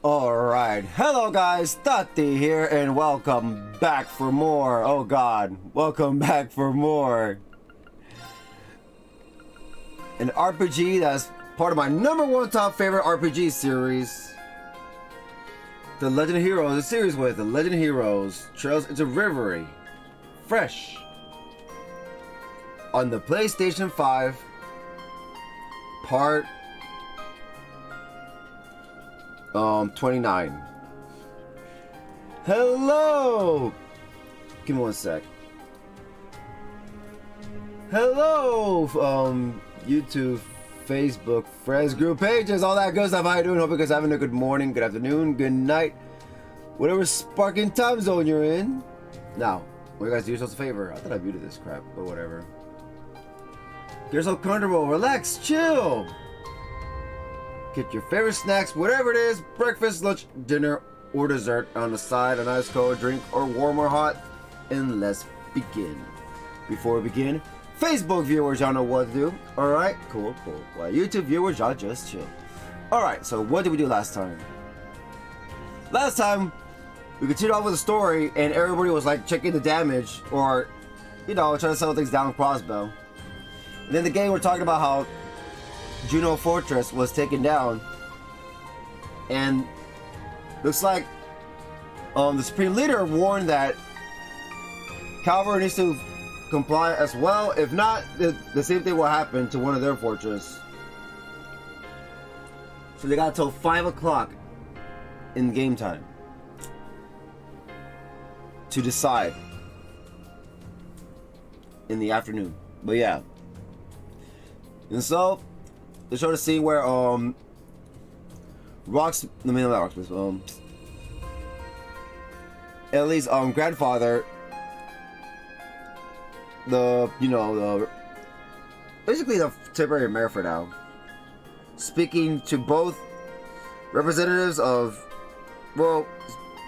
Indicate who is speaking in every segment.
Speaker 1: Alright, hello guys, Taty here, and welcome back for more. Oh god, welcome back for more. An RPG that's part of my #1 top favorite RPG series. The Legend of Heroes, the series with The Legend of Heroes, Trails into Reverie. Fresh. On the PlayStation 5. Part 29. Hello! Give me one sec. Hello! YouTube, Facebook, friends, group pages, all that good stuff. How you doing? Hope you guys are having a good morning, good afternoon, good night. Whatever sparking time zone you're in. Now, what you guys do yourselves a favor. I thought I muted this crap, but whatever. Get yourself comfortable, relax, chill. Get your favorite snacks, whatever it is, breakfast, lunch, dinner, or dessert on the side, a nice cold drink, or warm or hot, and let's begin. Before we begin, Facebook viewers, y'all know what to do. Alright, cool. Well, YouTube viewers, y'all just chill. Alright, so what did we do last time? Last time, we continued on with the story, and everybody was like checking the damage, or, you know, trying to settle things down with crossbow. And then the game, we're talking about how Juno Fortress was taken down, and looks like the Supreme Leader warned that Calvary needs to comply as well. If not, the same thing will happen to one of their fortresses. So they got till 5 o'clock in game time to decide in the afternoon. But yeah, and so they showed a scene where Ellie's grandfather, basically the temporary mayor for now, speaking to both representatives of, well,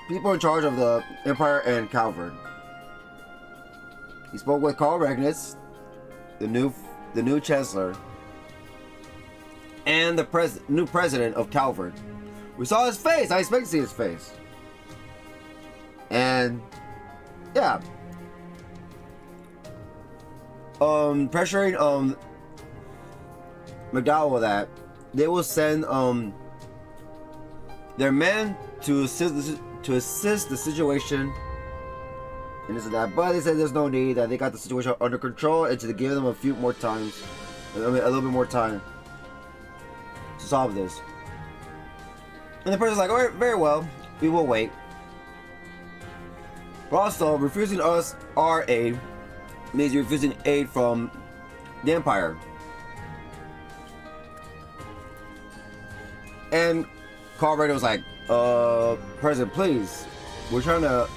Speaker 1: people in charge of the Empire and Calvard. He spoke with Karl Regnitz, the new chancellor, and the new president of Calvard. We saw his face. I expect to see his face. And yeah, pressuring McDowell that they will send their men to assist the situation and this and that. But they said there's no need, that they got the situation under control, and to give them a little bit more time to solve this. And the person's like, alright, very well, we will wait. But also, refusing us our aid means you're refusing aid from the Empire. And Carburetor was like, President, please, we're trying to,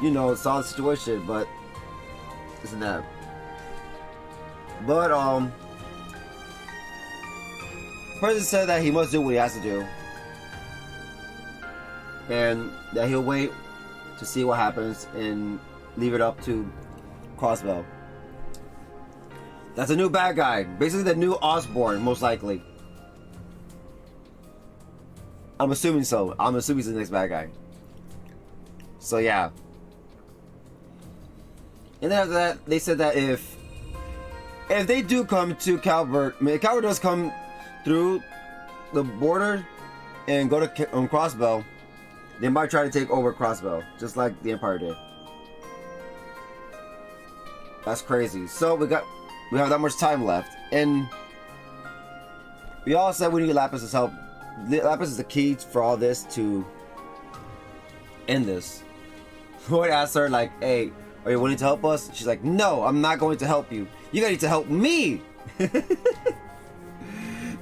Speaker 1: you know, solve the situation, but isn't that? But President said that he must do what he has to do, and that he'll wait to see what happens and leave it up to Crossbell. That's a new bad guy, basically the new Osborn, most likely. I'm assuming so. I'm assuming he's the next bad guy. So yeah. And then after that, they said that if they do come to Calvert, I mean, if Calvert does come through the border and go to Crossbell, they might try to take over Crossbell, just like the Empire did. That's crazy. So we have that much time left, and we all said we need Lapis' help. Lapis is the key for all this to end this. Lloyd asked her, like, hey, are you willing to help us? She's like, no, I'm not going to help you. You guys need to help me. That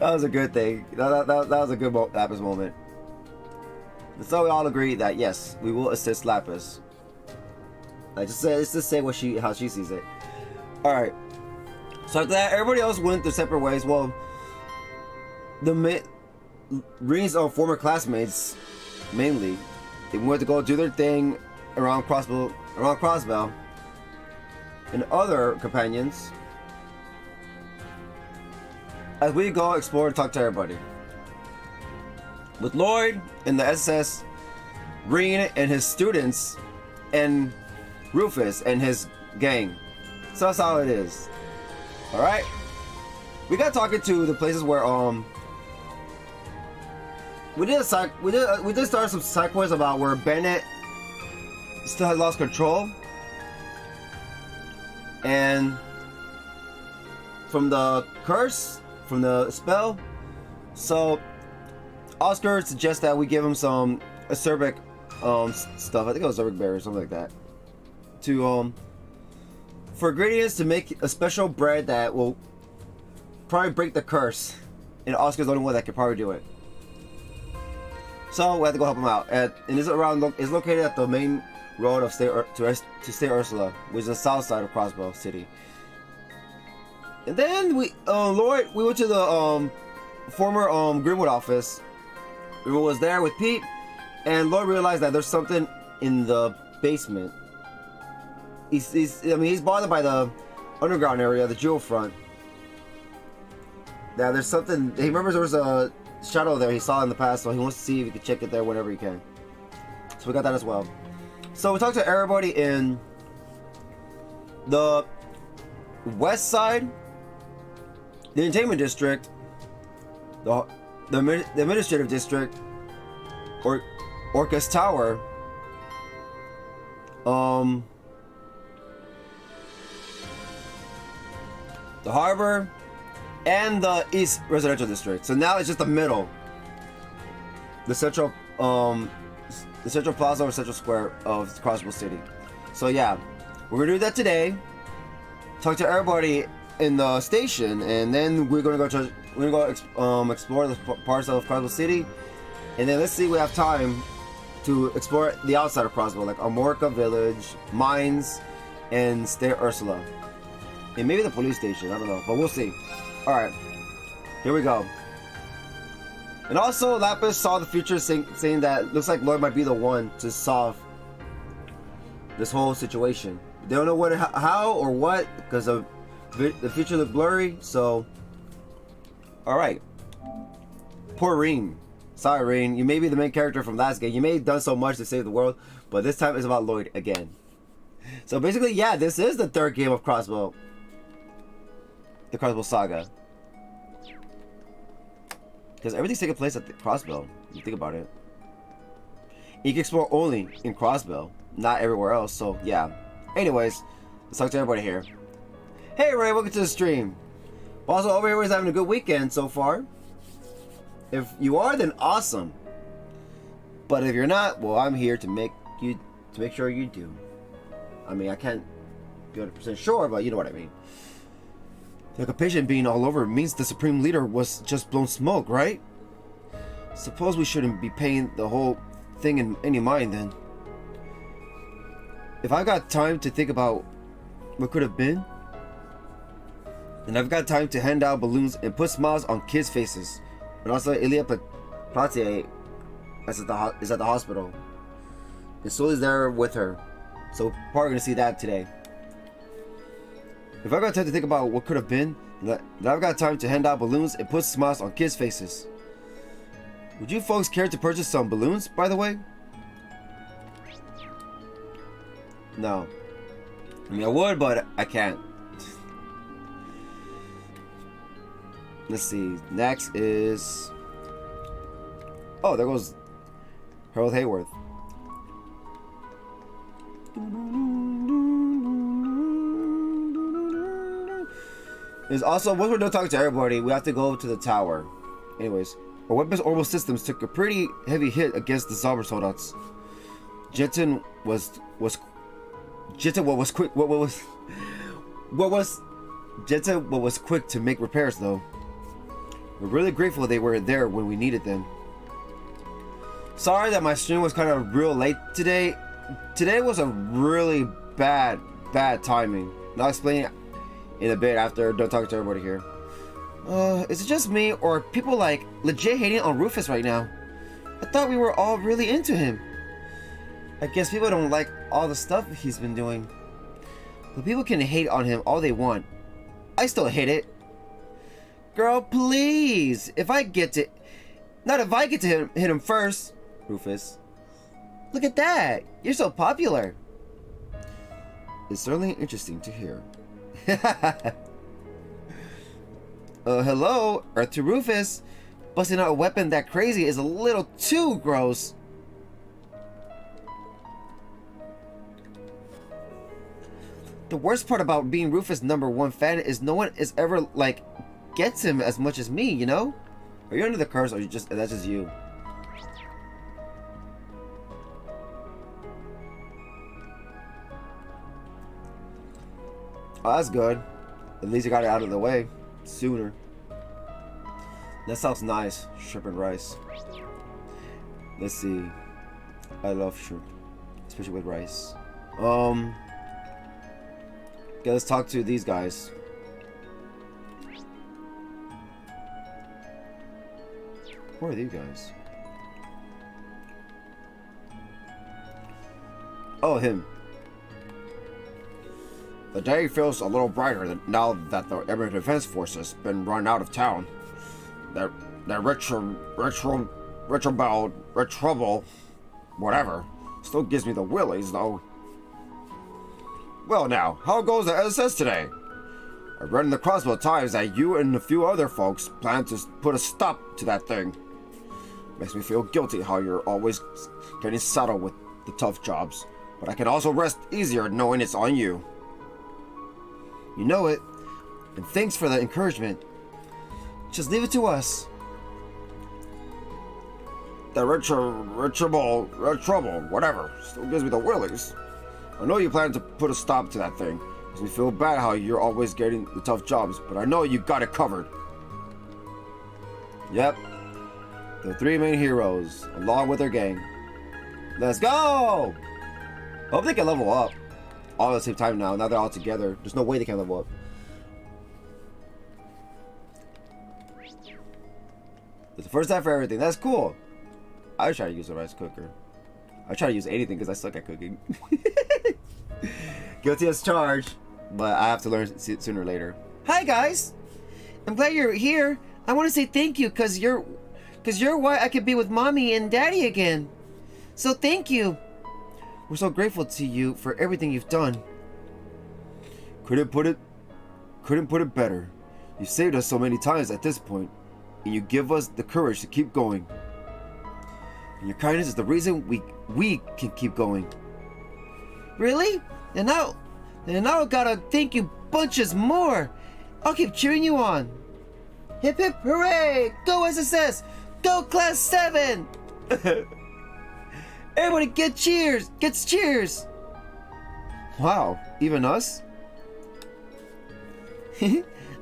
Speaker 1: was a good thing. That was a good Lapis moment. And so we all agree that yes, we will assist Lapis. Like, let's just say how she sees it. All right. So after that, everybody else went their separate ways. Well, Reen's former classmates, mainly, they wanted to go do their thing around Crossbell, and other companions, as we go explore and talk to everybody. With Lloyd and the SS, Reen and his students, and Rufus and his gang. So that's how it is. All right, we got talking to the places where we did start some side quests about where Bennett still has lost control, and from the curse, from the spell. So Oscar suggests that we give him some acerbic stuff. I think it was acerbic berry or something like that, to for ingredients to make a special bread that will probably break the curse, and Oscar's the only one that can probably do it. So we have to go help him out. And it's located at the main road of State Ursula, which is the south side of Crossbell City. And then we went to the former Grimwood office. We was there with Pete, and Lloyd realized that there's something in the basement. He's bothered by the underground area, the jewel front. Now there's something. He remembers there was a shadow there he saw in the past, so he wants to see if he can check it there whenever he can. So we got that as well. So we talked to everybody in the west side, the entertainment district, the administrative district, Orcus Tower, the harbor, and the East Residential District. So now it's just the middle, the central plaza or central square of Crossbell City. So yeah, we're gonna do that today. Talk to everybody in the station, and then we're gonna go explore the parts of Crossbell City, and then let's see if we have time to explore the outside of Crossbell, like Amorca Village, Mines, and State Ursula, and maybe the police station. I don't know, but we'll see. All right, here we go. And also, Lapis saw the future, saying that looks like Lloyd might be the one to solve this whole situation. They don't know how or what, because the future looked blurry. So, all right. Poor Reen. Sorry, Reen. You may be the main character from last game. You may have done so much to save the world, but this time it's about Lloyd again. So basically, yeah, this is the third game of Crossbell. The Crossbell Saga. Because everything's taking place at the Crossbell. You think about it. You can explore only in Crossbell, not everywhere else. So yeah. Anyways, let's talk to everybody here. Hey Ray, welcome to the stream. Also, hope everybody's having a good weekend so far. If you are, then awesome. But if you're not, well, I'm here to make sure you do. I mean, I can't be 100% sure, but you know what I mean. The occupation being all over means the Supreme Leader was just blown smoke, right? Suppose we shouldn't be paying the whole thing in any mind then. If I've got time to think about what could have been, and I've got time to hand out balloons and put smiles on kids' faces, and also Ilya Platier is at the hospital, and Sully's there with her, so we're probably gonna see that today. If I've got time to think about what could have been, then I've got time to hand out balloons and put smiles on kids' faces. Would you folks care to purchase some balloons, by the way? No. I mean, I would, but I can't. Let's see. Next is... Oh, there goes Harold Hayworth. There's also, once we're done talking to everybody, we have to go to the tower. Anyways, our weapons orbital systems took a pretty heavy hit against the Zauber soldats. Jensen was quick to make repairs though. We're really grateful they were there when we needed them. Sorry that my stream was kind of real late today. Today was a really bad timing. I'll explain in a bit after I'm done talking to everybody here. Is it just me, or are people like legit hating on Rufus right now? I thought we were all really into him. I guess people don't like all the stuff he's been doing. But people can hate on him all they want. I still hate it. Girl, please. If I get to hit him first. Rufus. Look at that. You're so popular. It's certainly interesting to hear. Hello, Earth to Rufus. Busting out a weapon that crazy is a little too gross. The worst part about being Rufus' #1 fan is no one is ever like gets him as much as me, you know? Are you under the curse, or that's just you? Oh, that's good. At least you got it out of the way sooner. That sounds nice. Shrimp and rice. Let's see. I love shrimp, especially with rice. Okay, let's talk to these guys. Who are these guys? Oh, him. The day feels a little brighter now that the Air Defense Force has been run out of town. That retrouble, whatever, still gives me the willies, though. Well now, how goes the SS today? I read in the Crossbow Times that you and a few other folks plan to put a stop to that thing. Makes me feel guilty how you're always getting saddled with the tough jobs, but I can also rest easier knowing it's on you. You know it, and thanks for the encouragement. Just leave it to us. The retrouble, whatever, still gives me the willies. I know you plan to put a stop to that thing. Makes me feel bad how you're always getting the tough jobs, but I know you got it covered. Yep. The three main heroes, along with their gang. Let's go! I hope they can level up. All at the same time now they're all together. There's no way they can level up. It's the first time for everything. That's cool. I try to use a rice cooker. I try to use anything because I suck at cooking. Guilty as charged, but I have to learn sooner or later. Hi guys! I'm glad you're here. I want to say thank you because you're why I could be with mommy and daddy again. So thank you. We're so grateful to you for everything you've done. Couldn't put it better. You saved us so many times at this point, and you give us the courage to keep going. And your kindness is the reason we can keep going. Really? And now I gotta thank you bunches more. I'll keep cheering you on. Hip hip hooray! Go SSS! Go Class 7! Everybody gets cheers! Wow, even us?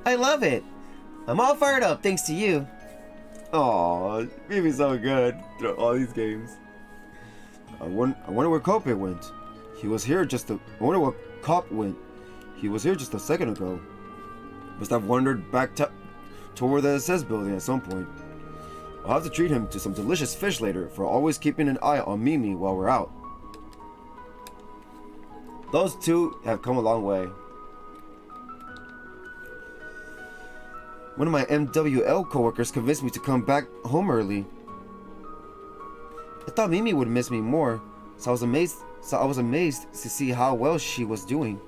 Speaker 1: I love it. I'm all fired up thanks to you. Aw, Mimi's so good through all these games. I wonder where Cope went. He was here just a... I wonder where Cop went. He was here just a second ago. Must have wandered back toward the SS building at some point. I'll have to treat him to some delicious fish later for always keeping an eye on Mimi while we're out. Those two have come a long way. One of my MWL coworkers convinced me to come back home early. I thought Mimi would miss me more, so I was amazed to see how well she was doing.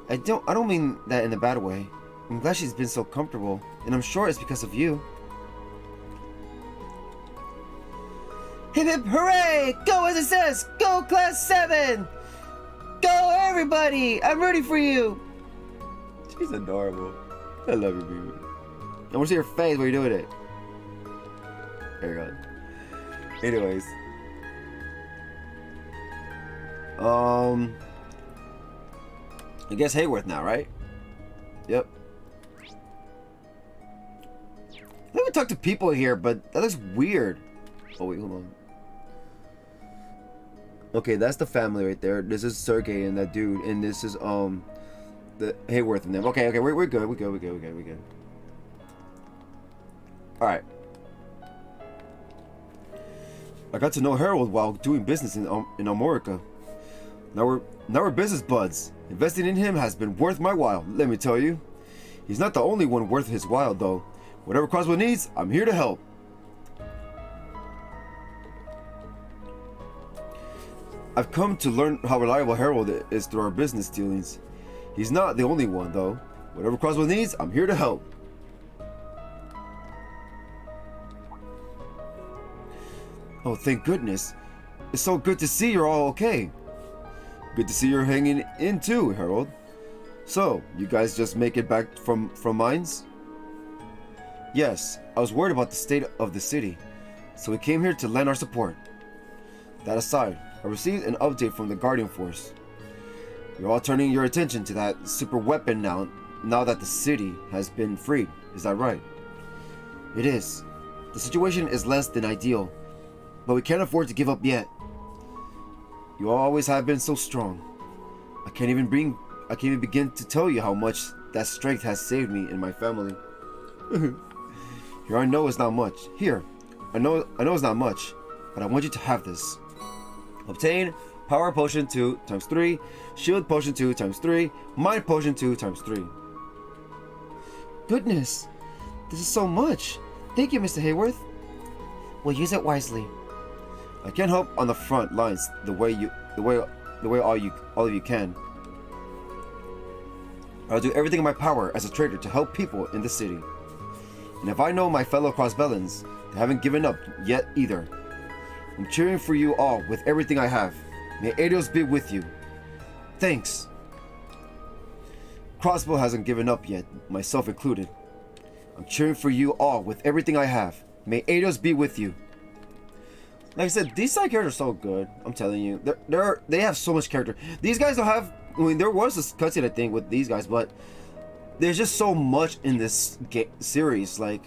Speaker 1: I don't mean that in a bad way. I'm glad she's been so comfortable, and I'm sure it's because of you. Hip hip hooray! Go SSS! Go Class 7! Go everybody! I'm ready for you! She's adorable. I love you, baby. I want to see your face while you're doing it. There you go. Anyways. I guess Hayworth now, right? Yep. Let me talk to people here, but that looks weird. Oh wait, hold on. Okay, that's the family right there. This is Sergey and that dude, and this is the Hayworth and them. Okay, we're good. We're good. All right. I got to know Harold while doing business in Amorica. Now we're business buds. Investing in him has been worth my while, let me tell you. He's not the only one worth his while, though. Whatever Croswell needs, I'm here to help. I've come to learn how reliable Harold is through our business dealings. He's not the only one, though. Whatever Croswell needs, I'm here to help. Oh, thank goodness. It's so good to see you're all okay. Good to see you're hanging in too, Harold. So, you guys just make it back from mines? Yes, I was worried about the state of the city, so we came here to lend our support. That aside, I received an update from the Guardian Force. You're all turning your attention to that super weapon now that the city has been freed. Is that right? It is. The situation is less than ideal, but we can't afford to give up yet. You always have been so strong. I can't even begin to tell you how much that strength has saved me and my family. Here, I know it's not much. Here, I know it's not much, but I want you to have this. Obtain Power Potion 2 times 3, Shield Potion 2 times 3, Mind Potion 2 times 3. Goodness, this is so much. Thank you, Mr. Hayworth. We'll use it wisely. I can't help on the front lines the way all of you can. I'll do everything in my power as a trader to help people in the city. And if I know my fellow Crossbellans, they haven't given up yet either. I'm cheering for you all with everything I have. May Eidos be with you. Thanks. Crossbow hasn't given up yet, myself included. I'm cheering for you all with everything I have. May Eidos be with you. Like I said, these side characters are so good. I'm telling you, they have so much character. These guys don't have. I mean, there was this cutscene I think with these guys, but there's just so much in this series. Like,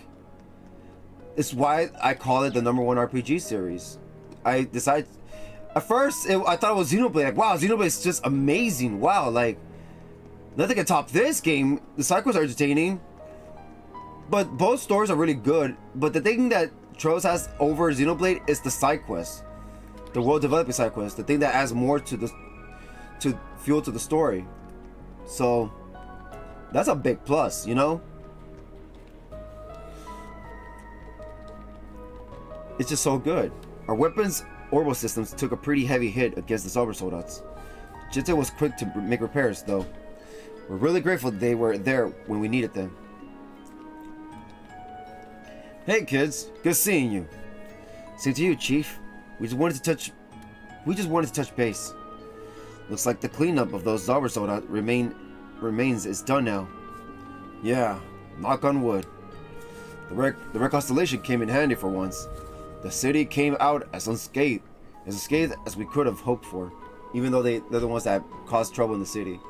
Speaker 1: it's why I call it the #1 RPG series. I decided at first I thought it was Xenoblade. Like, wow, Xenoblade is just amazing. Wow, like nothing can top this game. The side quests are entertaining, but both stories are really good. But the thing that Trails has over Xenoblade is the side quest, the world developing side quest, the thing that adds more to fuel to the story. So that's a big plus, you know. It's just so good. Our weapons orbital systems took a pretty heavy hit against the Zauber Soldats. Jita was quick to make repairs, though. We're really grateful they were there when we needed them. Hey kids, good seeing you. Same to you, Chief. We just wanted to touch base. Looks like the cleanup of those Zauber Soldat remains is done now. Yeah, knock on wood. The Red Constellation came in handy for once. The city came out as unscathed, as unscathed as we could have hoped for, even though they're the ones that caused trouble in the city.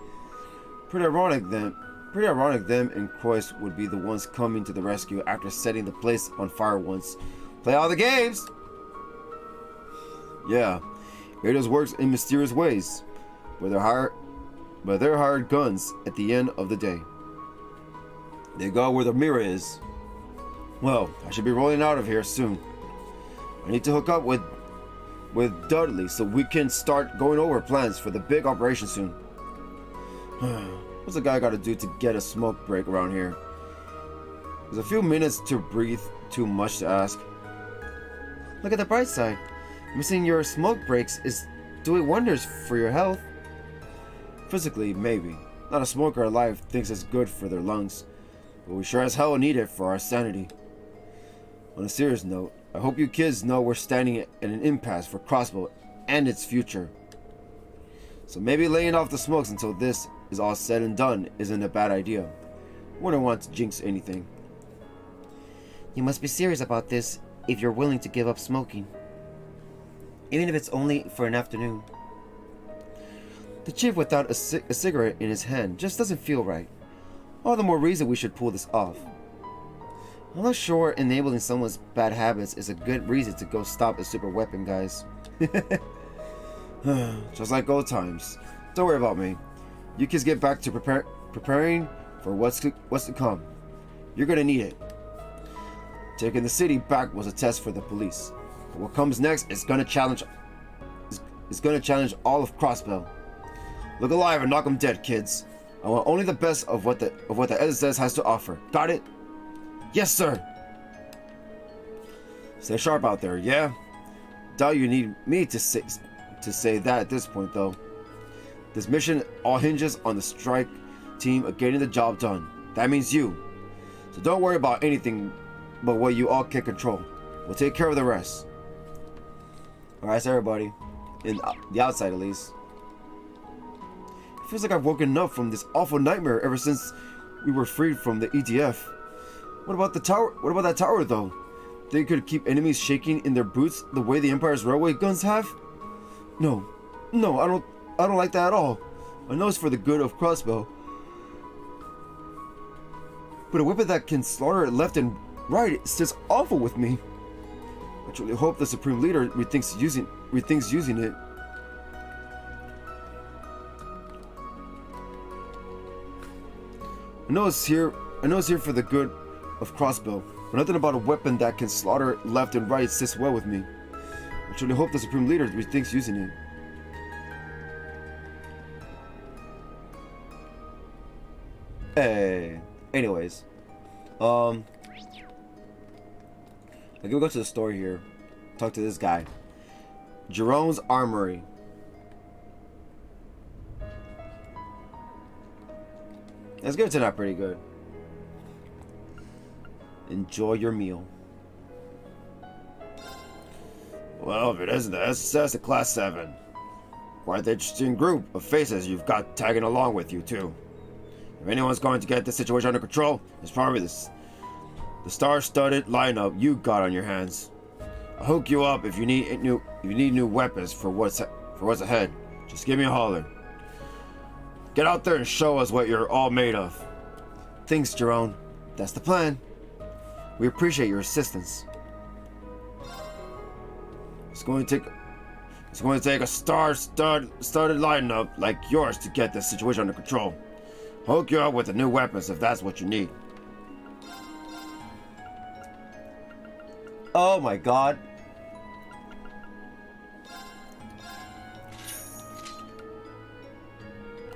Speaker 1: Pretty ironic them and Croix would be the ones coming to the rescue after setting the place on fire once. Play all the games! Yeah, Kratos works in mysterious ways, but they're hired guns at the end of the day. They go where the mirror is. Well, I should be rolling out of here soon. I need to hook up with Dudley so we can start going over plans for the big operation soon. What's a guy got to do to get a smoke break around here? There's a few minutes to breathe, too much to ask. Look at the bright side. Missing your smoke breaks is doing wonders for your health. Physically, maybe. Not a smoker alive thinks it's good for their lungs, but we sure as hell need it for our sanity. On a serious note, I hope you kids know we're standing at an impasse for Crossbow and its future. So maybe laying off the smokes until this is all said and done isn't a bad idea. Wouldn't want to jinx anything. You must be serious about this if you're willing to give up smoking. Even if it's only for an afternoon. The chief without a cigarette in his hand just doesn't feel right. All the more reason we should pull this off. I'm not sure enabling someone's bad habits is a good reason to go stop a super weapon, guys. Just like old times. Don't worry about me. You kids get back to preparing for what's to come. You're gonna need it. Taking the city back was a test for the police. But what comes next is gonna challenge all of Crossbell. Look alive and knock 'em dead, kids. I want only the best of what the SSS has to offer. Got it? Yes, sir. Stay sharp out there, yeah? Doubt you need me to say that at this point, though. This mission all hinges on the strike team getting the job done. That means you. So don't worry about anything but what you all can control. We'll take care of the rest. Alright, so everybody. In the outside, at least. It feels like I've woken up from this awful nightmare ever since we were freed from the EDF. What about the tower? What about that tower, though? They could keep enemies shaking in their boots the way the Empire's railway guns have? No, I don't like that at all. I know it's for the good of Crossbow, but a weapon that can slaughter left and right is just awful with me. I truly hope the Supreme Leader rethinks using it. I know it's here for the good of Crossbow, but nothing about a weapon that can slaughter left and right sits well with me. I truly hope the Supreme Leader rethinks using it. Hey. Anyways. I can go to the store here. Talk to this guy. Jerome's Armory. That's going to turn out pretty good. Enjoy your meal. Well, if it isn't the SSS at Class 7. Quite the interesting group of faces you've got tagging along with you, too. If anyone's going to get this situation under control, it's probably the star-studded lineup you got on your hands. I'll hook you up if you need new weapons for what's ahead. Just give me a holler. Get out there and show us what you're all made of. Thanks, Jerome. That's the plan. We appreciate your assistance. It's going to take a star-studded lineup like yours to get this situation under control. Hook you up with the new weapons if that's what you need. Oh my god.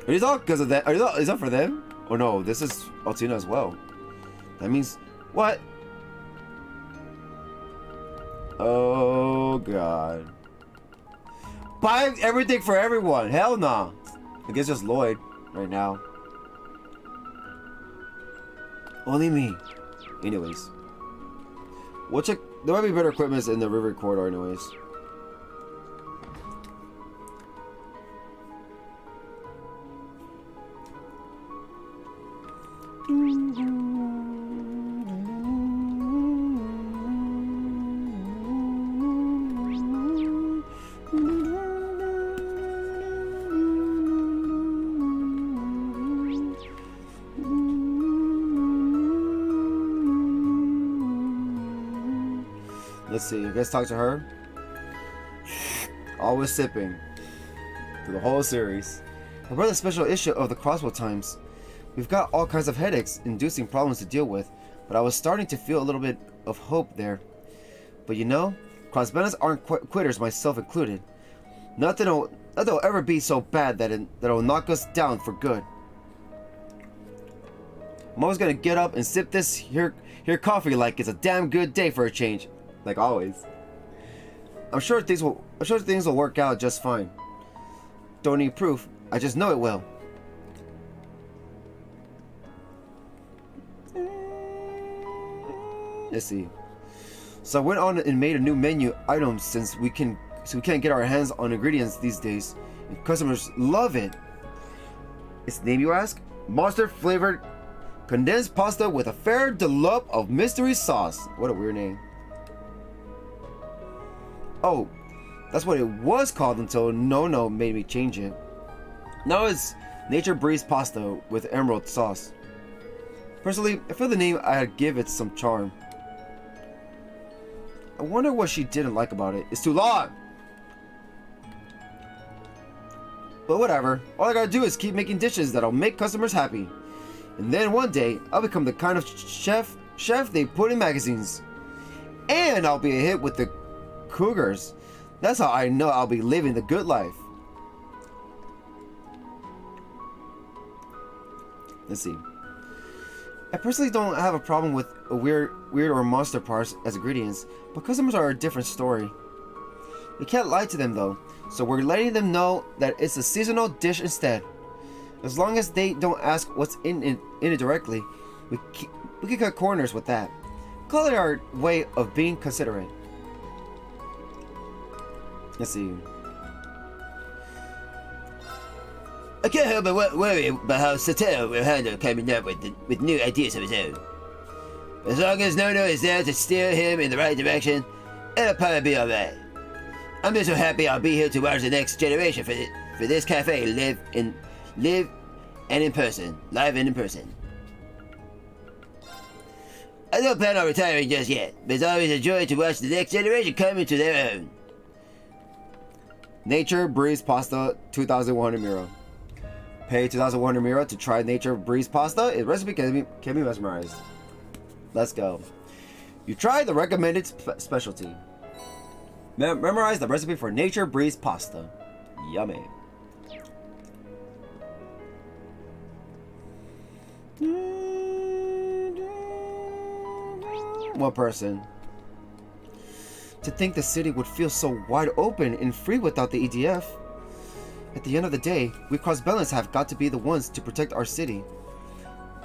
Speaker 1: Are these all because of that? Is that for them? Oh no, this is Altina as well. That means what? Oh god. Buy everything for everyone. Hell nah. I guess just Lloyd right now. Only me. Anyways. We'll check. There might be better equipment in the Reverie corridor anyways. Let's see. I guess talk to her. Always sipping. Through the whole series. I read a special issue of the Crossbow Times. We've got all kinds of headaches, inducing problems to deal with, but I was starting to feel a little bit of hope there. But you know, crossbenders aren't quitters, myself included. Nothing will ever be so bad that it'll knock us down for good. I'm always gonna get up and sip this here coffee like it's a damn good day for a change, like always. I'm sure things will work out just fine. Don't need proof. I just know it will. Let's see. So I went on and made a new menu item since we can't get our hands on ingredients these days, and customers love it. Its name, you ask? Monster flavored condensed pasta with a fair dollop of mystery sauce. What a weird name. Oh, that's what it was called until No made me change it. Now it's Nature Breeze Pasta with emerald sauce. Personally, I feel the name I'd give it some charm. I wonder what she didn't like about it. It's too long! But whatever, all I gotta do is keep making dishes that'll make customers happy. And then one day, I'll become the kind of chef they put in magazines. And I'll be a hit with the cougars. That's how I know I'll be living the good life. Let's see. I personally don't have a problem with a weird or monster parts as ingredients, but customers are a different story. We can't lie to them though, so we're letting them know that it's a seasonal dish instead. As long as they don't ask what's in it directly, we can cut corners with that. Call it our way of being considerate. Let's see. I can't help but worry about how Satoru will handle coming up with new ideas of his own. As long as Nono is there to steer him in the right direction, it'll probably be alright. I'm just so happy I'll be here to watch the next generation for this cafe live and in person. I don't plan on retiring just yet, but it's always a joy to watch the next generation come into their own. Nature Breeze Pasta 2,100 Miro. Pay 2,100 Miro to try Nature Breeze Pasta. Its recipe can be mesmerized. Let's go. You try the recommended specialty. Memorize the recipe for Nature Breeze Pasta. Yummy. One person. To think the city would feel so wide open and free without the EDF. At the end of the day, we crossbellions have got to be the ones to protect our city.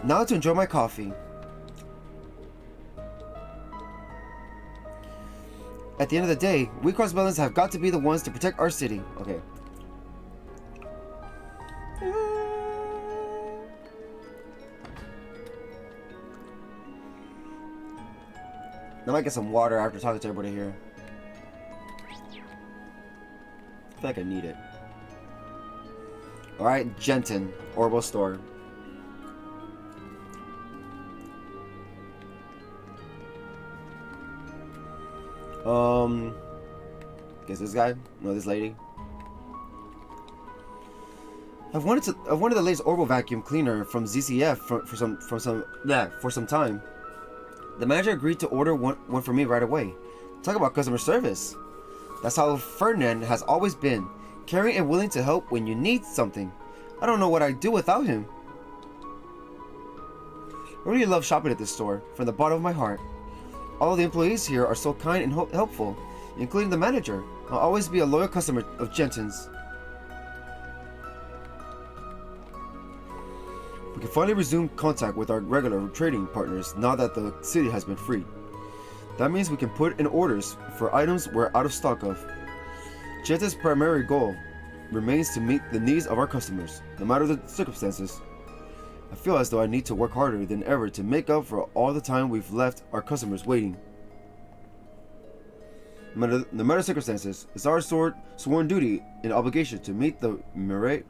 Speaker 1: Now to enjoy my coffee. At the end of the day, we crossbellions have got to be the ones to protect our city. Okay. I might get some water after talking to everybody here. I feel like I need it. Alright, Genton, Orbital Store. Guess this guy? No, this lady. I've wanted the latest Orbital vacuum cleaner from ZCF for some time. The manager agreed to order one for me right away. Talk about customer service. That's how Ferdinand has always been. Caring and willing to help when you need something. I don't know what I'd do without him. I really love shopping at this store, from the bottom of my heart. All of the employees here are so kind and helpful, including the manager. I'll always be a loyal customer of Genton's. We can finally resume contact with our regular trading partners now that the city has been freed. That means we can put in orders for items we're out of stock of. Genton's primary goal remains to meet the needs of our customers, no matter the circumstances. I feel as though I need to work harder than ever to make up for all the time we've left our customers waiting. No matter circumstances, it's our sworn duty and obligation to meet the myriad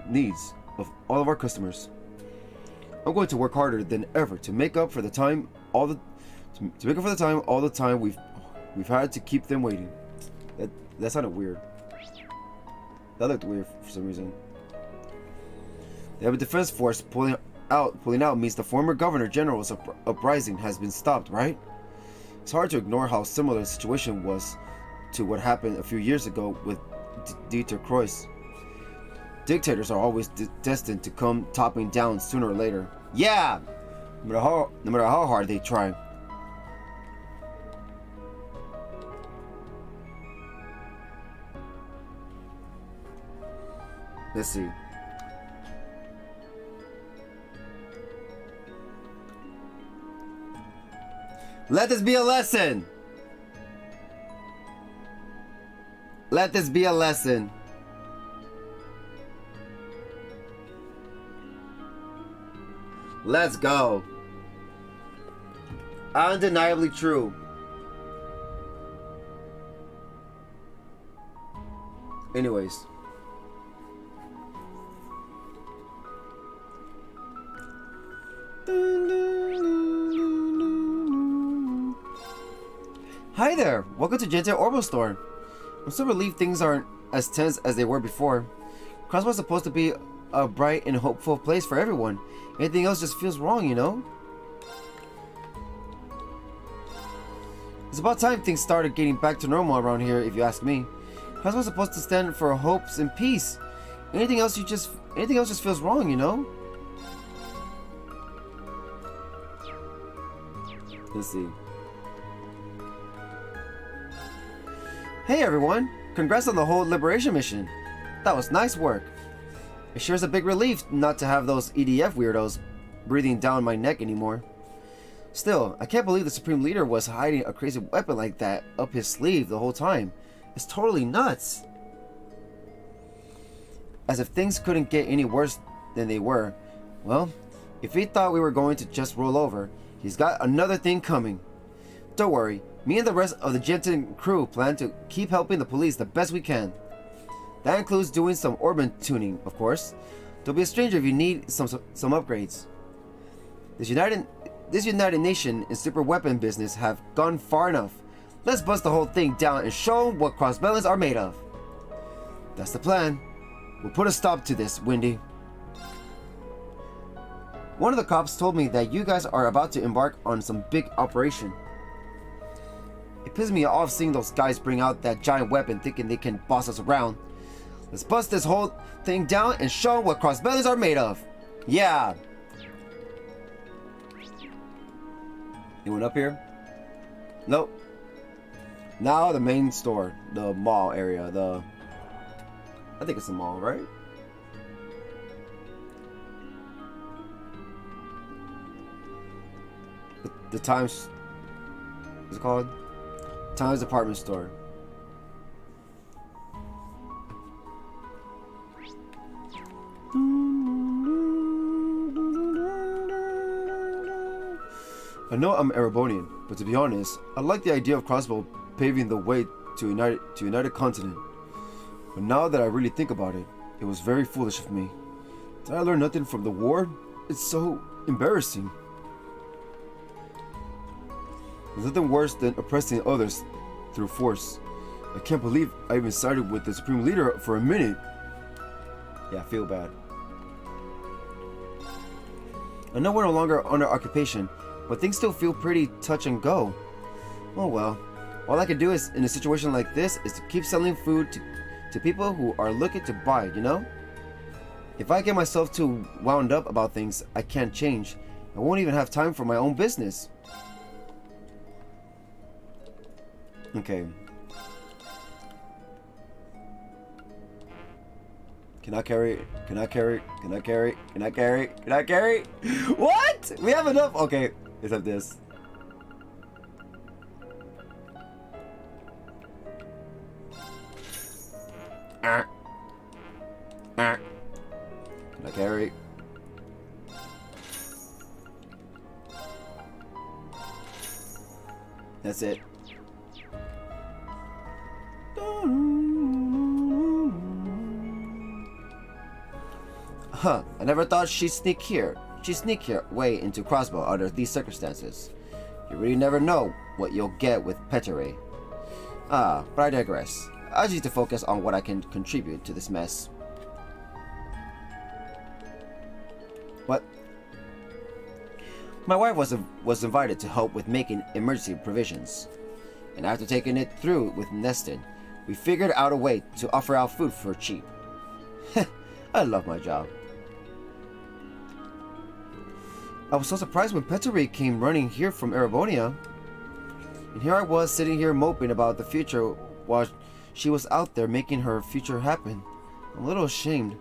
Speaker 1: needs of all of our customers. I'm going to work harder than ever to make up for the time To make up for the time, all the time we've had to keep them waiting. That sounded weird. That looked weird for some reason. They have a defense force pulling out means the former Governor General's uprising has been stopped, right? It's hard to ignore how similar the situation was to what happened a few years ago with Dieter Kreuss. Dictators are always destined to come toppling down sooner or later. Yeah! No matter how hard they try. Let's see. Let this be a lesson. Let this be a lesson. Let's go. Undeniably true. Anyways. Hi there! Welcome to Gente Orbital Store. I'm so relieved things aren't as tense as they were before. Crossbow's supposed to be a bright and hopeful place for everyone. Anything else just feels wrong, you know? It's about time things started getting back to normal around here, if you ask me. Crossbow's supposed to stand for hopes and peace. Anything else just feels wrong, you know? Let's see. Hey everyone! Congrats on the whole liberation mission. That was nice work. It sure is a big relief not to have those EDF weirdos breathing down my neck anymore. Still, I can't believe the Supreme Leader was hiding a crazy weapon like that up his sleeve the whole time. It's totally nuts. As if things couldn't get any worse than they were. Well, if he thought we were going to just roll over, he's got another thing coming. Don't worry, me and the rest of the Jensen crew plan to keep helping the police the best we can. That includes doing some organ tuning, of course. Don't be a stranger if you need some upgrades. This United Nation and super weapon business have gone far enough. Let's bust the whole thing down and show them what crossbellies are made of. That's the plan. We'll put a stop to this, Windy. One of the cops told me that you guys are about to embark on some big operation. It pisses me off seeing those guys bring out that giant weapon thinking they can boss us around. Let's bust this whole thing down and show them what crossbellies are made of. Yeah. Anyone up here? Nope. Now the main store, the mall area, I think it's a mall, right? The Times, what's it called? Times department store. I know I'm Erebonian, but to be honest, I like the idea of Crossbow paving the way to a united continent. But now that I really think about it, it was very foolish of me. Did I learn nothing from the war? It's so embarrassing. There's nothing worse than oppressing others through force. I can't believe I even sided with the Supreme Leader for a minute. Yeah, I feel bad. I know we're no longer under occupation, but things still feel pretty touch and go. Oh well. All I can do is, in a situation like this, is to keep selling food to people who are looking to buy, you know? If I get myself too wound up about things I can't change, I won't even have time for my own business. Okay. Can I carry? Can I carry? Can I carry? Can I carry? Can I carry? What? We have enough. Okay, let's have this. Can I carry? That's it. Huh, I never thought she'd sneak her way into Crossbow under these circumstances. You really never know what you'll get with Petere. But I digress. I just need to focus on what I can contribute to this mess. What? My wife was invited to help with making emergency provisions. And after taking it through with Neston, we figured out a way to offer out food for cheap. I love my job. I was so surprised when Petere came running here from Erebonia. And here I was sitting here moping about the future while she was out there making her future happen. I'm a little ashamed.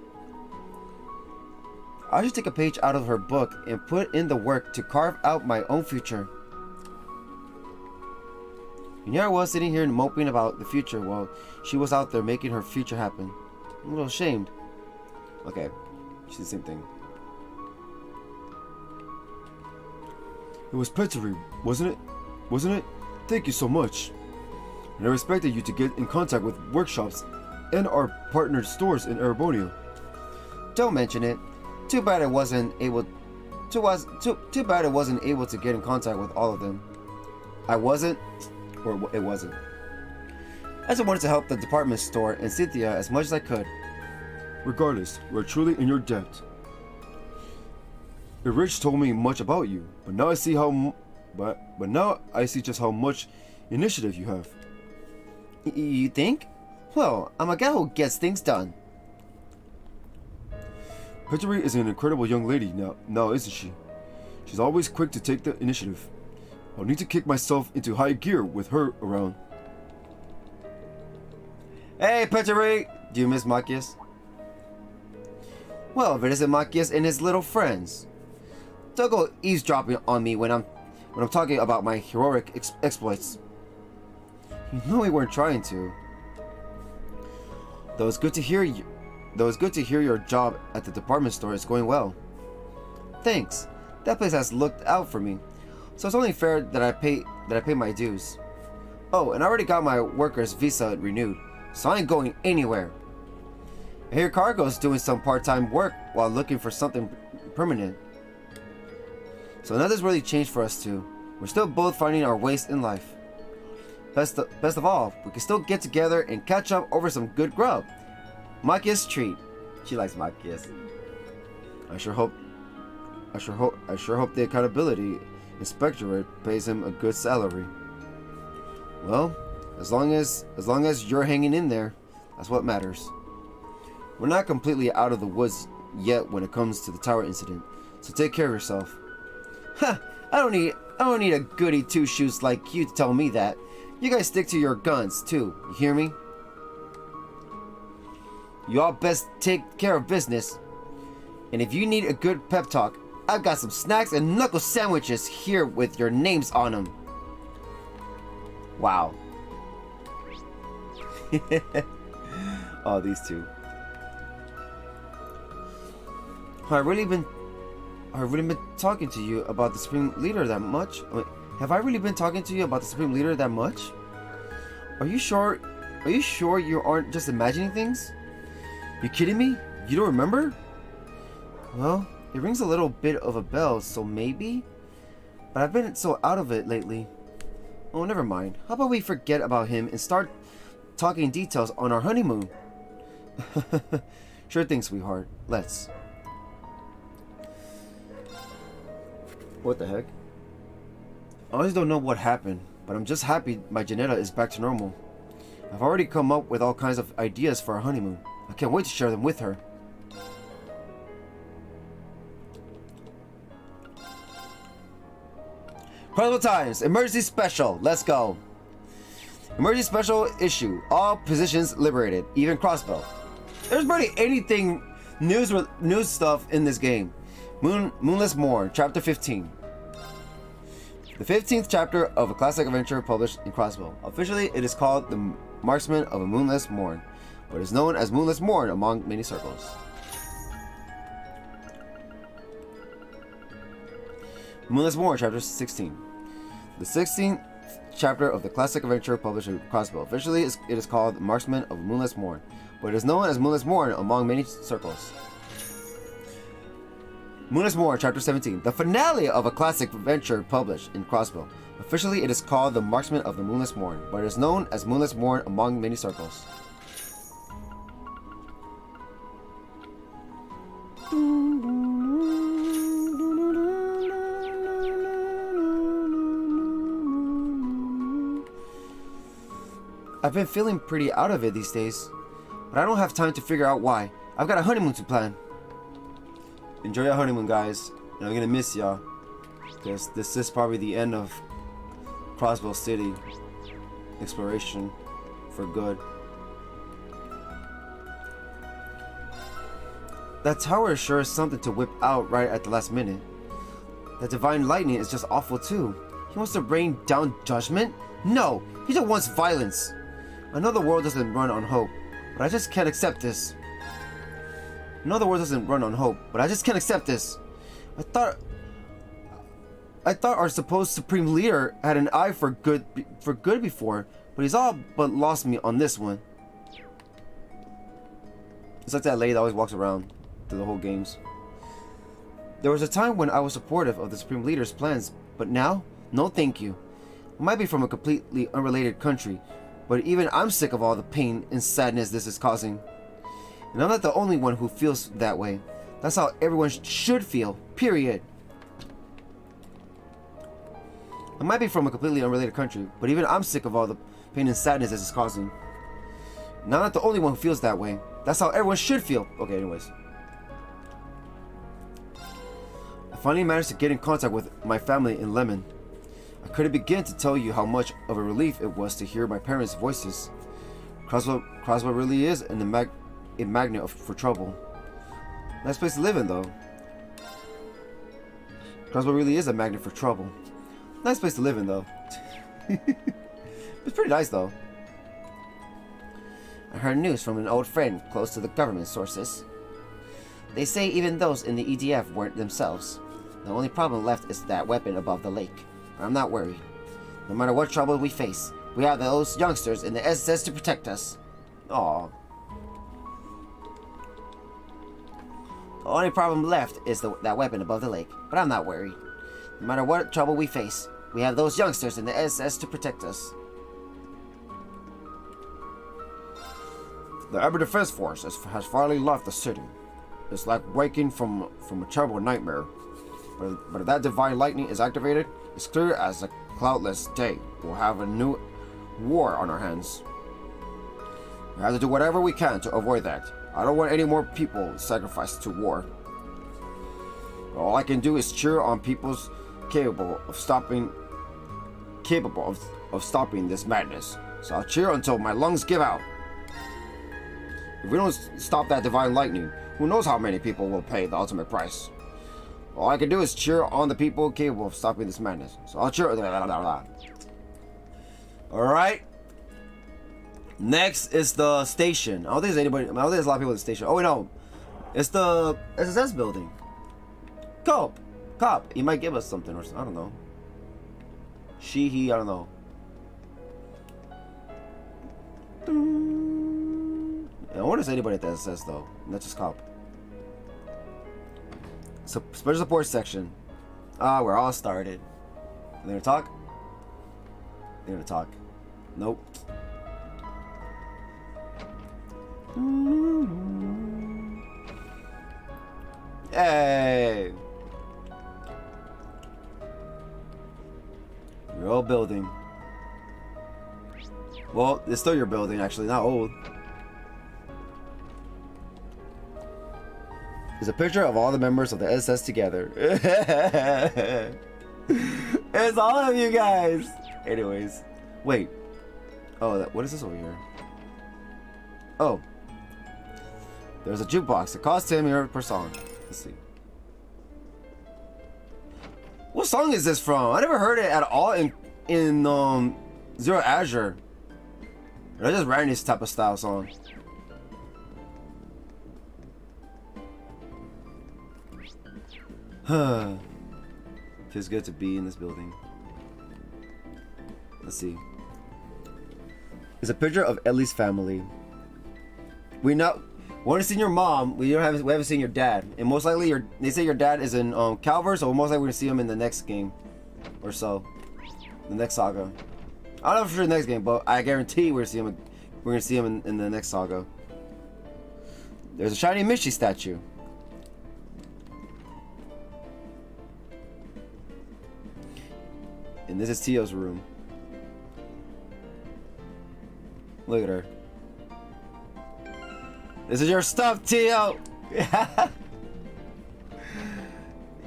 Speaker 1: I should take a page out of her book and put in the work to carve out my own future. And here I was sitting here moping about the future while she was out there making her future happen. I'm a little ashamed. Okay, she's the same thing. It was Petere, wasn't it? Wasn't it? Thank you so much. And I expected you to get in contact with workshops and our partnered stores in Erebonia. Don't mention it. Too bad I wasn't able. Too bad I wasn't able to get in contact with all of them. I wasn't, or it wasn't. I just wanted to help the department store and Cynthia as much as I could. Regardless, we're truly in your debt. Rich told me much about you, but now I see now I see just how much initiative you have. You think? Well, I'm a guy who gets things done. Petere is an incredible young lady now, isn't she? She's always quick to take the initiative. I'll need to kick myself into high gear with her around. Hey, Petere! Do you miss Machias? Well, if it isn't Machias and his little friends. Don't go eavesdropping on me when I'm talking about my heroic exploits. You know we weren't trying to. Though it's good to hear your job at the department store is going well. Thanks. That place has looked out for me, so it's only fair that I pay my dues. Oh, and I already got my worker's visa renewed, so I ain't going anywhere. I hear Cargo's doing some part-time work while looking for something permanent. So nothing's really changed for us two. We're still both finding our ways in life. Best of all, we can still get together and catch up over some good grub. Machias treat. She likes Machias. I sure hope the accountability inspectorate pays him a good salary. Well, as long as you're hanging in there, that's what matters. We're not completely out of the woods yet when it comes to the tower incident, so take care of yourself. Ha! I don't need a goody two-shoes like you to tell me that. You guys stick to your guns too, you hear me? You all best take care of business. And if you need a good pep talk, I've got some snacks and knuckle sandwiches here with your names on them. Wow. Oh, these two. Have I really been talking to you about the Supreme Leader that much? Have I really been talking to you about the Supreme Leader that much? Are you sure? Are you sure you aren't just imagining things? You kidding me? You don't remember? Well, it rings a little bit of a bell, so maybe? But I've been so out of it lately. Oh, never mind. How about we forget about him and start talking details on our honeymoon? Sure thing, sweetheart. Let's. What the heck? I always don't know what happened, but I'm just happy my Janetta is back to normal. I've already come up with all kinds of ideas for our honeymoon. I can't wait to share them with her. Chronicle Times, Emergency Special, let's go. Emergency Special issue, all positions liberated, even crossbow. There's barely anything news stuff in this game. Moonless Morn, Chapter 15. The 15th chapter of a classic adventure published in Crossbow. Officially, it is called The Marksman of a Moonless Morn, but is known as Moonless Morn among many circles. Moonless Morn, Chapter 16. The 16th chapter of the classic adventure published in Crossbow. Officially, it is called The Marksman of a Moonless Morn, but it is known as Moonless Morn among many circles. Moonless Morn, Chapter 17. The finale of a classic adventure published in Crossbow. Officially, it is called The Marksman of the Moonless Morn, but it is known as Moonless Morn among many circles. I've been feeling pretty out of it these days, but I don't have time to figure out why. I've got a honeymoon to plan. Enjoy your honeymoon, guys. And I'm gonna miss y'all, because this is probably the end of Crossbow City exploration for good. That tower sure is something to whip out right at the last minute. That divine lightning is just awful too. He wants to bring down judgment? No, he just wants violence. I know the world doesn't run on hope, but I just can't accept this. I know the world doesn't run on hope, but I just can't accept this. I thought our supposed supreme leader had an eye for good before, but he's all but lost me on this one. It's like that lady that always walks around through the whole games. There was a time when I was supportive of the supreme leader's plans, but now, no thank you. I might be from a completely unrelated country, but even I'm sick of all the pain and sadness this is causing. And I'm not the only one who feels that way. That's how everyone should feel, period. I might be from a completely unrelated country, but even I'm sick of all the pain and sadness this is causing. And I'm not the only one who feels that way. That's how everyone should feel. Okay, anyways. I finally managed to get in contact with my family in Lemon. I couldn't begin to tell you how much of a relief it was to hear my parents' voices. Crossbow really is a magnet for trouble. Nice place to live in, though. Crossbow really is a magnet for trouble. Nice place to live in, though. It's pretty nice, though. I heard news from an old friend close to the government sources. They say even those in the EDF weren't themselves. The only problem left is that weapon above the lake. I'm not worried. No matter what trouble we face, we have those youngsters in the SS to protect us. Aww. The only problem left is that weapon above the lake, but I'm not worried. No matter what trouble we face, we have those youngsters in the SS to protect us. The Urban Defense Force has finally left the city. It's like waking from a terrible nightmare. But if that divine lightning is activated, it's clear as a cloudless day. We'll have a new war on our hands. We have to do whatever we can to avoid that. I don't want any more people sacrificed to war. All I can do is cheer on people's capable of stopping this madness. So I'll cheer until my lungs give out. If we don't stop that divine lightning, who knows how many people will pay the ultimate price. All I can do is cheer on the people capable of stopping this madness. So I'll cheer. Alright. Next is the station. I don't think there's anybody. I don't think there's a lot of people at the station. Oh wait, no. It's the SSS building. Cop. He might give us something or something. I don't know. He, I don't know. I wonder if there's anybody at the SS though. Not just Cop. So, special support section. We're all started. They gonna talk? They're gonna talk. Nope. Hey! Your old building. Well, it's still your building, actually, not old. There's a picture of all the members of the SS together. It's all of you guys! Anyways. Wait. Oh, what is this over here? Oh. There's a jukebox. It costs 10 euros per song. Let's see. What song is this from? I never heard it at all in Zero Azure. I just ran this type of style song. Feels good to be in this building. Let's see. It's a picture of Ellie's family. We We haven't seen your mom. We haven't seen your dad, and most likely they say your dad is in Calver, so most likely we're gonna see him in the next game, or so, the next saga. I don't know for sure the next game, but I guarantee we're gonna see him in the next saga. There's a shiny Misty statue. And this is Tio's room. Look at her. This is your stuff, Tio!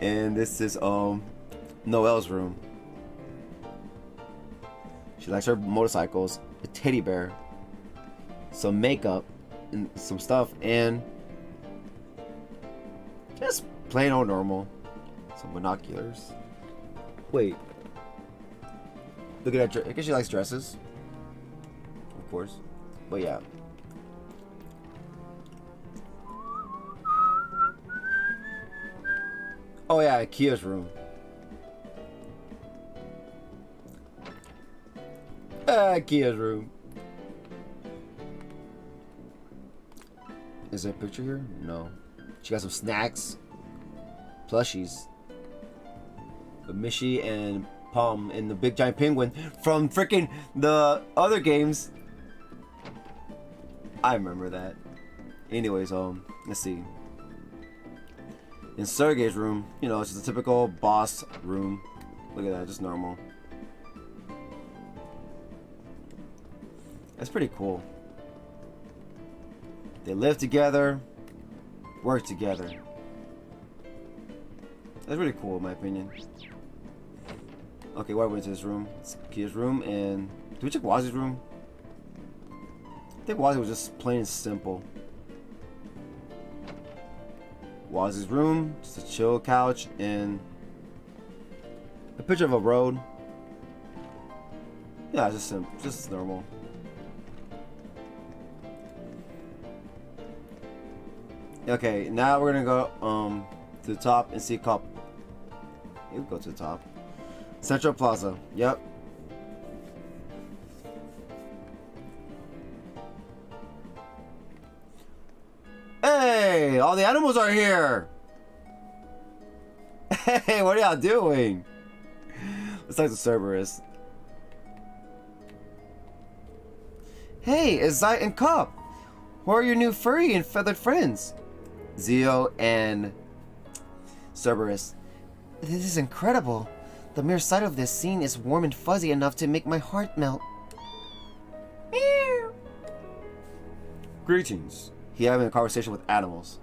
Speaker 1: And this is Noelle's room. She likes her motorcycles, a teddy bear, some makeup, and some stuff, and just plain old normal. Some binoculars. Wait. Look at that. I guess she likes dresses. Of course. But yeah. Oh yeah, Kia's room. Kia's room. Is there a picture here? No. She got some snacks. Plushies. A Mishy and Palm and the big giant penguin from freaking the other games. I remember that. Anyways, let's see. In Sergey's room, you know, it's just a typical boss room. Look at that, just normal. That's pretty cool. They live together, work together. That's really cool, in my opinion. Okay, why went to this room? It's Kia's room, and did we check Wazi's room? I think Wazi was just plain and simple. Wazi's room, just a chill couch, and a picture of a road. Yeah, just simple, just normal. Okay, now we're gonna go to the top and see a couple. We'll go to the top. Central Plaza. Yep. Hey, all the animals are here. Hey, what are y'all doing? Looks like the Cerberus. Hey, it's Zite and Cop. Who are your new furry and feathered friends? Zio and Cerberus. This is incredible. The mere sight of this scene is warm and fuzzy enough to make my heart melt. Meow. Greetings. He having a conversation with animals.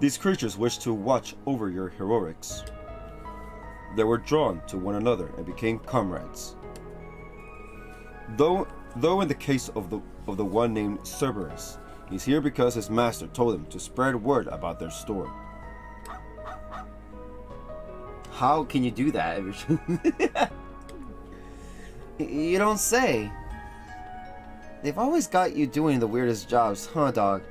Speaker 1: These creatures wish to watch over your heroics. They were drawn to one another and became comrades. Though in the case of the one named Cerberus, he's here because his master told him to spread word about their store. How can you do that? You don't say. They've always got you doing the weirdest jobs, huh, dog?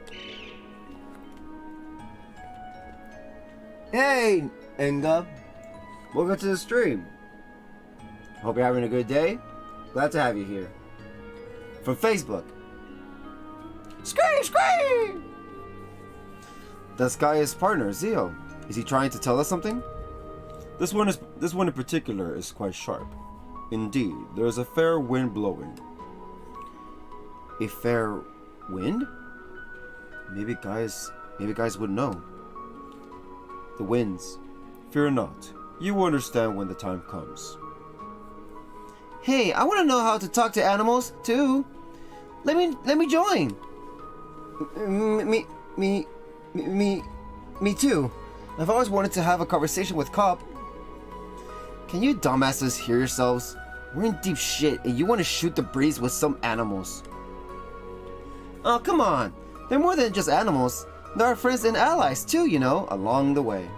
Speaker 1: Hey, Enga. Welcome to the stream. Hope you're having a good day. Glad to have you here. From Facebook. Scream, scream! This guy is partner, Zio. Is he trying to tell us something? This one in particular is quite sharp. Indeed, there is a fair wind blowing. A fair wind? Maybe guys would know. The winds. Fear not. You will understand when the time comes. Hey, I want to know how to talk to animals too. Let me join. Me too. I've always wanted to have a conversation with Cop. Can you dumbasses hear yourselves? We're in deep shit and you want to shoot the breeze with some animals. Oh, come on. They're more than just animals. They're our friends and allies too, you know, along the way.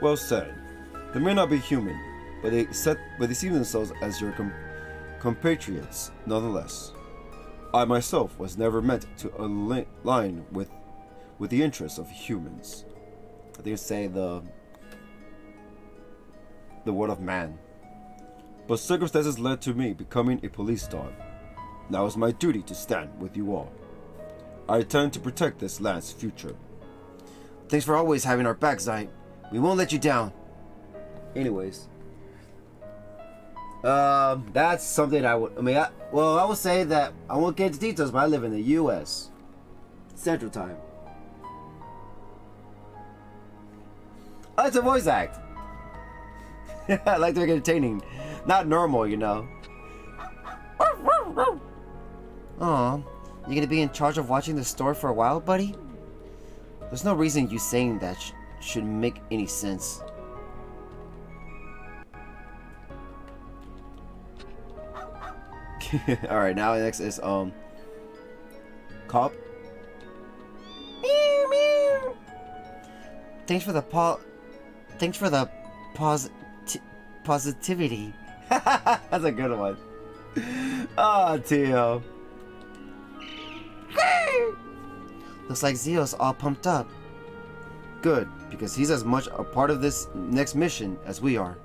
Speaker 1: Well said. They may not be human, but they see themselves as your compatriots nonetheless. I myself was never meant to align with the interests of humans. I think it's say the word of man. But circumstances led to me becoming a police dog. Now it's my duty to stand with you all. I intend to protect this land's future. Thanks for always having our back, Zite. We won't let you down. Anyways. That's something I would... I would say that I won't get into details, but I live in the U.S. Central Time. I like to voice act. I like to make it entertaining. Not normal, you know. Aw, you gonna be in charge of watching the store for a while, buddy? There's no reason you saying that should make any sense. Alright, now next is, Cop. Meow, meow. Thanks for the positivity. That's a good one. Oh, Tio. Looks like Zio's all pumped up. Good, because he's as much a part of this next mission as we are.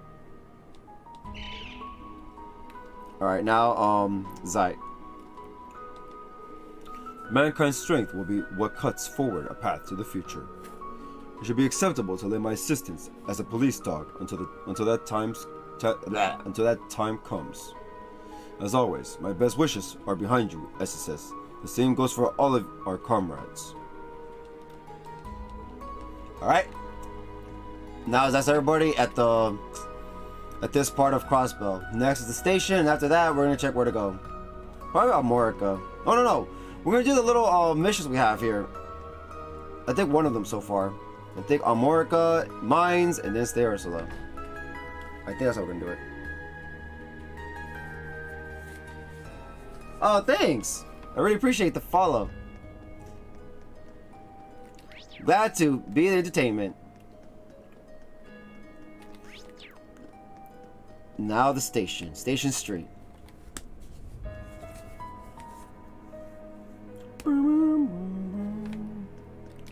Speaker 1: Alright, now, Zite. Mankind's strength will be what cuts forward a path to the future. It should be acceptable to lend my assistance as a police dog until that time comes. As always, my best wishes are behind you, SSS. The same goes for all of our comrades. Alright. Now that's everybody at this part of Crossbell. Next is the station, and after that we're gonna check where to go. Probably Almorica. Oh no. We're gonna do the little missions we have here. I think one of them so far. I think Almorica, Mines, and then stay Ursula. I think that's how we're gonna do it. Oh, thanks! I really appreciate the follow. Glad to be the entertainment. Now the station. Station Street.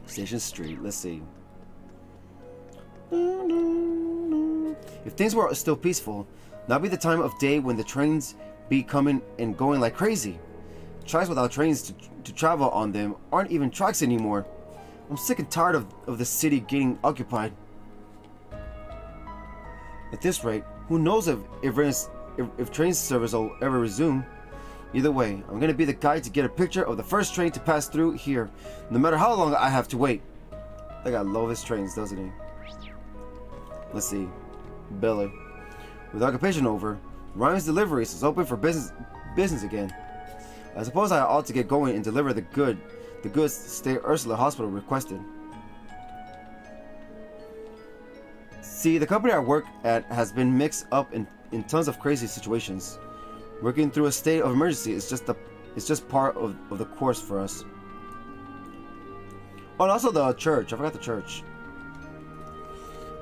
Speaker 1: Station Street. Let's see. If things were still peaceful, now be the time of day when the trains be coming and going like crazy. Tracks without trains to travel on them aren't even tracks anymore. I'm sick and tired of the city getting occupied. At this rate, who knows if train service will ever resume. Either way, I'm gonna be the guy to get a picture of the first train to pass through here, no matter how long I have to wait. That guy loves his trains, doesn't he? Let's see. Billy. With occupation over, Ryan's Deliveries is open for business again. I suppose I ought to get going and deliver the goods Stay Ursula Hospital requested. See, the company I work at has been mixed up in tons of crazy situations. Working through a state of emergency is just part of the course for us. Oh, and also the church. I forgot the church.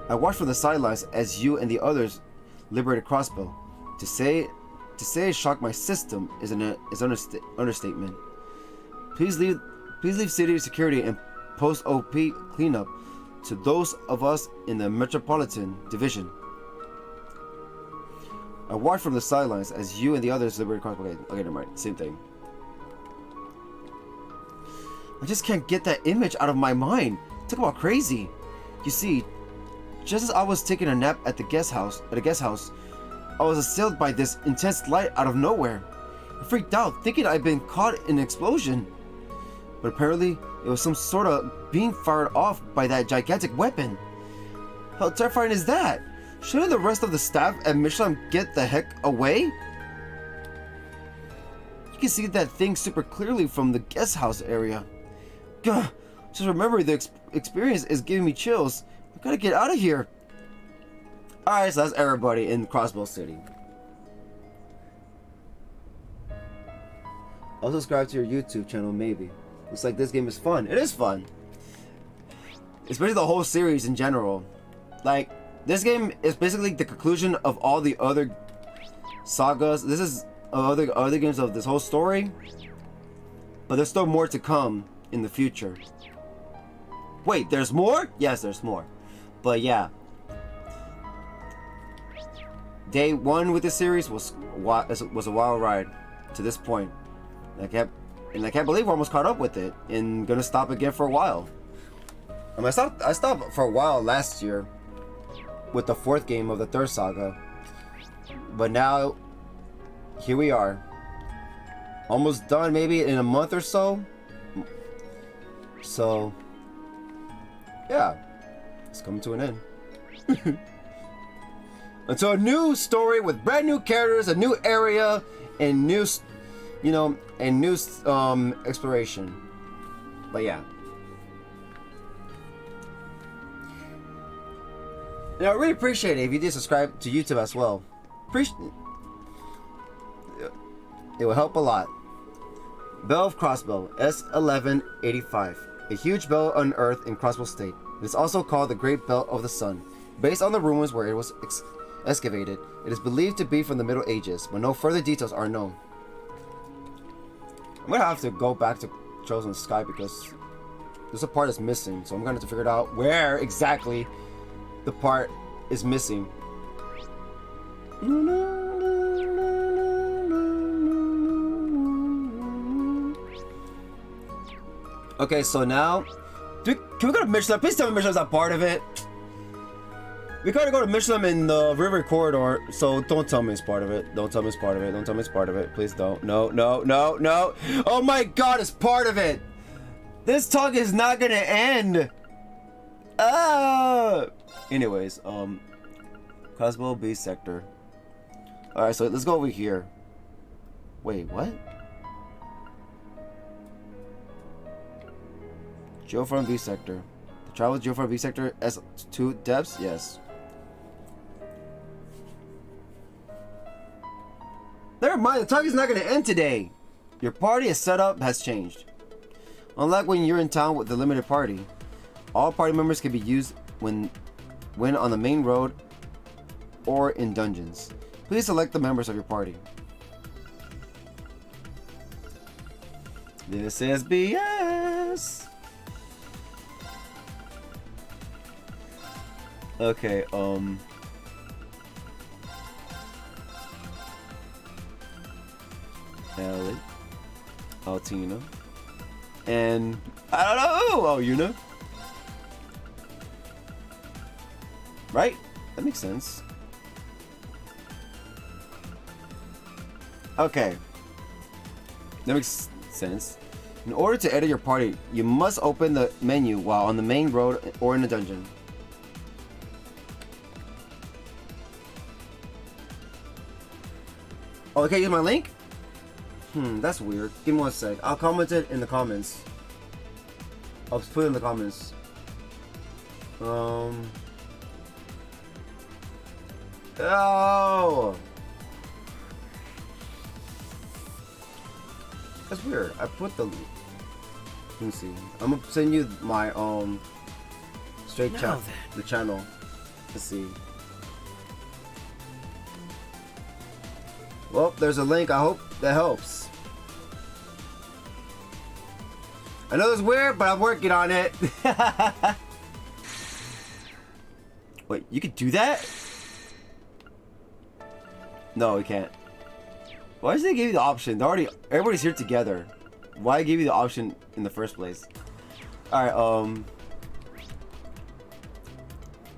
Speaker 1: I watched from the sidelines as you and the others liberated Crossbow. To say it shocked my system is an understatement. Please leave city security and post-OP cleanup to those of us in the Metropolitan Division. I watched from the sidelines as you and the others liberated Crossbow. Okay, never mind. Same thing. I just can't get that image out of my mind. Talk about crazy. You see, just as I was taking a nap at a guest house, I was assailed by this intense light out of nowhere. I freaked out, thinking I'd been caught in an explosion. But apparently, it was some sort of beam fired off by that gigantic weapon. How terrifying is that? Shouldn't the rest of the staff at Michelin get the heck away? You can see that thing super clearly from the guest house area. Gah, just remembering the experience is giving me chills. I gotta get out of here. Alright, so that's everybody in Crossbow City. I'll subscribe to your YouTube channel, maybe. Looks like this game is fun. It is fun. Especially the whole series in general. Like, this game is basically the conclusion of all the other sagas. This is other games of this whole story. But there's still more to come in the future. Wait, there's more? Yes, there's more. But yeah. Day one with the series was a wild ride to this point. I kept And I can't believe we're almost caught up with it and gonna stop again for a while. I mean, I stopped for a while last year with the 4th game of the 3rd saga. But now, here we are. Almost done, maybe in a month or so. So, yeah, it's coming to an end. Until a new story with brand new characters, a new area, and new, you know, and new exploration. But yeah. And I really appreciate it if you did subscribe to YouTube as well. It will help a lot. Bell of Crossbow, S1185. A huge bell unearthed in Crossbow State. It is also called the Great Bell of the Sun. Based on the rumors where it was excavated, it is believed to be from the Middle Ages, but no further details are known. I'm gonna have to go back to Chosen Sky because there's a part that's missing, so I'm gonna have to figure it out where exactly the part is missing. Okay, so now, can we go to Michelin? Please tell me Michelin's not part of it. We gotta go to Michelin in the Reverie corridor, so don't tell me it's part of it. Don't tell me it's part of it. Don't tell me it's part of it. Please don't. No, no, no, no. Oh my God, it's part of it. This talk is not gonna end. Ah. Anyways, Cosmo B sector. All right, so let's go over here. Wait, what? Geoform B sector. The travel Geoform B sector S2 depths? Yes. Never mind, the talk is not going to end today. Your party is set up has changed. Unlike when you're in town with the limited party, all party members can be used when on the main road or in dungeons. Please select the members of your party. This is BS. Okay, Ellie, Altina, and I don't know. Oh, Yuna. Right? That makes sense. Okay. That makes sense. In order to edit your party, you must open the menu while on the main road or in a dungeon. Oh, I can't use my link? That's weird. Give me one sec. I'll comment it in the comments. I'll put it in the comments. Oh! That's weird. I put the... Let me see. I'm gonna send you my, straight chat, the channel. Let's see. Well, there's a link. I hope that helps. I know it's weird, but I'm working on it. Wait, you could do that? No, we can't. Why did they give you the option? Everybody's here together. Why give you the option in the first place? Alright,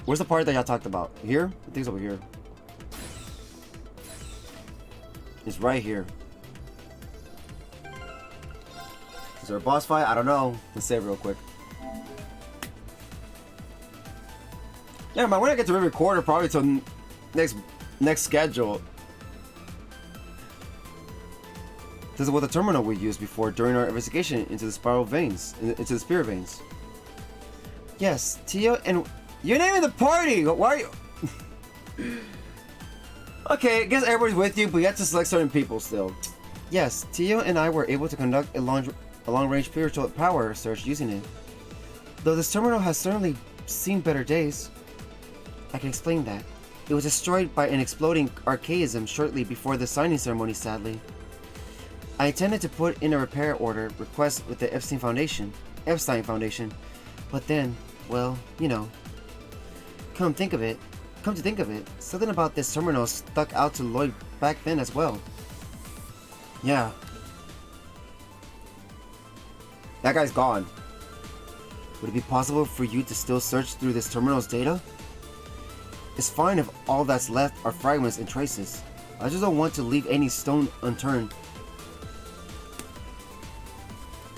Speaker 1: where's the part that y'all talked about? Here? I think it's over here. It's right here. Is there a boss fight? I don't know. Let's save real quick. Yeah, man, when I get to Reverie Quarter, probably till next schedule. This is what the terminal we used before during our investigation into the spiral veins, into the spirit veins. Yes, Tio, and you're naming the party. Why are you? Okay, I guess everybody's with you, but you have to select certain people still. Yes, Tio and I were able to conduct a long-range spiritual power search using it. Though this terminal has certainly seen better days. I can explain that. It was destroyed by an exploding archaism shortly before the signing ceremony, sadly. I intended to put in a repair order request with the Epstein Foundation, but then, well, you know. Come to think of it, something about this terminal stuck out to Lloyd back then as well. Yeah. That guy's gone. Would it be possible for you to still search through this terminal's data? It's fine if all that's left are fragments and traces. I just don't want to leave any stone unturned.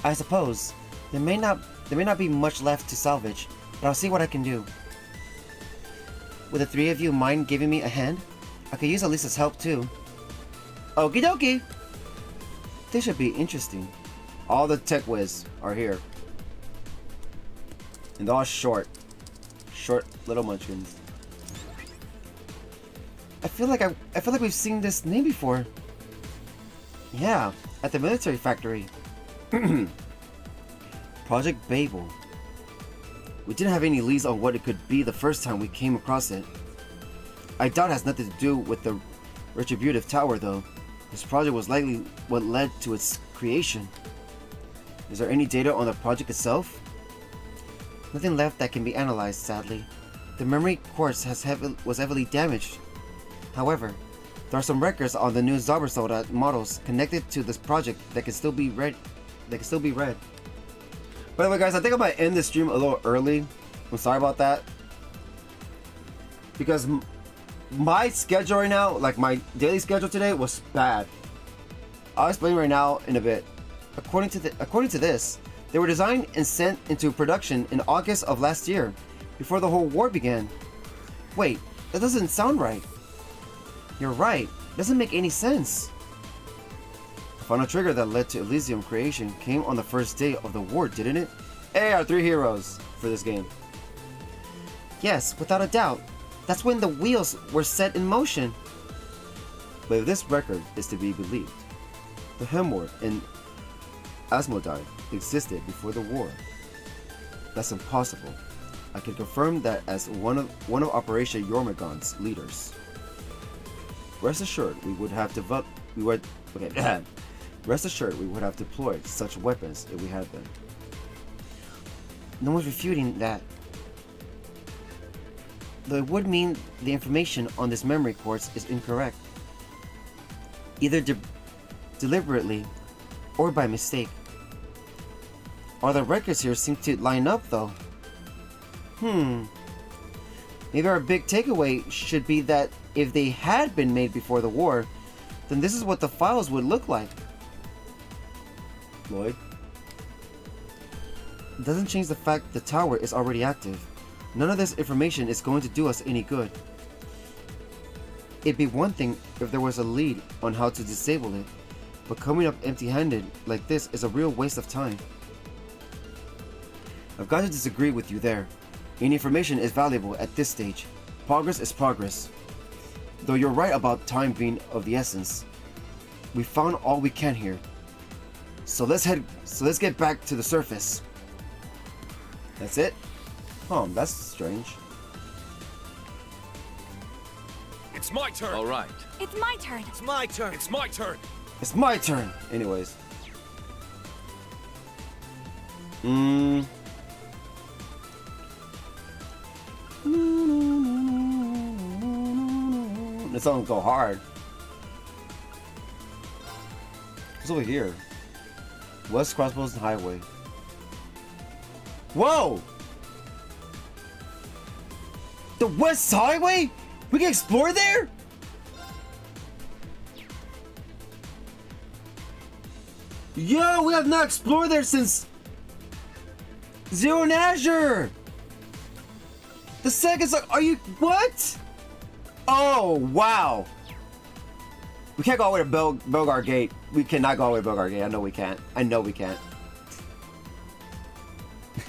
Speaker 1: I suppose. There may not be much left to salvage, but I'll see what I can do. Would the three of you mind giving me a hand? I could use Elisa's help too. Okie dokie! This should be interesting. All the tech whiz are here. And they're all short. Short little munchkins. I feel like we've seen this name before. Yeah, at the military factory. Project Babel. We didn't have any leads on what it could be the first time we came across it. I doubt it has nothing to do with the Retributive Tower though. This project was likely what led to its creation. Is there any data on the project itself? Nothing left that can be analyzed, sadly. The memory quartz was heavily damaged. However, there are some records on the new Zaubersoldat models connected to this project that can still be read. By the way, guys, I think I might end this stream a little early. I'm sorry about that. Because my schedule right now, like my daily schedule today, was bad. I'll explain right now in a bit. According to this, they were designed and sent into production in August of last year, before the whole war began. Wait, that doesn't sound right. You're right. It doesn't make any sense. The final trigger that led to Elysium creation came on the first day of the war, didn't it? Hey, our three heroes for this game. Yes, without a doubt. That's when the wheels were set in motion. But if this record is to be believed, the Hemward and Asmodai existed before the war. That's impossible. I can confirm that as one of Operation Yormagon's leaders. Rest assured, we would have deployed such weapons if we had them. No one's refuting that. Though it would mean the information on this memory quartz is incorrect. Either deliberately or by mistake. All the records here seem to line up though. Maybe our big takeaway should be that if they had been made before the war, then this is what the files would look like. Lloyd? It doesn't change the fact the tower is already active. None of this information is going to do us any good. It'd be one thing if there was a lead on how to disable it, but coming up empty-handed like this is a real waste of time. I've got to disagree with you there. Any information is valuable at this stage. Progress is progress. Though you're right about time being of the essence. We found all we can here. So let's get back to the surface. That's it? That's strange.
Speaker 2: It's my turn.
Speaker 3: All right.
Speaker 4: It's my turn.
Speaker 2: It's my turn. It's my turn.
Speaker 1: It's my turn. Anyways. This song go hard. What's over here? West Crossbows Highway. Whoa! The West Highway? We can explore there? Yo, we have not explored there since Zero and Azure. The second song, are you, what? Oh, wow. We can't go all the way to Belgar Gate. We cannot go all the way to Belgar Gate. I know we can't. I know we can't.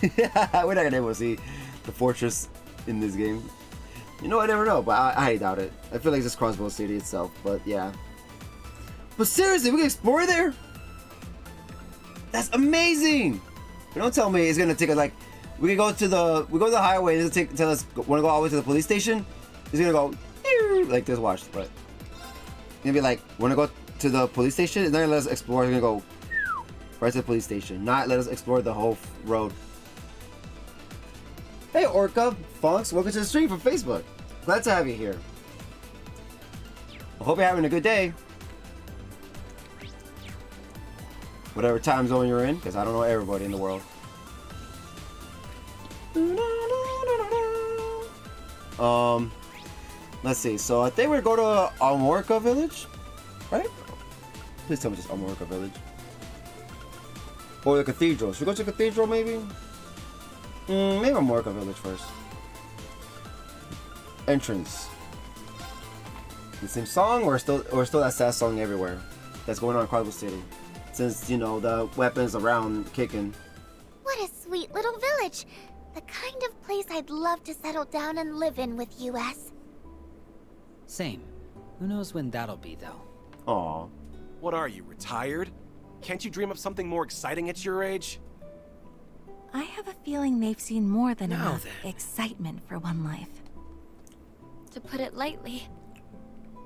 Speaker 1: We're not gonna be able to see the fortress in this game. You know, I never know, but I doubt it. I feel like it's just Crossbow City itself, but yeah. But seriously, we can explore there? That's amazing! But don't tell me it's gonna take us like, we go to the highway, and it'll tell us, wanna go all the way to the police station? It's gonna go, like this, watch, but. It's gonna be like, wanna go to the police station? It's not gonna let us explore, it's gonna go right to the police station. Not let us explore the whole road. Hey Orca, Fonks, welcome to the stream from Facebook. Glad to have you here. I hope you're having a good day. Whatever time zone you're in, because I don't know everybody in the world. Let's see. So I think we're going to Amorca Village, right? Please tell me just Amorca Village. Or the cathedral. Should we go to the cathedral maybe? Maybe Amorca Village first. Entrance. The same song or still that sad song everywhere that's going on in Carnival City? Since, you know, the weapons around kicking.
Speaker 3: What a sweet little village. The kind of place I'd love to settle down and live in with you, S.
Speaker 4: Same. Who knows when that'll be, though.
Speaker 1: Aw.
Speaker 2: What are you, retired? Can't you dream of something more exciting at your age?
Speaker 5: I have a feeling they've seen more than
Speaker 2: Now
Speaker 5: enough
Speaker 2: then.
Speaker 5: excitement for one life.
Speaker 3: To put it lightly,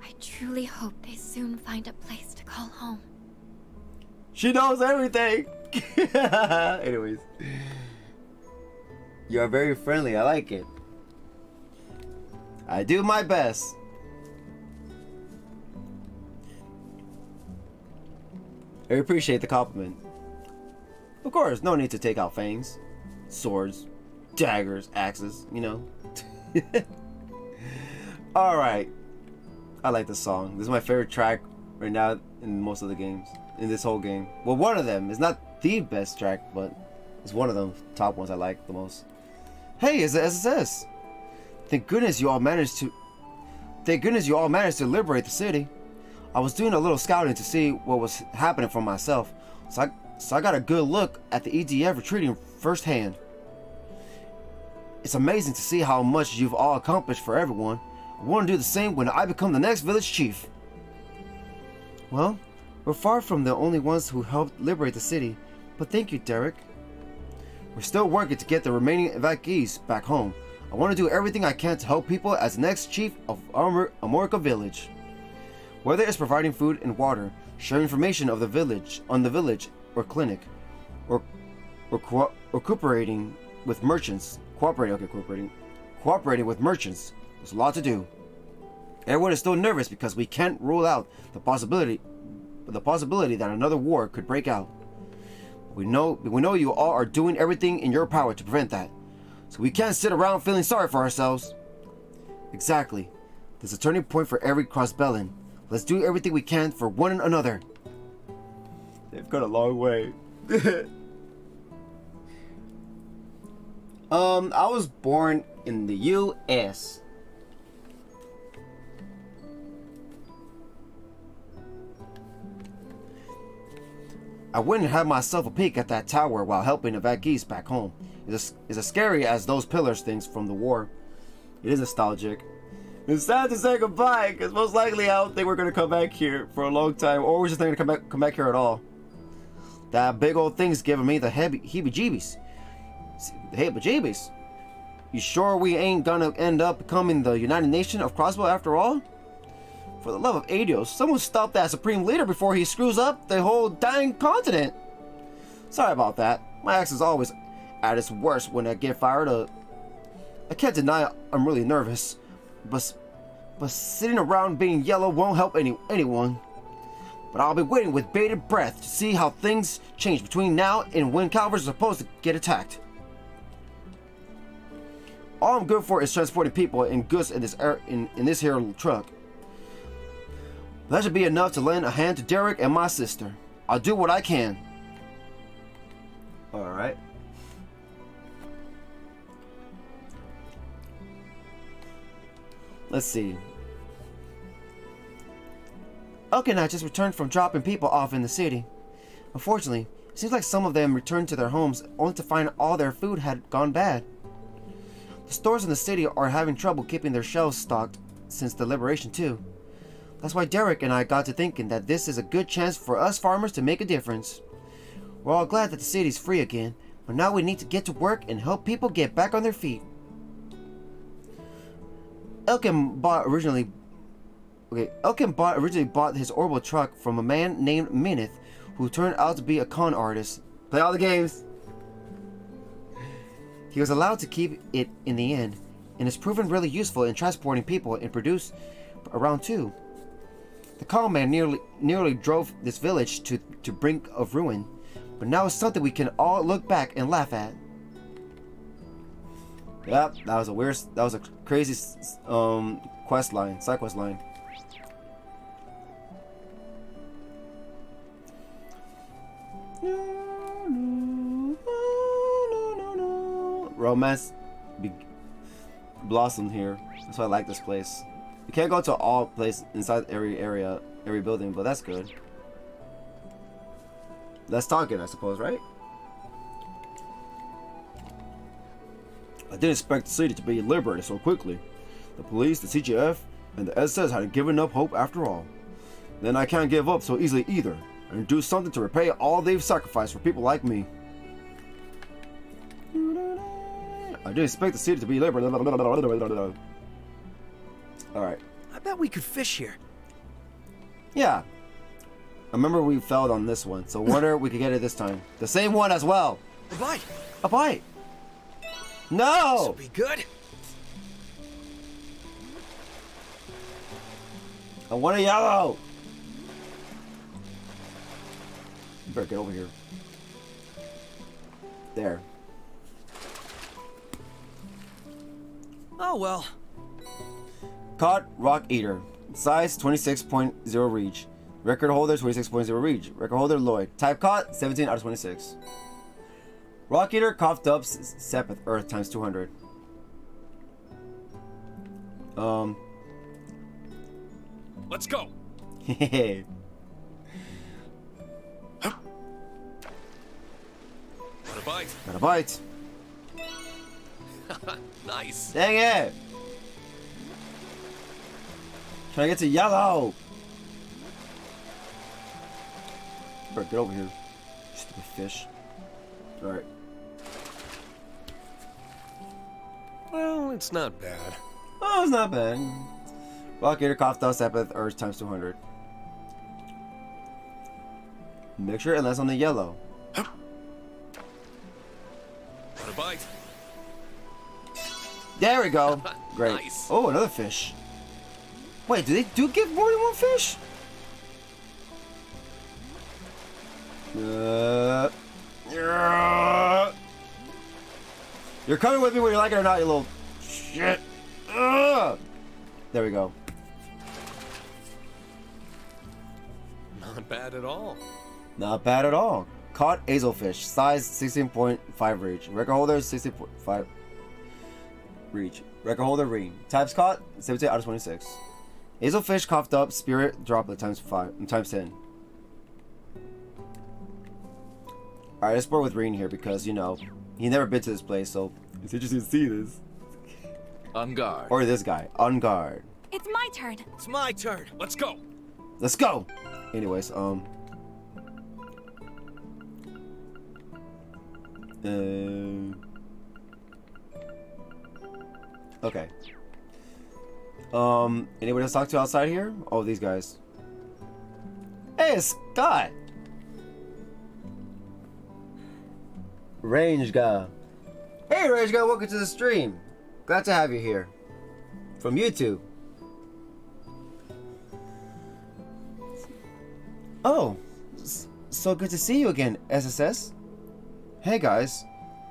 Speaker 3: I truly hope they soon find a place to call home.
Speaker 1: She knows everything! Anyways. You are very friendly. I like it. I do my best. I appreciate the compliment. Of course, no need to take out fangs, swords, daggers, axes, you know. Alright. I like this song. This is my favorite track right now in most of the games. In this whole game. Well, one of them. It's not the best track, but it's one of the top ones I like the most. Hey, it's the SSS. Thank goodness you all managed to liberate the city. I was doing a little scouting to see what was happening for myself, so I got a good look at the EDF retreating firsthand. It's amazing to see how much you've all accomplished for everyone. I want to do the same when I become the next village chief. Well, we're far from the only ones who helped liberate the city, but thank you, Derek. We're still working to get the remaining evacuees back home. I want to do everything I can to help people as the next chief of Amorca Village. Whether it's providing food and water, sharing information of the village or clinic, or cooperating with merchants. Cooperating with merchants. There's a lot to do. Everyone is still nervous because we can't rule out the possibility that another war could break out. We know you all are doing everything in your power to prevent that. So we can't sit around feeling sorry for ourselves. Exactly. There's a turning point for every crossbellion. Let's do everything we can for one another. They've got a long way. I was born in the US. I went and had myself a peek at that tower while helping evacuees back home. It's as scary as those pillars things from the war. It is nostalgic. It's sad to say goodbye, because most likely I don't think we're going to come back here for a long time, or we're just not going to come back here at all. That big old thing's giving me the heebie-jeebies. The heebie-jeebies. You sure we ain't gonna end up becoming the United Nation of Crossbow after all? For the love of Adios, someone stop that supreme leader before he screws up the whole dang continent. Sorry about that. My accent's always at its worst when I get fired up. I can't deny I'm really nervous, but sitting around being yellow won't help anyone. But I'll be waiting with bated breath to see how things change between now and when Calvers are supposed to get attacked. All I'm good for is transporting people and goods in this here truck. That should be enough to lend a hand to Derek and my sister. I'll do what I can. Alright. Let's see. Elk and I just returned from dropping people off in the city. Unfortunately, it seems like some of them returned to their homes only to find all their food had gone bad. The stores in the city are having trouble keeping their shelves stocked since the liberation too. That's why Derek and I got to thinking that this is a good chance for us farmers to make a difference. We're all glad that the city's free again, but now we need to get to work and help people get back on their feet. Elkin originally bought his orbital truck from a man named Minith, who turned out to be a con artist. Play all the games! He was allowed to keep it in the end, and has proven really useful in transporting people and produce around too. The con man nearly drove this village to brink of ruin. But now it's something we can all look back and laugh at. Yep, that was a crazy quest line, side quest line. Romance blossomed here. That's why I like this place. You can't go to all places inside every area, every building, but that's good. Less talking, I suppose, right? I didn't expect the city to be liberated so quickly. The police, the CGF, and the SS had given up hope after all. Then I can't give up so easily either, and do something to repay all they've sacrificed for people like me. I didn't expect the city to be liberated. Alright.
Speaker 6: I bet we could fish here.
Speaker 1: Yeah. I remember we failed on this one, so wonder we could get it this time. The same one as well.
Speaker 6: A bite.
Speaker 1: A bite. No!
Speaker 6: This'll be good.
Speaker 1: I want a yellow! You better get over here. There.
Speaker 6: Oh well.
Speaker 1: Caught Rock Eater. Size 26.0 reach. Record holder 26.0 reach. Record holder Lloyd. Type caught 17 out of 26. Rock Eater coughed up Sepith Earth times 200.
Speaker 2: Let's go.
Speaker 1: Hehe.
Speaker 2: Got a bite.
Speaker 1: Got a bite.
Speaker 2: Nice.
Speaker 1: Dang it! Trying to get to yellow. Better get over here. Stupid fish. Alright.
Speaker 2: Well, it's not bad.
Speaker 1: Oh, it's not bad. Rock Eater coughed dust Sepith Earth times 200. Make sure it lands on the yellow.
Speaker 2: Got a bite.
Speaker 1: There we go. Great.
Speaker 2: Nice.
Speaker 1: Oh, another fish. Wait, do they give more than one fish? You're coming with me whether you like it or not, you little shit. There we go.
Speaker 2: Not bad at all.
Speaker 1: Not bad at all. Caught Azelfish. Size 16.5 reach. Record holder 16.5 reach. Record holder ring. Types caught 17 out of 26. Azelfish coughed up spirit droplet times 10. Alright, let's board with Reen here because, you know, he never been to this place, so it's interesting to see this.
Speaker 7: On guard.
Speaker 1: Or this guy. On guard.
Speaker 5: It's my turn.
Speaker 6: It's my turn.
Speaker 2: Let's go.
Speaker 1: Let's go! Anyways, okay. Anybody else talk to outside here? Oh, these guys. Hey, it's Scott! Range guy. Hey, Range guy, welcome to the stream. Glad to have you here. From YouTube. Oh, so good to see you again, SSS. Hey guys,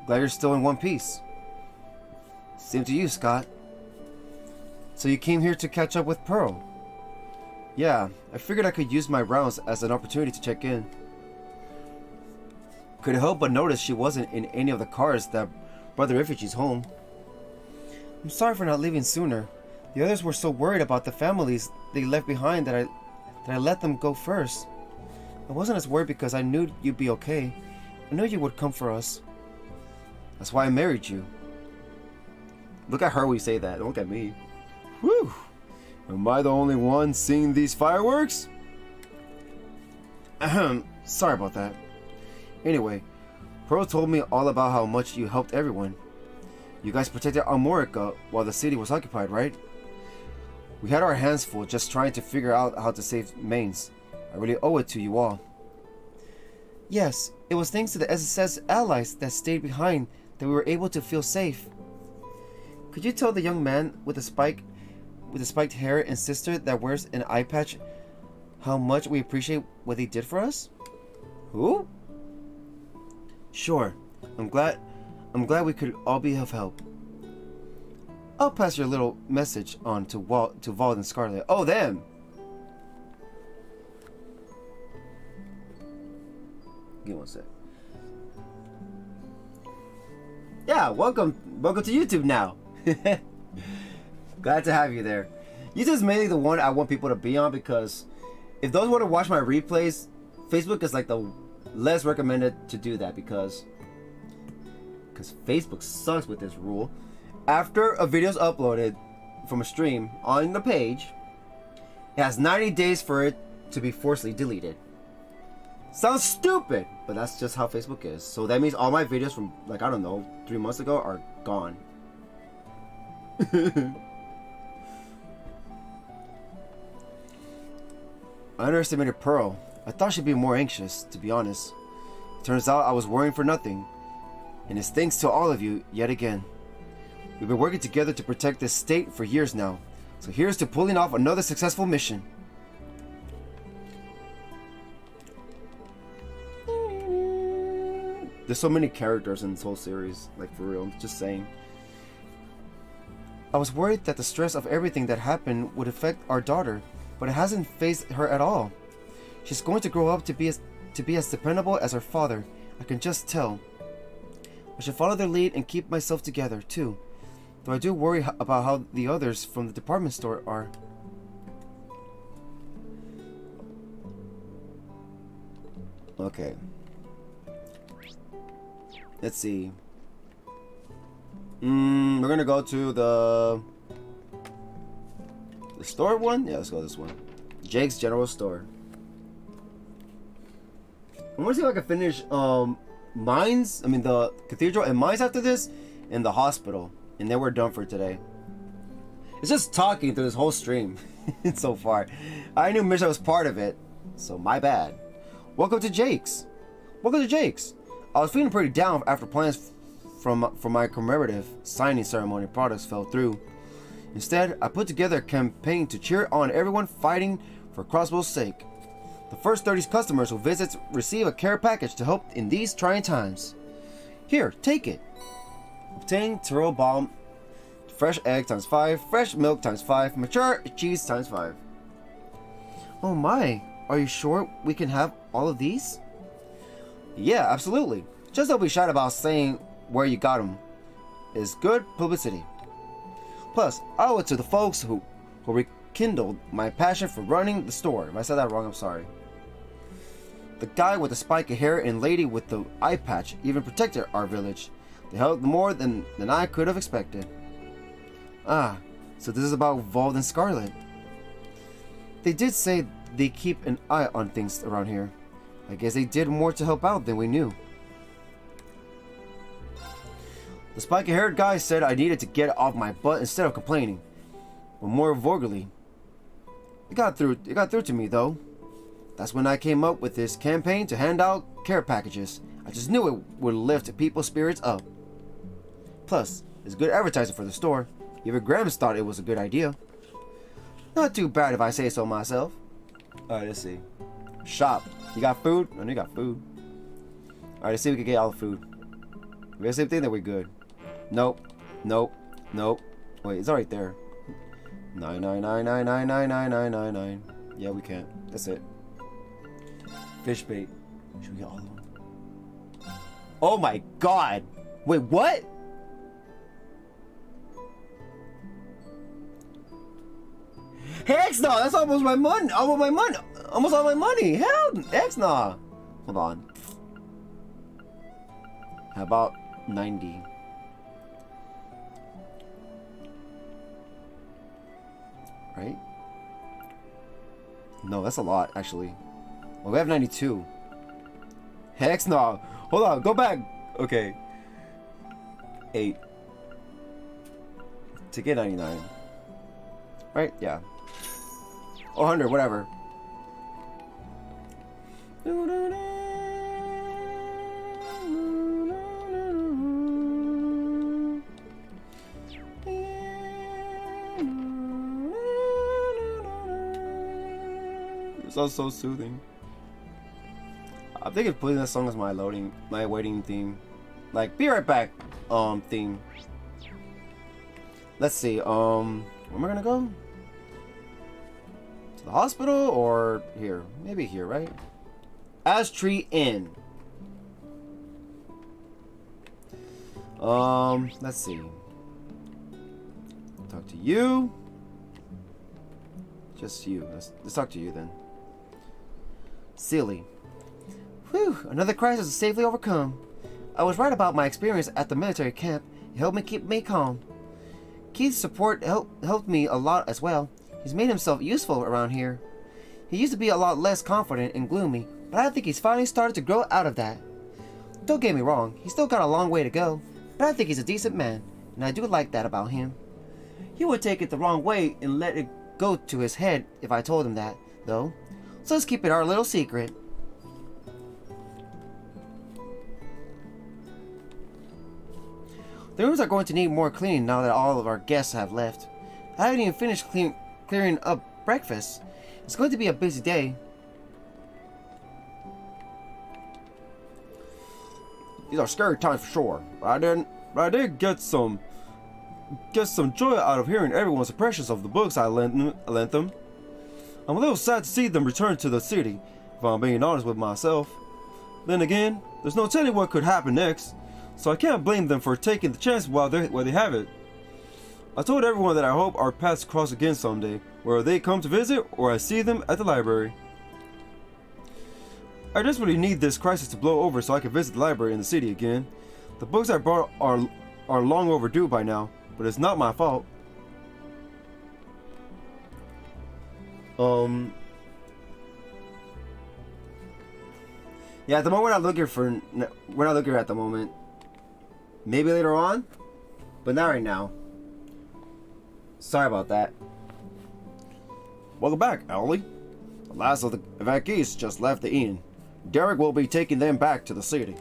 Speaker 1: glad you're still in one piece. Same to you, Scott. So you came here to catch up with Pearl? Yeah, I figured I could use my rounds as an opportunity to check in. Couldn't help but notice she wasn't in any of the cars that brought the refugees home. I'm sorry for not leaving sooner. The others were so worried about the families they left behind that I let them go first. I wasn't as worried because I knew you'd be okay. I knew you would come for us. That's why I married you. Look at her when you say that. Don't look at me. Whew. Am I the only one seeing these fireworks? Ahem. Sorry about that. Anyway, Pearl told me all about how much you helped everyone. You guys protected Amorica while the city was occupied, right? We had our hands full just trying to figure out how to save Mainz. I really owe it to you all. Yes, it was thanks to the SSS allies that stayed behind that we were able to feel safe. Could you tell the young man with the spiked hair and sister that wears an eye patch how much we appreciate what they did for us? Who? Sure. I'm glad we could all be of help. I'll pass your little message on to Vald and Scarlet. Oh, them! Give me one sec. Yeah, welcome to YouTube now. Glad to have you there. YouTube's mainly the one I want people to be on because if those want to watch my replays, Facebook is like the less recommended to do that because Facebook sucks with this rule. After a video is uploaded from a stream on the page, it has 90 days for it to be forcibly deleted. Sounds stupid, but that's just how Facebook is. So that means all my videos from, like, I don't know, 3 months ago are gone. I underestimated Pearl. I thought she'd be more anxious, to be honest. Turns out I was worrying for nothing. And it's thanks to all of you, yet again. We've been working together to protect this state for years now. So here's to pulling off another successful mission. There's so many characters in this whole series, like for real, just saying. I was worried that the stress of everything that happened would affect our daughter, but it hasn't fazed her at all. She's going to grow up to be as dependable as her father. I can just tell. I should follow their lead and keep myself together, too. Though I do worry about how the others from the department store are. Okay. Let's see. We're gonna go to the store one? Yeah, let's go this one. Jake's General Store. I wanna see if I can finish Mines, the Cathedral and Mines after this, and the hospital. And then we're done for today. It's just talking through this whole stream so far. I knew Misha was part of it, so my bad. Welcome to Jake's. Welcome to Jake's. I was feeling pretty down after plans for my commemorative signing ceremony products fell through. Instead, I put together a campaign to cheer on everyone fighting for Crossbow's sake. The first 30 customers who visit receive a care package to help in these trying times. Here, take it. Obtain Tyrrell Balm, fresh egg times 5, fresh milk times 5, mature cheese times 5. Oh my, are you sure we can have all of these? Yeah, absolutely. Just don't be shy about saying where you got them. It's good publicity. Plus, I owe it to the folks who rekindled my passion for running the store. If I said that wrong, I'm sorry. The guy with the spike of hair and lady with the eye patch even protected our village. They helped more than I could have expected. Ah, so this is about Vald and Scarlet. They did say they keep an eye on things around here. I guess they did more to help out than we knew. The spiky-haired guy said I needed to get off my butt instead of complaining, but more vulgarly. It got through to me though. That's when I came up with this campaign to hand out care packages. I just knew it would lift people's spirits up. Plus, it's good advertising for the store. Even Grams thought it was a good idea. Not too bad if I say so myself. Alright, let's see. Shop. You got food? I know you got food. Alright, let's see if we can get all the food. If we got the same thing, then we're good. Nope. Nope. Nope. Wait, it's alright there. 999999999. Yeah, we can't. That's it. Fish bait. Should we get all of them? Oh my god! Wait, what? Heck no! That's almost my money! Almost my money! Almost all my money! Hell! Heck no! Hold on. How about 90? Right? No, that's a lot, actually. Well, we have 92. Heck no! Hold on, go back! Okay. 8. To get 99. Right? Yeah. 100, whatever. It's all so soothing. I'm thinking of putting that song as my waiting theme. Like, be right back, theme. Let's see, where am I gonna go? To the hospital or here? Maybe here, right? Ash Tree Inn. Let's see. Talk to you. Just you. Let's talk to you then. Silly. Whew, another crisis is safely overcome. I was right about my experience at the military camp. It helped me keep me calm. Keith's support helped me a lot as well. He's made himself useful around here. He used to be a lot less confident and gloomy, but I think he's finally started to grow out of that. Don't get me wrong, he's still got a long way to go, but I think he's a decent man, and I do like that about him. He would take it the wrong way and let it go to his head if I told him that, though. So let's keep it our little secret. The rooms are going to need more cleaning now that all of our guests have left. I haven't even finished clearing up breakfast. It's going to be a busy day. These are scary times for sure. But I did get some joy out of hearing everyone's impressions of the books I lent them. I'm a little sad to see them return to the city, if I'm being honest with myself. Then again, there's no telling what could happen next, so I can't blame them for taking the chance while they have it. I told everyone that I hope our paths cross again someday, whether they come to visit or I see them at the library. I desperately need this crisis to blow over so I can visit the library in the city again. The books I brought are long overdue by now, but it's not my fault. Yeah, at the moment we're not looking at the moment. Maybe later on, but not right now. Sorry about that. Welcome back, Ellie. The last of the evacuees just left the inn. Derek will be taking them back to the city.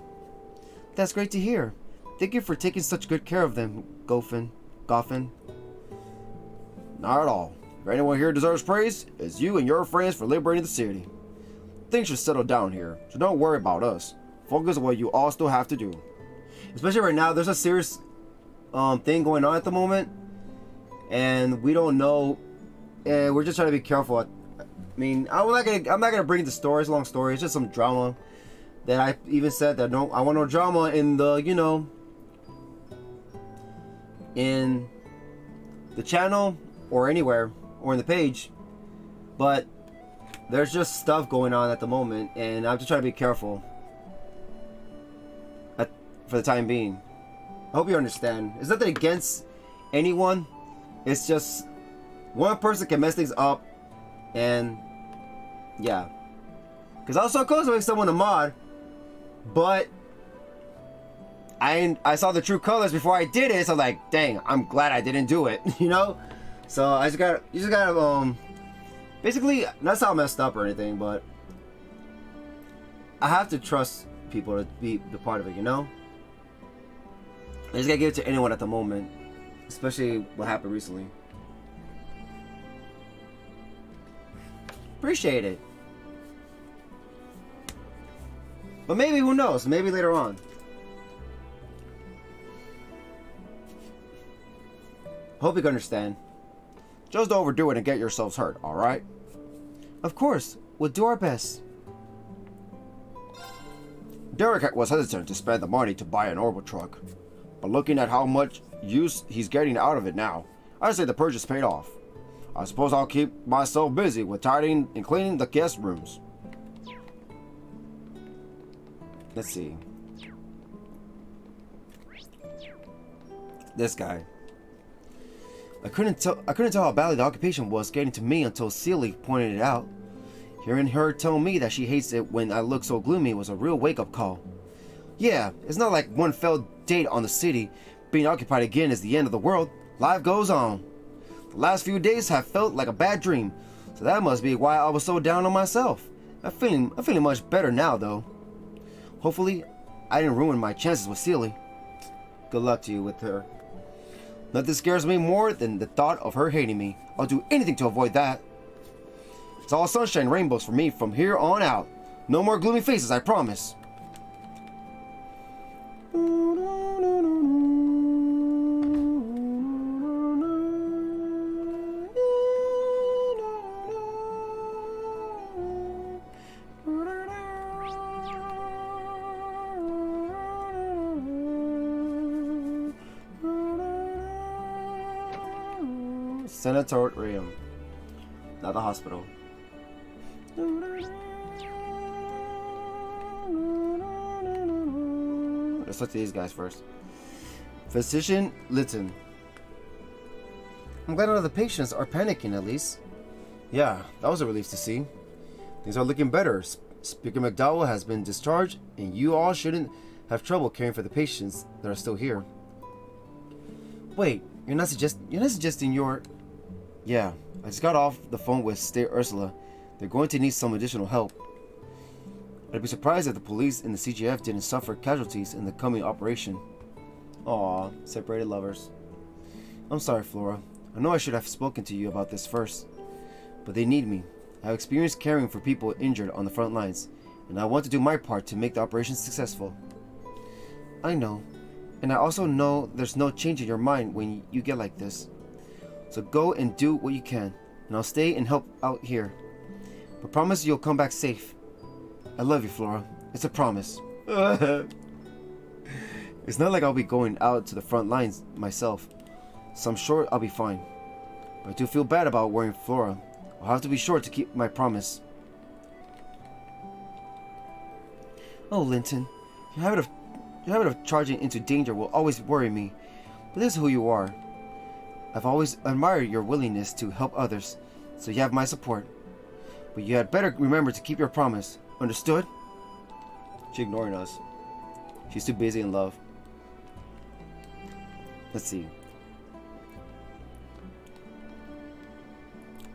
Speaker 1: That's great to hear. Thank you for taking such good care of them, Goffin. Not at all. If anyone here deserves praise, it's you and your friends for liberating the city. Things should settle down here, so don't worry about us. Focus on what you all still have to do. Especially right now, there's a serious thing going on at the moment, and we don't know, and we're just trying to be careful. I mean, I'm not gonna bring the stories, long story. It's just some drama that I even said that I want no drama in the, you know, in the channel or anywhere or in the page, but there's just stuff going on at the moment, and I'm just trying to be careful for the time being. I hope you understand. It's nothing against anyone. It's just one person can mess things up, and yeah. Because I was so close to make someone a mod, but I saw the true colors before I did it. So I'm like, dang, I'm glad I didn't do it. You know. So you just gotta basically, that's how I messed up or anything, but I have to trust people to be the part of it, you know? I just gotta give it to anyone at the moment, especially what happened recently. Appreciate it. But maybe, who knows? Maybe later on. Hope you can understand. Just don't overdo it and get yourselves hurt, alright? Of course, we'll do our best. Derek was hesitant to spend the money to buy an orbital truck, but looking at how much use he's getting out of it now, I'd say the purchase paid off. I suppose I'll keep myself busy with tidying and cleaning the guest rooms. Let's see. This guy. I couldn't tell how badly the occupation was getting to me until Celie pointed it out. Hearing her tell me that she hates it when I look so gloomy was a real wake-up call. Yeah, it's not like one failed date on the city being occupied again is the end of the world. Life goes on. The last few days have felt like a bad dream, so that must be why I was so down on myself. I'm feeling much better now, though. Hopefully, I didn't ruin my chances with Celie. Good luck to you with her. Nothing scares me more than the thought of her hating me. I'll do anything to avoid that. It's all sunshine and rainbows for me from here on out. No more gloomy faces, I promise. Sanatorium, not the hospital. Let's look at these guys first. Physician Litton. I'm glad none of the patients are panicking, at least. Yeah, that was a relief to see. Things are looking better. Speaker McDowell has been discharged, and you all shouldn't have trouble caring for the patients that are still here. Wait, you're not suggesting you're... Yeah, I just got off the phone with State Ursula. They're going to need some additional help. I'd be surprised if the police and the CGF didn't suffer casualties in the coming operation. Aw, separated lovers. I'm sorry, Flora. I know I should have spoken to you about this first, but they need me. I have experience caring for people injured on the front lines, and I want to do my part to make the operation successful. I know, and I also know there's no change in your mind when you get like this. So go and do what you can, and I'll stay and help out here. But promise you'll come back safe. I love you, Flora. It's a promise. It's not like I'll be going out to the front lines myself, so I'm sure I'll be fine. But I do feel bad about worrying Flora. I'll have to be sure to keep my promise. Oh, Linton, your habit of charging into danger will always worry me, but this is who you are. I've always admired your willingness to help others, so you have my support. But you had better remember to keep your promise. Understood? She's ignoring us. She's too busy in love. Let's see.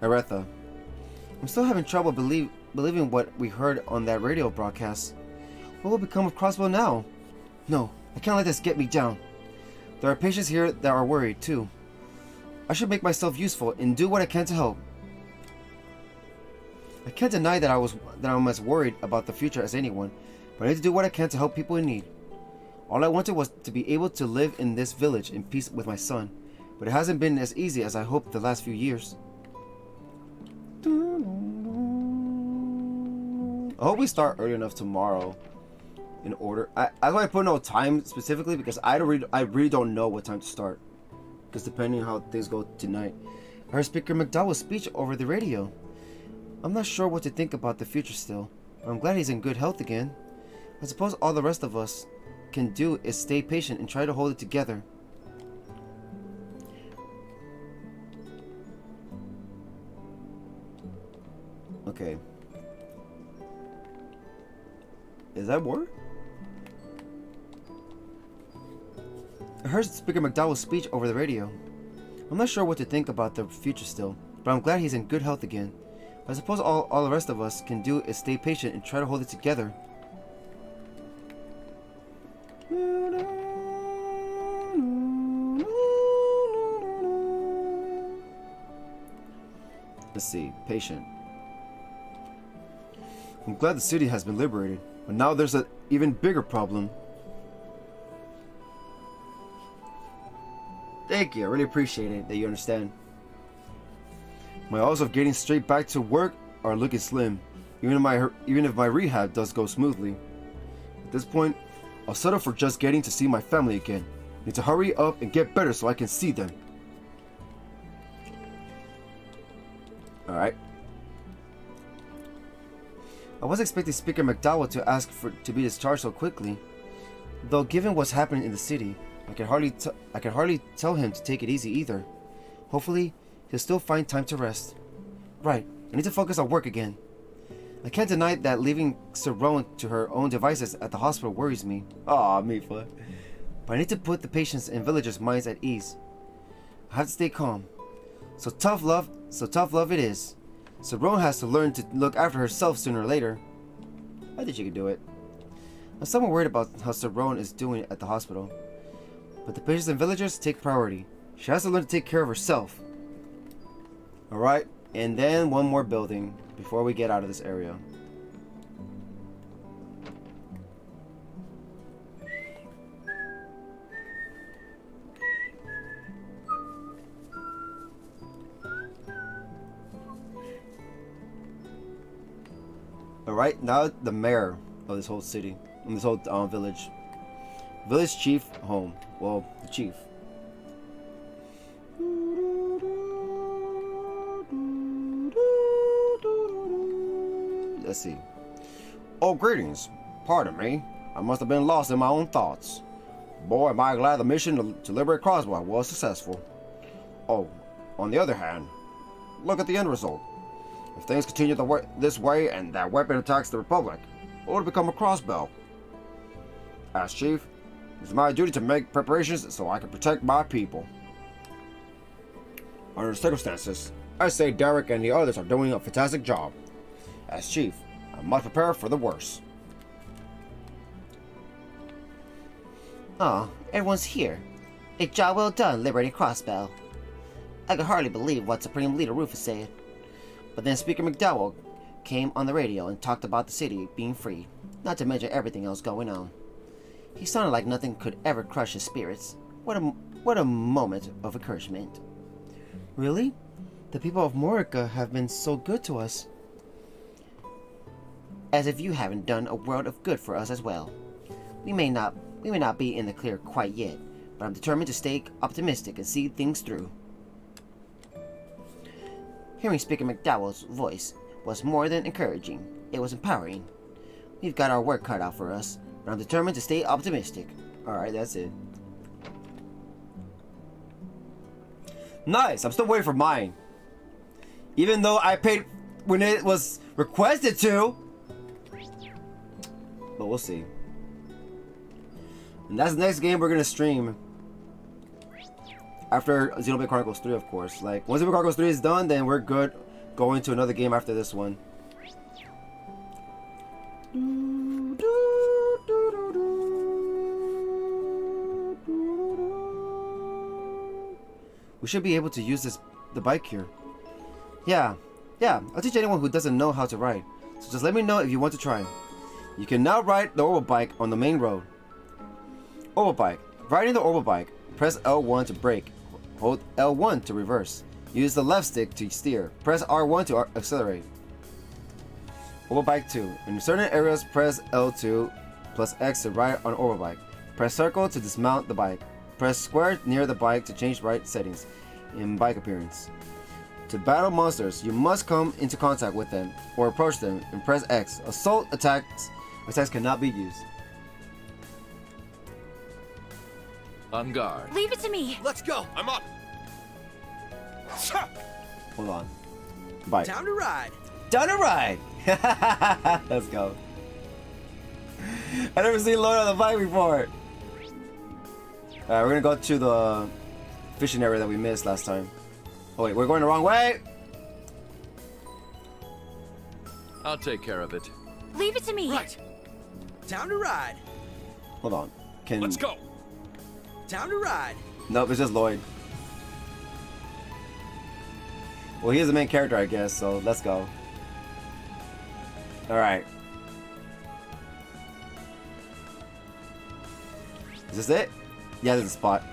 Speaker 1: Aretha. I'm still having trouble believing what we heard on that radio broadcast. What will become of Crossbow now? No, I can't let this get me down. There are patients here that are worried, too. I should make myself useful and do what I can to help. I can't deny that I'm as worried about the future as anyone, but I need to do what I can to help people in need. All I wanted was to be able to live in this village in peace with my son, but it hasn't been as easy as I hoped the last few years. I hope we start early enough tomorrow in order. That's why I put no time specifically, because I really don't know what time to start. Because depending on how things go tonight. I heard Speaker McDowell's speech over the radio. I'm not sure what to think about the future still, but I'm glad he's in good health again. I suppose all the rest of us can do is stay patient and try to hold it together. Okay. Is that more? I heard Speaker McDowell's speech over the radio. I'm not sure what to think about the future still, but I'm glad he's in good health again. I suppose all the rest of us can do is stay patient and try to hold it together. Let's see, patient. I'm glad the city has been liberated, but now there's an even bigger problem. Thank you, I really appreciate it that you understand. My odds of getting straight back to work are looking slim, even if my rehab does go smoothly. At this point, I'll settle for just getting to see my family again. Need to hurry up and get better so I can see them. Alright. I wasn't expecting Speaker McDowell to ask to be discharged so quickly. Though given what's happening in the city, I can hardly tell him to take it easy either. Hopefully, he'll still find time to rest. Right, I need to focus on work again. I can't deny that leaving Cerrone to her own devices at the hospital worries me. Aw, Mifa. But I need to put the patients and villagers' minds at ease. I have to stay calm. So tough love it is. Cerrone has to learn to look after herself sooner or later. I think she can do it. I'm somewhat worried about how Cerrone is doing at the hospital. But the patients and villagers take priority. She has to learn to take care of herself. Alright, and then one more building before we get out of this area. Alright, now the mayor of this whole city, in this whole village. Village chief home. Well, the chief. Let's see. Oh, greetings. Pardon me. I must have been lost in my own thoughts. Boy, am I glad the mission to liberate Crossbow was successful. Oh, on the other hand, look at the end result. If things continue this way and that weapon attacks the Republic, what would become of Crossbow? As chief, it's my duty to make preparations so I can protect my people. Under the circumstances, I say Derek and the others are doing a fantastic job. As chief, I must prepare for the worst.
Speaker 8: Aw, everyone's here. A job well done liberating Crossbow. I could hardly believe what Supreme Leader Rufus said. But then Speaker McDowell came on the radio and talked about the city being free, not to mention everything else going on. He sounded like nothing could ever crush his spirits. What a moment of encouragement.
Speaker 1: Really? The people of Morica have been so good to us.
Speaker 8: As if you haven't done a world of good for us as well. We may not be in the clear quite yet, but I'm determined to stay optimistic and see things through. Hearing Speaker McDowell's voice was more than encouraging. It was empowering. We've got our work cut out for us, but I'm determined to stay optimistic.
Speaker 1: Alright, that's it. Nice! I'm still waiting for mine. Even though I paid when it was requested to. But we'll see. And that's the next game we're gonna stream. After Xenoblade Chronicles 3, of course. Like, once Xenoblade Chronicles 3 is done, then we're good going to another game after this one. We should be able to use the bike here. Yeah, I'll teach anyone who doesn't know how to ride. So just let me know if you want to try. You can now ride the Orbital Bike on the main road. Orbital Bike. Riding the Orbital Bike, press L1 to brake. Hold L1 to reverse. Use the left stick to steer. Press R1 to accelerate. Orbital Bike 2. In certain areas, press L2 plus X to ride on Orbital Bike. Press circle to dismount the bike. Press square near the bike to change ride settings in bike appearance. To battle monsters, you must come into contact with them or approach them and press X. Assault attacks cannot be used.
Speaker 7: On guard.
Speaker 3: Leave it to me.
Speaker 6: Let's go.
Speaker 2: I'm up.
Speaker 1: Hold on. Bike.
Speaker 6: Time to ride.
Speaker 1: Down to ride! Let's go. I never seen Lloyd on the bike before. Alright, we're gonna go to the fishing area that we missed last time. Oh wait, we're going the wrong way!
Speaker 7: I'll take care of it.
Speaker 3: Leave it to me.
Speaker 6: Right. Time to ride.
Speaker 1: Hold on.
Speaker 2: Let's go.
Speaker 6: Time to ride.
Speaker 1: Nope, it's just Lloyd. Well, he's the main character, I guess, so let's go. Alright. Is this it? Yeah, there's a spot.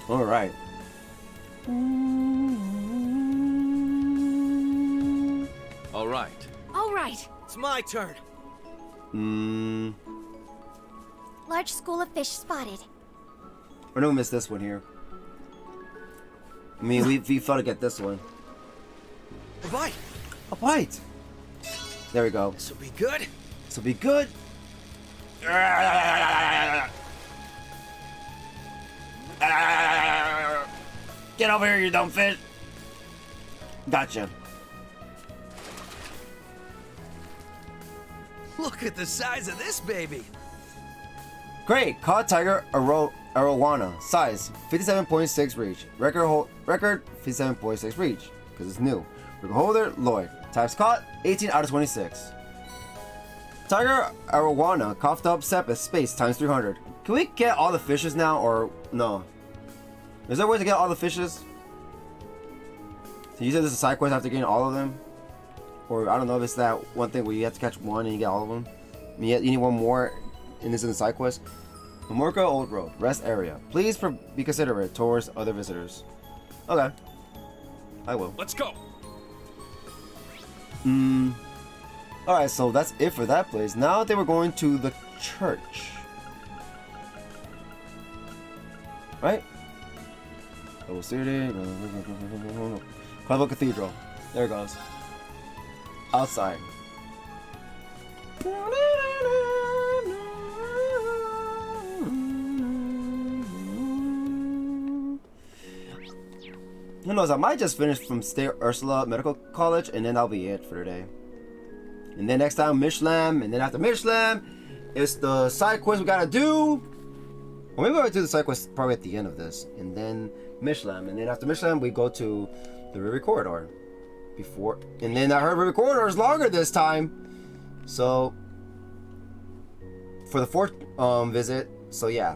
Speaker 1: Alright.
Speaker 7: All right.
Speaker 3: All right.
Speaker 6: It's my turn.
Speaker 3: Large school of fish spotted.
Speaker 1: We're gonna miss this one here. I mean, we fought to get this one.
Speaker 6: A bite.
Speaker 1: A bite! There we go.
Speaker 6: This will be good.
Speaker 1: This will be good. Get over here, you dumb fish! Gotcha.
Speaker 6: Look at the size of this baby.
Speaker 1: Great! Caught tiger arowana. Size 57.6 reach. Record 57.6 reach. Because it's new. Record holder Lloyd. Types caught 18 out of 26. Tiger arowana coughed up Sepis space times 300. Can we get all the fishes now or no? Is there a way to get all the fishes? So you said this is a side quest after getting all of them? Or I don't know if it's that one thing where you have to catch one and you get all of them. I mean, you need one more and this is the side quest. Memorca Old Road, rest area. Please be considerate towards other visitors. Okay. I will.
Speaker 2: Let's go.
Speaker 1: Alright, so that's it for that place. Now they were going to the church. Right? Oh, City. Carnival Cathedral. There it goes. Outside. Who knows, I might just finish from Ursula Medical College and then that'll be it for today. And then next time, Mishlam, and then after Mishlam, it's the side quest we gotta do. Or maybe I'll do the side quest probably at the end of this. And then Mishlam, and then after Mishlam, we go to the Reverie Corridor. Before, and then I heard Reverie Corridor is longer this time. So, for the fourth visit, so yeah.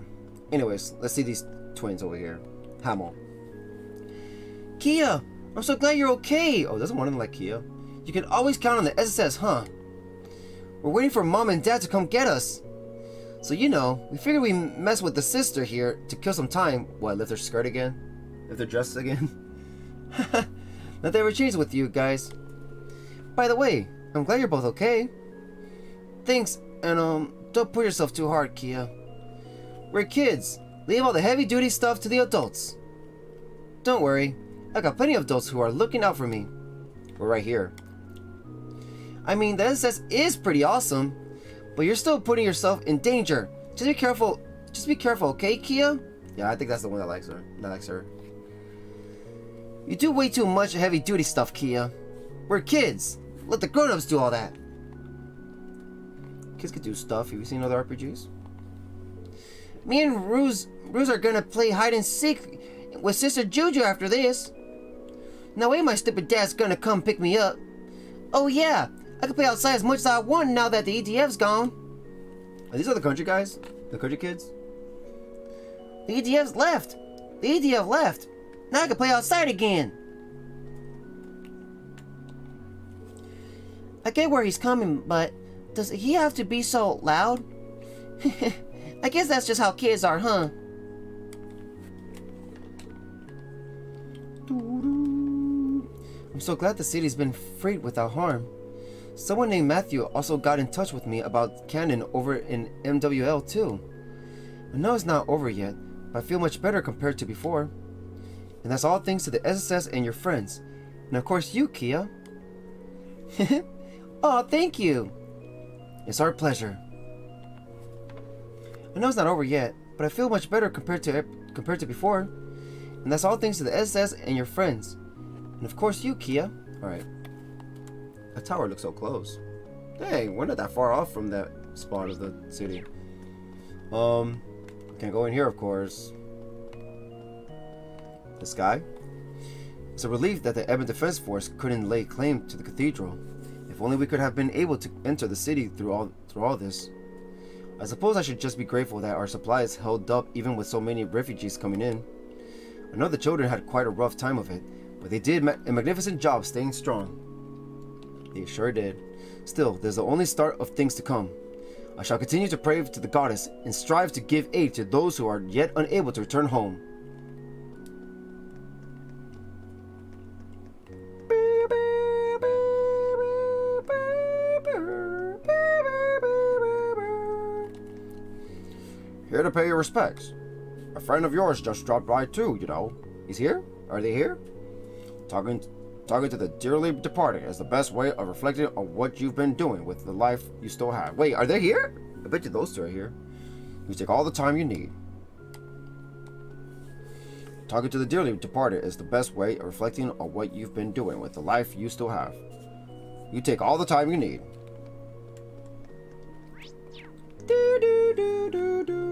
Speaker 1: Anyways, let's see these twins over here. Hamel. Kia, I'm so glad you're okay. Oh, doesn't one of them like Kia? You can always count on the SSS, huh? We're waiting for Mom and Dad to come get us. So you know, we figured we mess with the sister here to kill some time. What, lift her skirt again? Lift her dress again? Nothing ever changed with you guys. By the way, I'm glad you're both okay. Thanks, and don't put yourself too hard, Kia. We're kids. Leave all the heavy-duty stuff to the adults. Don't worry, I got plenty of adults who are looking out for me. We're right here. I mean, the SS is pretty awesome, but you're still putting yourself in danger. Just be careful. Just be careful, okay, Kia? Yeah, I think that's the one that likes her. That likes her. You do way too much heavy-duty stuff, Kia. We're kids. Let the grown-ups do all that. Kids could do stuff. Have you seen other RPGs? Me and Ruse are gonna play hide-and-seek with Sister Juju after this. No way my stupid dad's gonna come pick me up. Oh yeah, I can play outside as much as I want now that the EDF's gone. Are these the country guys? The country kids? The EDF's left. The EDF left. Now I can play outside again. I get where he's coming, but does he have to be so loud? I guess that's just how kids are, huh? I'm so glad the city's been freed without harm. Someone named Matthew also got in touch with me about Cannon over in MWL too. I know it's not over yet, but I feel much better compared to before. And that's all thanks to the SSS and your friends. And of course you, Kia. Oh, thank you. It's our pleasure. I know it's not over yet, but I feel much better compared to before. And that's all thanks to the SS and your friends. And of course you, Kia. Alright. That tower looks so close. Dang, we're not that far off from that spot of the city. Can't go in here, of course. This guy? It's a relief that the Ebon Defense Force couldn't lay claim to the cathedral. If only we could have been able to enter the city through all this. I suppose I should just be grateful that our supplies held up even with so many refugees coming in. I know the children had quite a rough time of it, but they did a magnificent job staying strong. They sure did. Still, there's the only start of things to come. I shall continue to pray to the goddess and strive to give aid to those who are yet unable to return home. Here to pay your respects. A friend of yours just dropped by too, you know. He's here? Are they here? Talking to the dearly departed is the best way of reflecting on what you've been doing with the life you still have. Wait, are they here? I bet you those two are here. You take all the time you need. Talking to the dearly departed is the best way of reflecting on what you've been doing with the life you still have. You take all the time you need.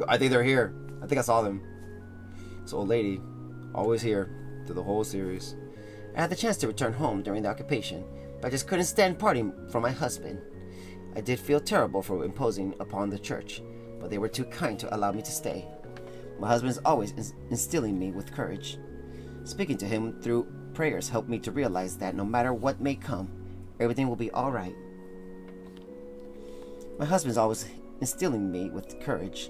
Speaker 1: I think they're here. I think I saw them. This old lady, always here through the whole series. I had the chance to return home during the occupation, but I just couldn't stand parting for my husband. I did feel terrible for imposing upon the church, but they were too kind to allow me to stay. My husband is always instilling me with courage. Speaking to him through prayers helped me to realize that no matter what may come, everything will be all right. My husband is always instilling me with courage.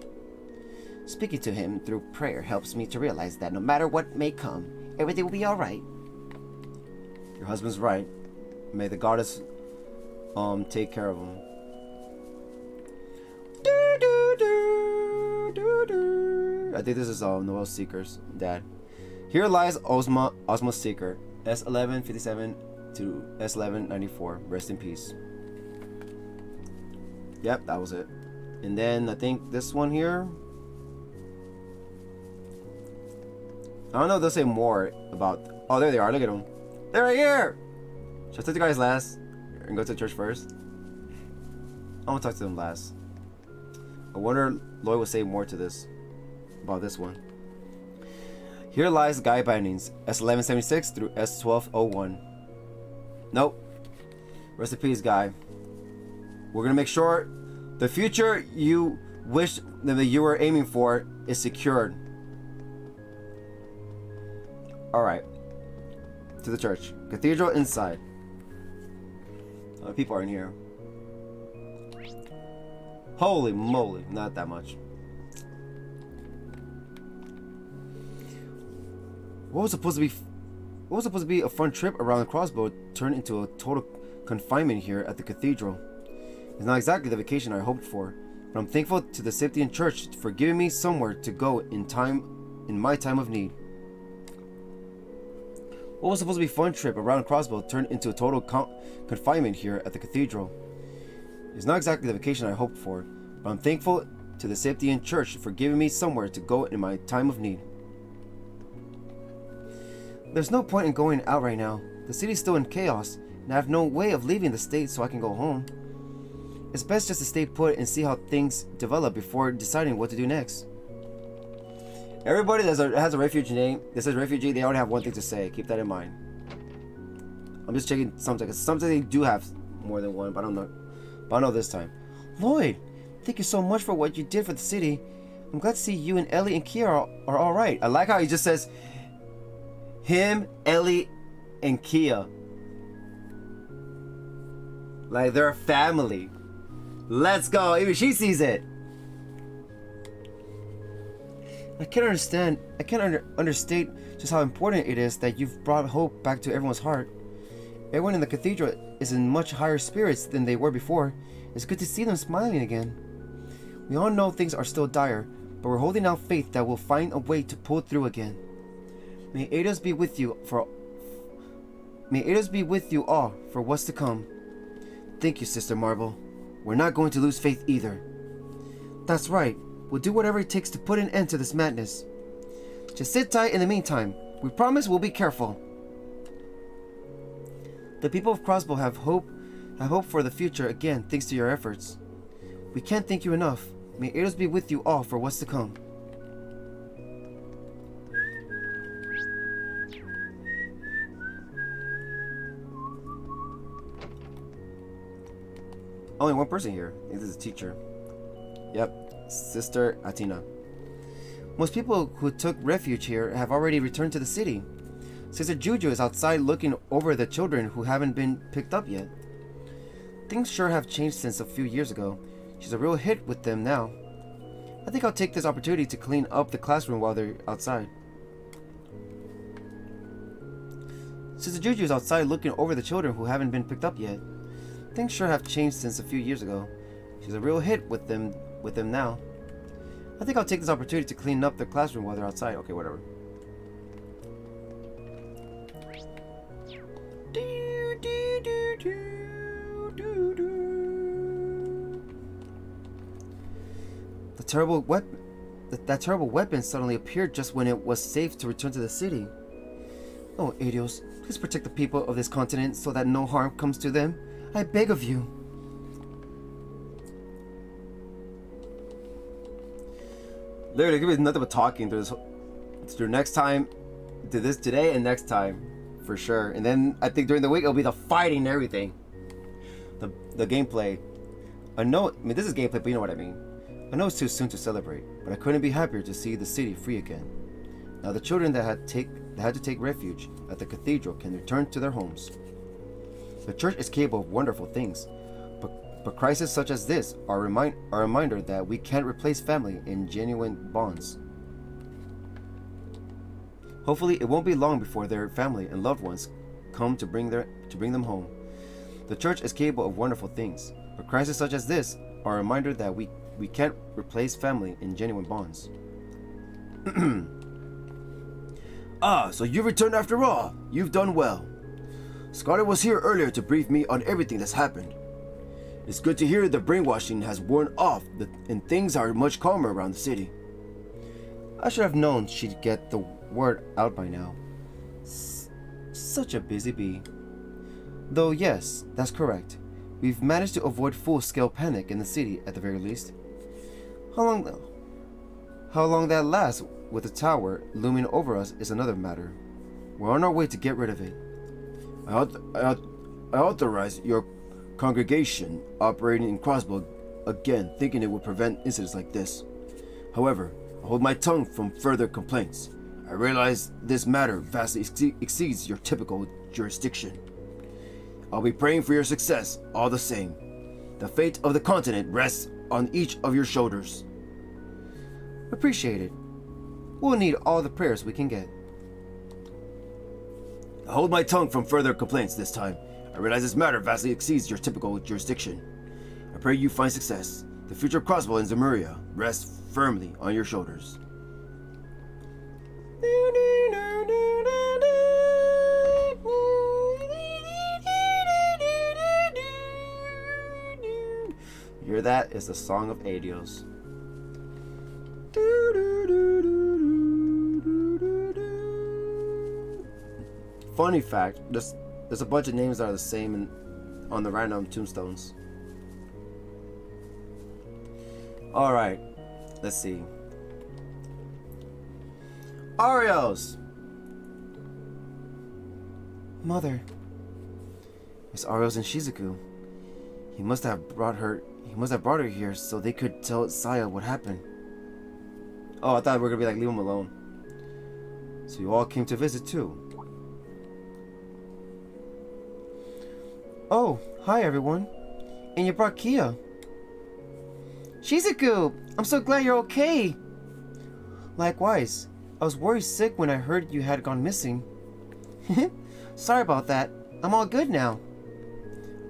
Speaker 1: Speaking to him through prayer helps me to realize that no matter what may come,
Speaker 8: Everything will be alright.
Speaker 1: Your husband's right. May the goddess take care of him. I think this is Noel Seeker's dad. Here lies Osmo Seeker, S1157 to S1194. Rest in peace. Yep, that was it. And then I think this one here. I don't know if they'll say more about. Oh, there they are. Look at them. They're right here. Should I talk to the guys last and go to church first? I'm gonna talk to them last. I wonder Lloyd will say more to this about this one. Here lies guide bindings S1176 through S1201. Nope. Rest in peace, guy. We're gonna make sure the future you wish that you were aiming for is secured. Alright. To the church. Cathedral inside. People are in here. Holy moly, not that much. What was supposed to be a fun trip around the crossbow turned into a total confinement here at the cathedral. It's not exactly the vacation I hoped for, but I'm thankful to the Septian Church for giving me somewhere to go in my time of need. What was supposed to be a fun trip around the crossbow turned into a total confinement here at the cathedral. It's not exactly the vacation I hoped for, but I'm thankful to the Septian Church for giving me somewhere to go in my time of need. There's no point in going out right now. The city's still in chaos, and I have no way of leaving the state so I can go home. It's best just to stay put and see how things develop before deciding what to do next. Everybody that has a refuge name that says refugee, they only have one thing to say. Keep that in mind. I'm just checking something. Sometimes they do have more than one, but I don't know. But I know this time. Lloyd, thank you so much for what you did for the city. I'm glad to see you and Ellie and Kia are all right. I like how he just says him, Ellie, and Kia. Like they're a family. Let's go. Even she sees it. I can't understate just how important it is that you've brought hope back to everyone's heart. Everyone in the cathedral is in much higher spirits than they were before. It's good to see them smiling again. We all know things are still dire, but we're holding out faith that we'll find a way to pull through again. May Eidos be with you all for what's to come. Thank you, Sister Marble. We're not going to lose faith either. That's right. We'll do whatever it takes to put an end to this madness. Just sit tight in the meantime. We promise we'll be careful. The people of Crossbow have hope for the future again thanks to your efforts. We can't thank you enough. May Eidos be with you all for what's to come. Only one person here. I think this is a teacher. Yep. Sister Atina. Most people who took refuge here have already returned to the city. Sister Juju is outside looking over the children who haven't been picked up yet. Things sure have changed since a few years ago. She's a real hit with them now. I think I'll take this opportunity to clean up the classroom while they're outside. Sister Juju is outside looking over the children who haven't been picked up yet. Things sure have changed since a few years ago. She's a real hit with them now. I think I'll take this opportunity to clean up their classroom while they're outside. Okay, whatever. That terrible weapon suddenly appeared just when it was safe to return to the city. Oh, Eidos, please protect the people of this continent so that no harm comes to them. I beg of you. Literally, give me nothing but talking through next time, to this today and next time, for sure. And then I think during the week it'll be the fighting and everything, the gameplay. I mean this is gameplay, but you know what I mean. I know it's too soon to celebrate, but I couldn't be happier to see the city free again. Now the children that had to take refuge at the cathedral can return to their homes. The church is capable of wonderful things, but crises such as this are a reminder that we can't replace family in genuine bonds. Hopefully, it won't be long before their family and loved ones come to bring them home. The church is capable of wonderful things, but crises such as this are a reminder that we can't replace family in genuine bonds. Ah, so you returned after all. You've done well. Scarlet was here earlier to brief me on everything that's happened. It's good to hear the brainwashing has worn off and things are much calmer around the city. I should have known she'd get the word out by now. Such a busy bee. Though yes, that's correct. We've managed to avoid full-scale panic in the city at the very least. How long that lasts with the tower looming over us is another matter. We're on our way to get rid of it. I authorize your congregation operating in Crossbow again, thinking it would prevent incidents like this. However, I hold my tongue from further complaints. I realize this matter vastly exceeds your typical jurisdiction. I'll be praying for your success all the same. The fate of the continent rests on each of your shoulders. Appreciate it. We'll need all the prayers we can get. I hold my tongue from further complaints this time. I realize this matter vastly exceeds your typical jurisdiction. I pray you find success. The future of Crossbow and Zemuria rests firmly on your shoulders. You hear that? It's the Song of Adios. Funny fact, there's a bunch of names that are the same on the random tombstones. Alright, let's see. Arios! Mother. It's Arios and Shizuku. He must have brought her here so they could tell Saya what happened. Oh, I thought we were gonna be like, leave him alone. So you all came to visit too. Oh, hi everyone. And you brought Kia. Shizuku! I'm so glad you're okay! Likewise. I was worried sick when I heard you had gone missing. Sorry about that. I'm all good now.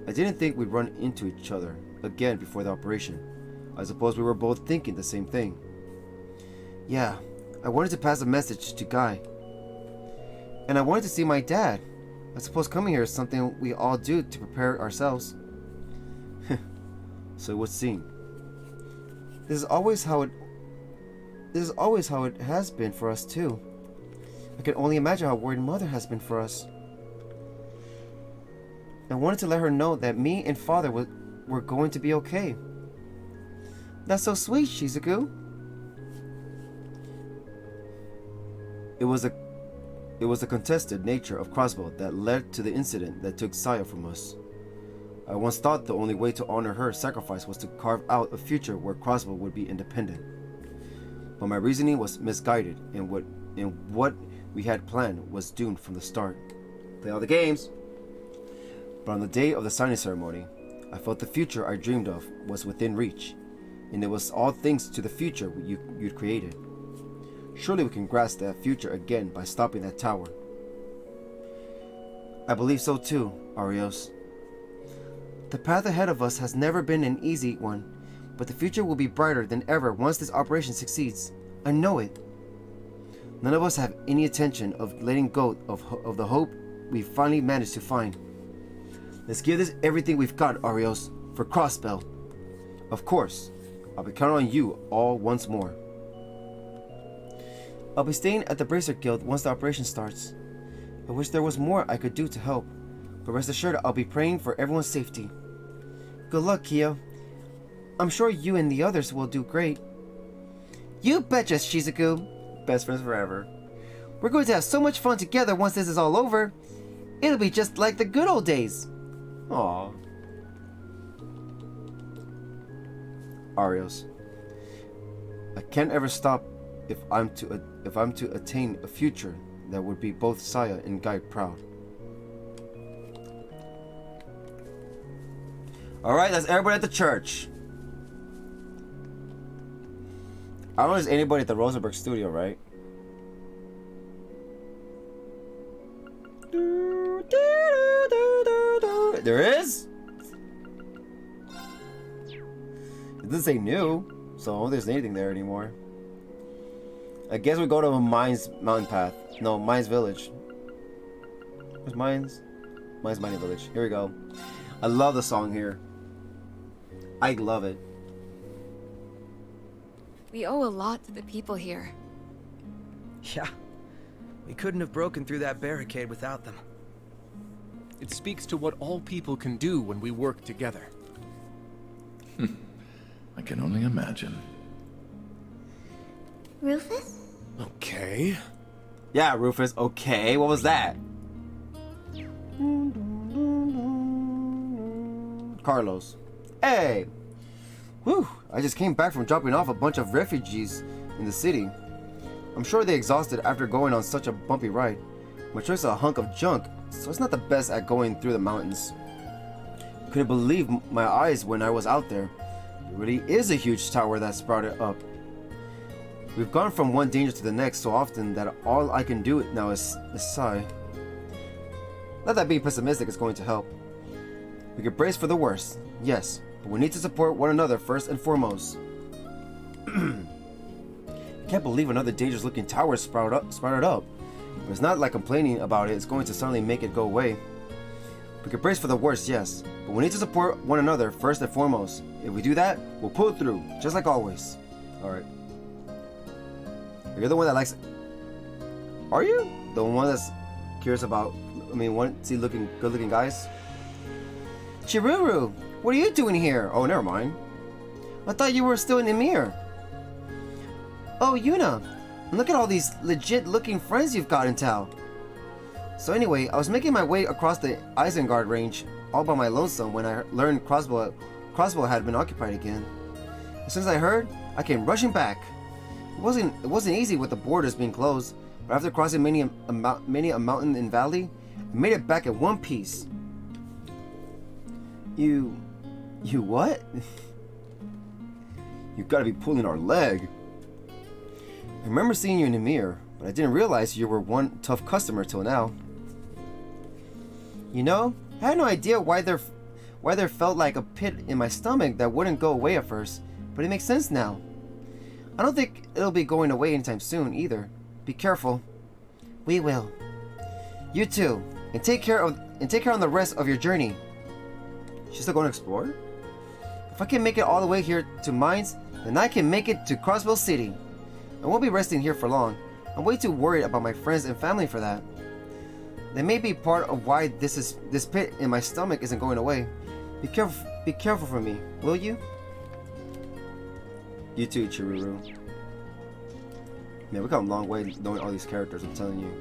Speaker 1: I didn't think we'd run into each other again before the operation. I suppose we were both thinking the same thing. Yeah, I wanted to pass a message to Guy. And I wanted to see my dad. I suppose coming here is something we all do to prepare ourselves. So it would seem. This is always how it has been for us too. I can only imagine how worried Mother has been for us. I wanted to let her know that me and Father were going to be okay. That's so sweet, Shizuku. It was the contested nature of Crossbow that led to the incident that took Saya from us. I once thought the only way to honor her sacrifice was to carve out a future where Crossbow would be independent. But my reasoning was misguided, and what we had planned was doomed from the start. Play all the games! But on the day of the signing ceremony, I felt the future I dreamed of was within reach, and it was all thanks to the future you'd created. Surely we can grasp that future again by stopping that tower. I believe so too, Arios. The path ahead of us has never been an easy one, but the future will be brighter than ever once this operation succeeds. I know it. None of us have any intention of letting go of the hope we finally managed to find. Let's give this everything we've got, Arios, for Crossbell. Of course, I'll be counting on you all once more. I'll be staying at the Bracer Guild once the operation starts. I wish there was more I could do to help, but rest assured I'll be praying for everyone's safety. Good luck, Kia. I'm sure you and the others will do great. You betcha, Shizuku. Best friends forever. We're going to have so much fun together once this is all over. It'll be just like the good old days. Aww. Arios. I can't ever stop if I'm to attain a future that would be both Saya and Guy proud. Alright, that's everybody at the church. I don't know if there's anybody at the Rosenberg studio, right? There is? It doesn't say new, so I don't think there's anything there anymore. I guess we go to Mine's Mountain Path. No, Mine's Village. Where's Mine's? Mine's Mining Village. Here we go. I love the song here. I love it.
Speaker 3: We owe a lot to the people here.
Speaker 6: Yeah. We couldn't have broken through that barricade without them.
Speaker 2: It speaks to what all people can do when we work together.
Speaker 7: I can only imagine.
Speaker 3: Rufus?
Speaker 2: Okay.
Speaker 1: Yeah, Rufus. Okay, what was that? Carlos. Hey! Whew, I just came back from dropping off a bunch of refugees in the city. I'm sure they're exhausted after going on such a bumpy ride. My choice is a hunk of junk, so it's not the best at going through the mountains. Couldn't believe my eyes when I was out there. It really is a huge tower that sprouted up. We've gone from one danger to the next so often that all I can do now is sigh. Not that being pessimistic is going to help. We can brace for the worst, yes, but we need to support one another first and foremost. I can't believe another dangerous looking tower sprouted up. But it's not like complaining about it is going to suddenly make it go away. We can brace for the worst, yes, but we need to support one another first and foremost. If we do that, we'll pull through, just like always. Alright. You're the one that likes... Are you? The one that's curious about... want to see good looking guys? Chiruru, what are you doing here? Oh, never mind. I thought you were still in Ymir. Oh, Yuna, and look at all these legit looking friends you've got in town. So anyway, I was making my way across the Isengard range all by my lonesome when I learned Crossbow had been occupied again. As soon as I heard, I came rushing back. It wasn't easy with the borders being closed, but after crossing many a mountain and valley, I made it back in one piece. You what? You gotta be pulling our leg. I remember seeing you in Ymir, but I didn't realize you were one tough customer till now. You know, I had no idea why there felt like a pit in my stomach that wouldn't go away at first, but it makes sense now. I don't think it'll be going away anytime soon either. Be careful. We will. You too, and take care on the rest of your journey. She's still going to explore? If I can make it all the way here to Mines, then I can make it to Crossbell City. I won't be resting here for long. I'm way too worried about my friends and family for that. They may be part of why this pit in my stomach isn't going away. Be careful for me, will you? You too, Chiruru. Man, we come a long way knowing all these characters, I'm telling you.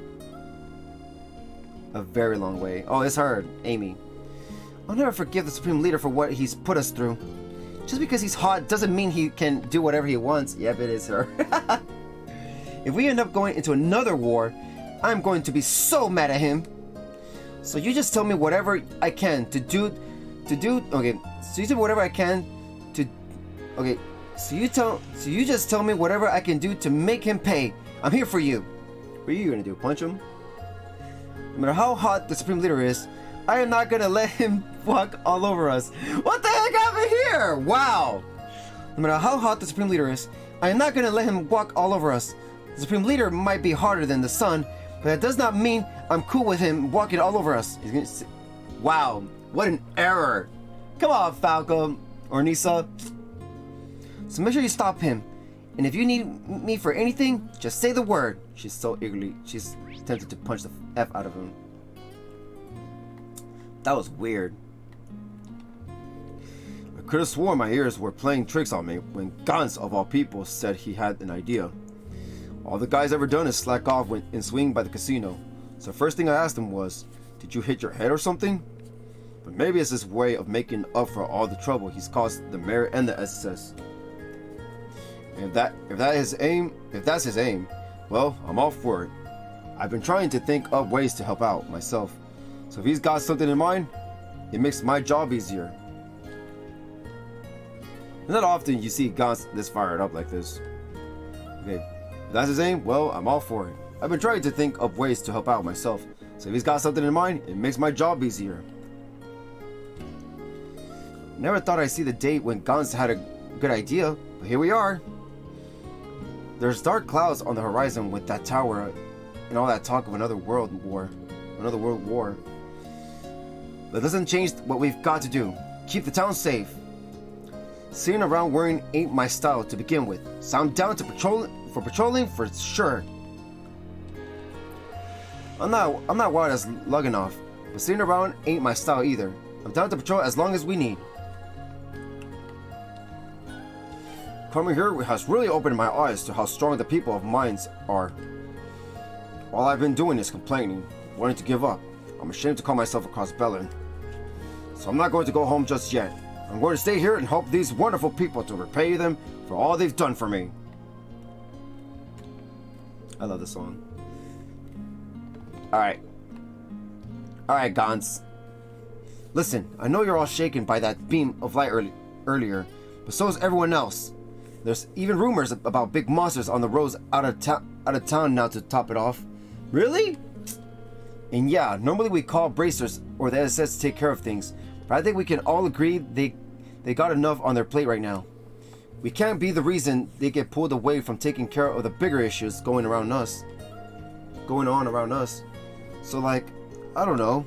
Speaker 1: A very long way. Oh, it's her, Amy. I'll never forgive the Supreme Leader for what he's put us through. Just because he's hot doesn't mean he can do whatever he wants. Yep, it is her. If we end up going into another war, I'm going to be so mad at him. So you just tell me whatever I can to do. Okay. So you tell me whatever I can to. Okay. So you just tell me whatever I can do to make him pay. I'm here for you. What are you gonna do? Punch him? No matter how hot the Supreme Leader is, I am not gonna let him walk all over us. What the heck happened here? Wow. No matter how hot the Supreme Leader is, I am not gonna let him walk all over us. The Supreme Leader might be hotter than the sun, but that does not mean I'm cool with him walking all over us. He's gonna. Wow, what an error. Come on, Falco or Nisa. So make sure you stop him. And if you need me for anything, just say the word. She's so eagerly. She's tempted to punch the F out of him. That was weird. I could have sworn my ears were playing tricks on me when Gans, of all people, said he had an idea. All the guy's ever done is slack off and swing by the casino. So first thing I asked him was, did you hit your head or something? But maybe it's his way of making up for all the trouble he's caused the mayor and the SSS. And if that's his aim, well, I'm all for it. I've been trying to think of ways to help out myself. So if he's got something in mind, it makes my job easier. Not often you see Gans this fired up like this. Okay, if that's his aim, well, I'm all for it. I've been trying to think of ways to help out myself. So if he's got something in mind, it makes my job easier. Never thought I'd see the day when Gans had a good idea, but here we are. There's dark clouds on the horizon with that tower and all that talk of another world war. That doesn't change what we've got to do. Keep the town safe. Sitting around worrying ain't my style to begin with, so I'm down to patrolling for sure. I'm not wild as Lugginoff, but sitting around ain't my style either. I'm down to patrol as long as we need. Coming here has really opened my eyes to how strong the people of mines are. All I've been doing is complaining, wanting to give up. I'm ashamed to call myself a cross-bellion. So I'm not going to go home just yet. I'm going to stay here and help these wonderful people to repay them for all they've done for me. I love this song. Alright, Gans. Listen, I know you're all shaken by that beam of light earlier, but so is everyone else. There's even rumors about big monsters on the roads out of town now to top it off. Really? And yeah, normally we call bracers or the SS to take care of things, but I think we can all agree they got enough on their plate right now. We can't be the reason they get pulled away from taking care of the bigger issues going on around us. So like, I don't know.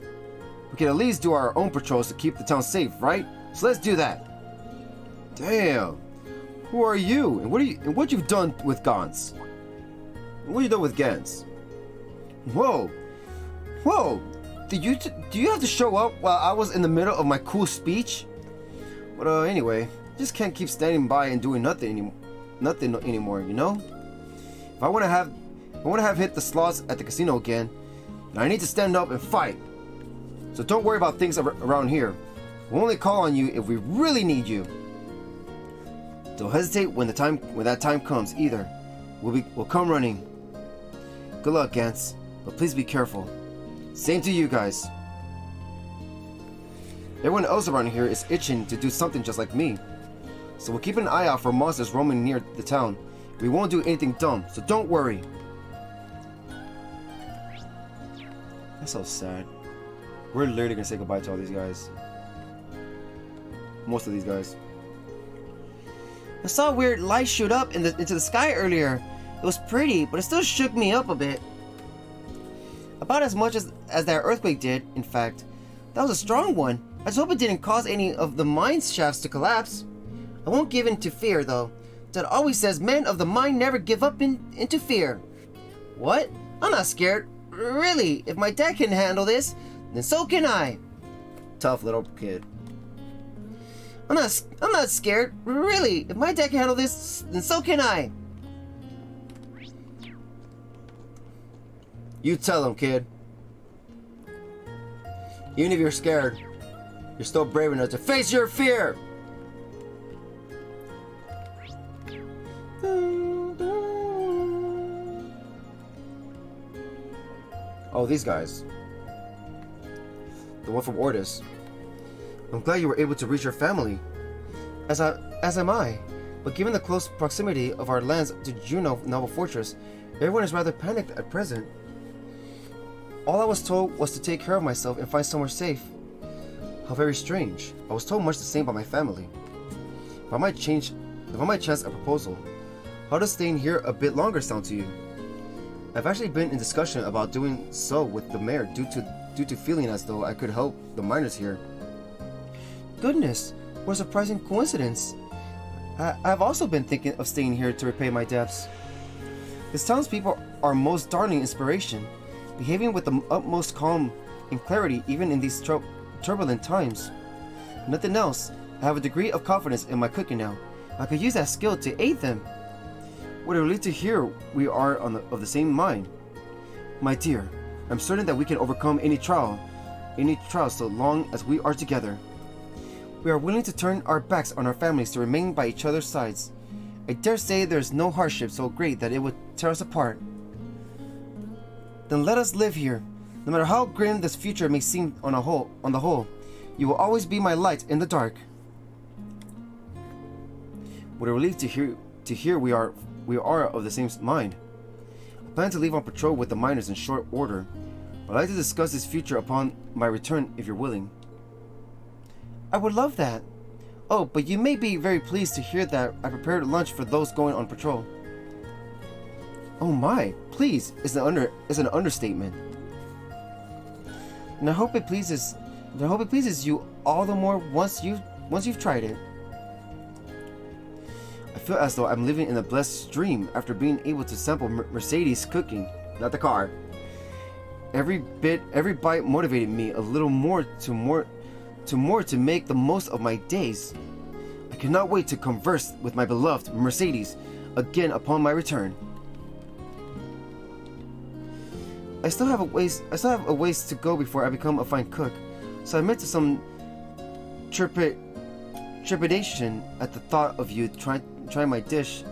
Speaker 1: We can at least do our own patrols to keep the town safe, right? So let's do that. Damn. Who are you? And what you've done with Gans? What you done with Gans? Whoa. Do you have to show up while I was in the middle of my cool speech? But anyway, just can't keep standing by and doing nothing anymore, you know? If I want to have hit the slots at the casino again, then I need to stand up and fight. So don't worry about things around here. We'll only call on you if we really need you. Don't hesitate when that time comes either. We'll come running. Good luck, Gans, but please be careful. Same to you guys. Everyone else around here is itching to do something just like me. So we'll keep an eye out for monsters roaming near the town. We won't do anything dumb, so don't worry. That's so sad. We're literally gonna say goodbye to all these guys. Most of these guys.
Speaker 8: I saw a weird light shoot up into the sky earlier. It was pretty, but it still shook me up a bit. About as much as that earthquake did, in fact. That was a strong one. I just hope it didn't cause any of the mine shafts to collapse. I won't give in to fear, though. Dad always says men of the mine never give up into fear. What? I'm not scared. Really, if my dad can handle this, then so can I.
Speaker 1: Tough little kid.
Speaker 8: I'm not scared. Really, if my dad can handle this, then so can I.
Speaker 1: You tell him, kid. Even if you're scared, you're still brave enough to face your fear. Oh, these guys. The one from Ordis. I'm glad you were able to reach your family. As am I. But given the close proximity of our lands to Juno Novel Fortress, everyone is rather panicked at present. All I was told was to take care of myself and find somewhere safe. How very strange. I was told much the same by my family. If I might chance a proposal, how does staying here a bit longer sound to you? I've actually been in discussion about doing so with the mayor due to feeling as though I could help the miners here. Goodness, what a surprising coincidence. I've also been thinking of staying here to repay my debts. This townspeople are most darling inspiration, behaving with the utmost calm and clarity even in these turbulent times. Nothing else, I have a degree of confidence in my cooking now. I could use that skill to aid them. What a relief to hear we are of the same mind. My dear, I'm certain that we can overcome any trial so long as we are together. We are willing to turn our backs on our families to remain by each other's sides. I dare say there is no hardship so great that it would tear us apart. Then let us live here. No matter how grim this future may seem on the whole, you will always be my light in the dark. What a relief to hear we are of the same mind. I plan to leave on patrol with the miners in short order, I'd like to discuss this future upon my return if you're willing.
Speaker 8: I would love that. Oh, but you may be very pleased to hear that I prepared lunch for those going on patrol.
Speaker 1: Oh my, please is an understatement.
Speaker 8: And I hope it pleases you all the more once you've tried it.
Speaker 1: I feel as though I'm living in a blessed dream after being able to sample Mercedes cooking, not the car. Every bite motivated me a little more to make the most of my days. I cannot wait to converse with my beloved Mercedes again upon my return. I still have a ways to go before I become a fine cook, so I admit to some trepidation at the thought of you trying my dishes.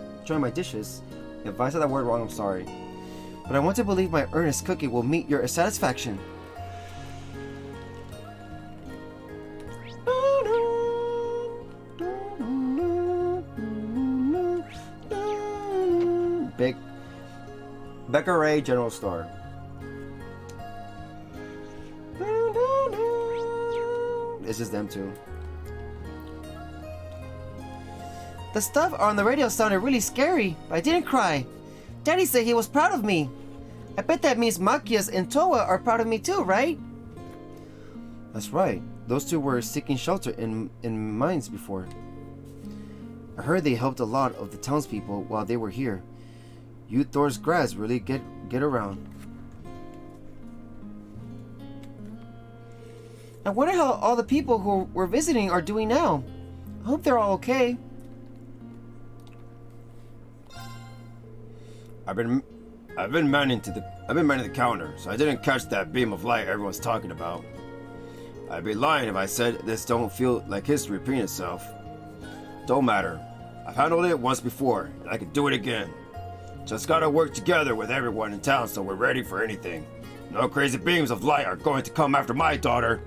Speaker 1: If I said that word wrong, I'm sorry. But I want to believe my earnest cooking will meet your satisfaction. Big Becca Ray General Store. This is them too.
Speaker 8: The stuff on the radio sounded really scary, but I didn't cry. Daddy said he was proud of me. I bet that means Makias and Toa are proud of me too, right?
Speaker 1: That's right. Those two were seeking shelter in mines before. I heard they helped a lot of the townspeople while they were here. You Thor's grads really get around.
Speaker 8: I wonder how all the people who were visiting are doing now. I hope they're all okay.
Speaker 1: I've been manning the counter, so I didn't catch that beam of light everyone's talking about. I'd be lying if I said this don't feel like history repeating itself. Don't matter. I've handled it once before, and I can do it again. Just gotta work together with everyone in town so we're ready for anything. No crazy beams of light are going to come after my daughter.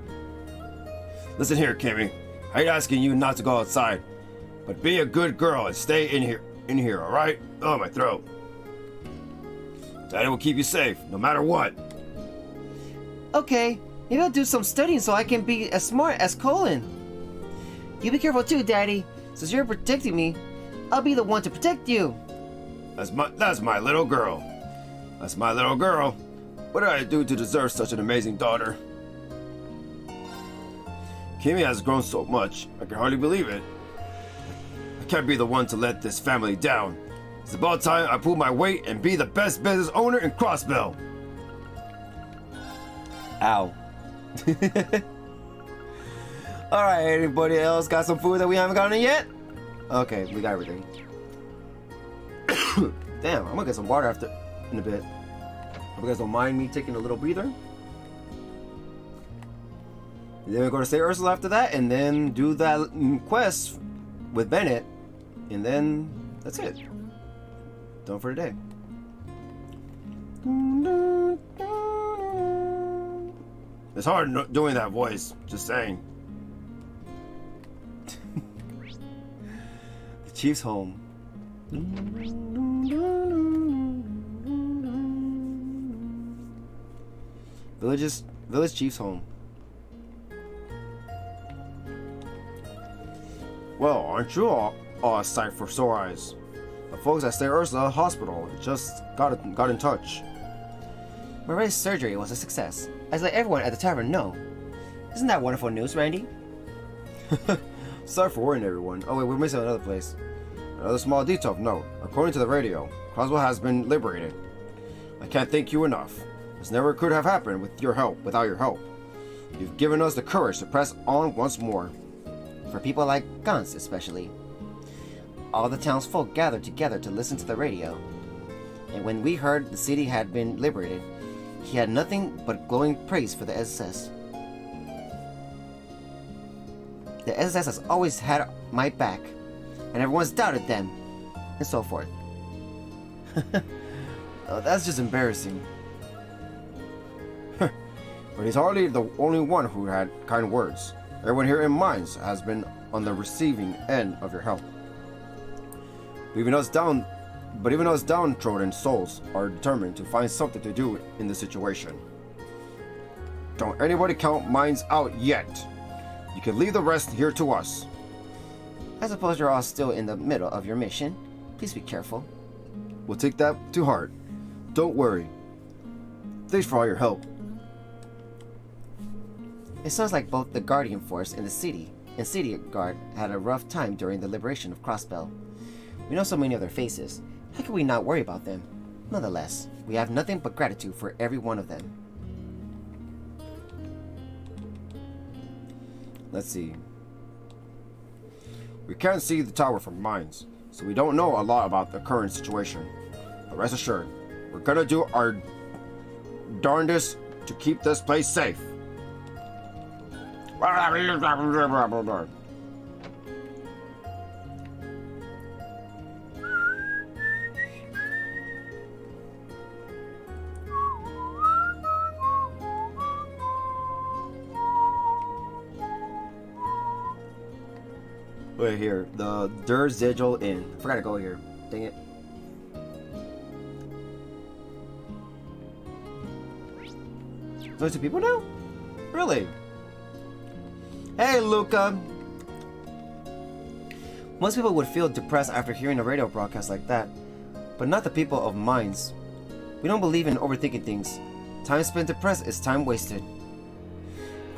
Speaker 1: Listen here, Kimmy. I hate asking you not to go outside, but be a good girl and stay in here, alright? Oh, my throat. Daddy will keep you safe, no matter what.
Speaker 8: Okay, maybe I'll do some studying so I can be as smart as Colin. You be careful too, Daddy. Since you're protecting me, I'll be the one to protect you.
Speaker 1: That's my little girl. That's my little girl. What did I do to deserve such an amazing daughter? Kimmy has grown so much, I can hardly believe it. I can't be the one to let this family down. It's about time I pull my weight and be the best business owner in Crossbell. Ow. Alright, anybody else got some food that we haven't gotten yet? Okay, we got everything. Damn, I'm gonna get some water in a bit. Hope you guys don't mind me taking a little breather. And then we go to St. Ursula after that, and then do that quest with Bennett, and then that's it. Done for today. It's hard doing that voice, just saying. The Chief's home. Village Chief's home. Well, aren't you all a sight for sore eyes? The folks at St. Ursula Hospital just got in touch.
Speaker 8: Marie's surgery was a success, as let everyone at the tavern know. Isn't that wonderful news, Randy?
Speaker 1: Sorry for worrying everyone. Oh wait, we're missing another place. Another small detail of note. According to the radio, Croswell has been liberated. I can't thank you enough. This never could have happened without your help. You've given us the courage to press on once more.
Speaker 8: For people like Gans, especially. All the townsfolk gathered together to listen to the radio. And when we heard the city had been liberated, he had nothing but glowing praise for the SSS. The SSS has always had my back, and everyone's doubted them, and so forth.
Speaker 1: Oh, that's just embarrassing. But he's hardly the only one who had kind words. Everyone here in Mines has been on the receiving end of your help. But even us downtrodden souls are determined to find something to do in this situation. don't anybody count mines out yet. You can leave the rest here to us.
Speaker 8: I suppose you're all still in the middle of your mission. Please be careful.
Speaker 1: We'll take that to heart. Don't worry. Thanks for all your help.
Speaker 8: It sounds like both the Guardian Force and the City Guard had a rough time during the liberation of Crossbell. We know so many of their faces. How can we not worry about them? Nonetheless, we have nothing but gratitude for every one of them.
Speaker 1: Let's see. We can't see the tower from mines, so we don't know a lot about the current situation. But rest assured, we're gonna do our darndest to keep this place safe. Wait here, the Der Sigil Inn. I forgot to go here. Dang it. There's 2 people now? Really? Hey, Luca! Most people would feel depressed after hearing a radio broadcast like that, but not the people of Mines. We don't believe in overthinking things. Time spent depressed is time wasted.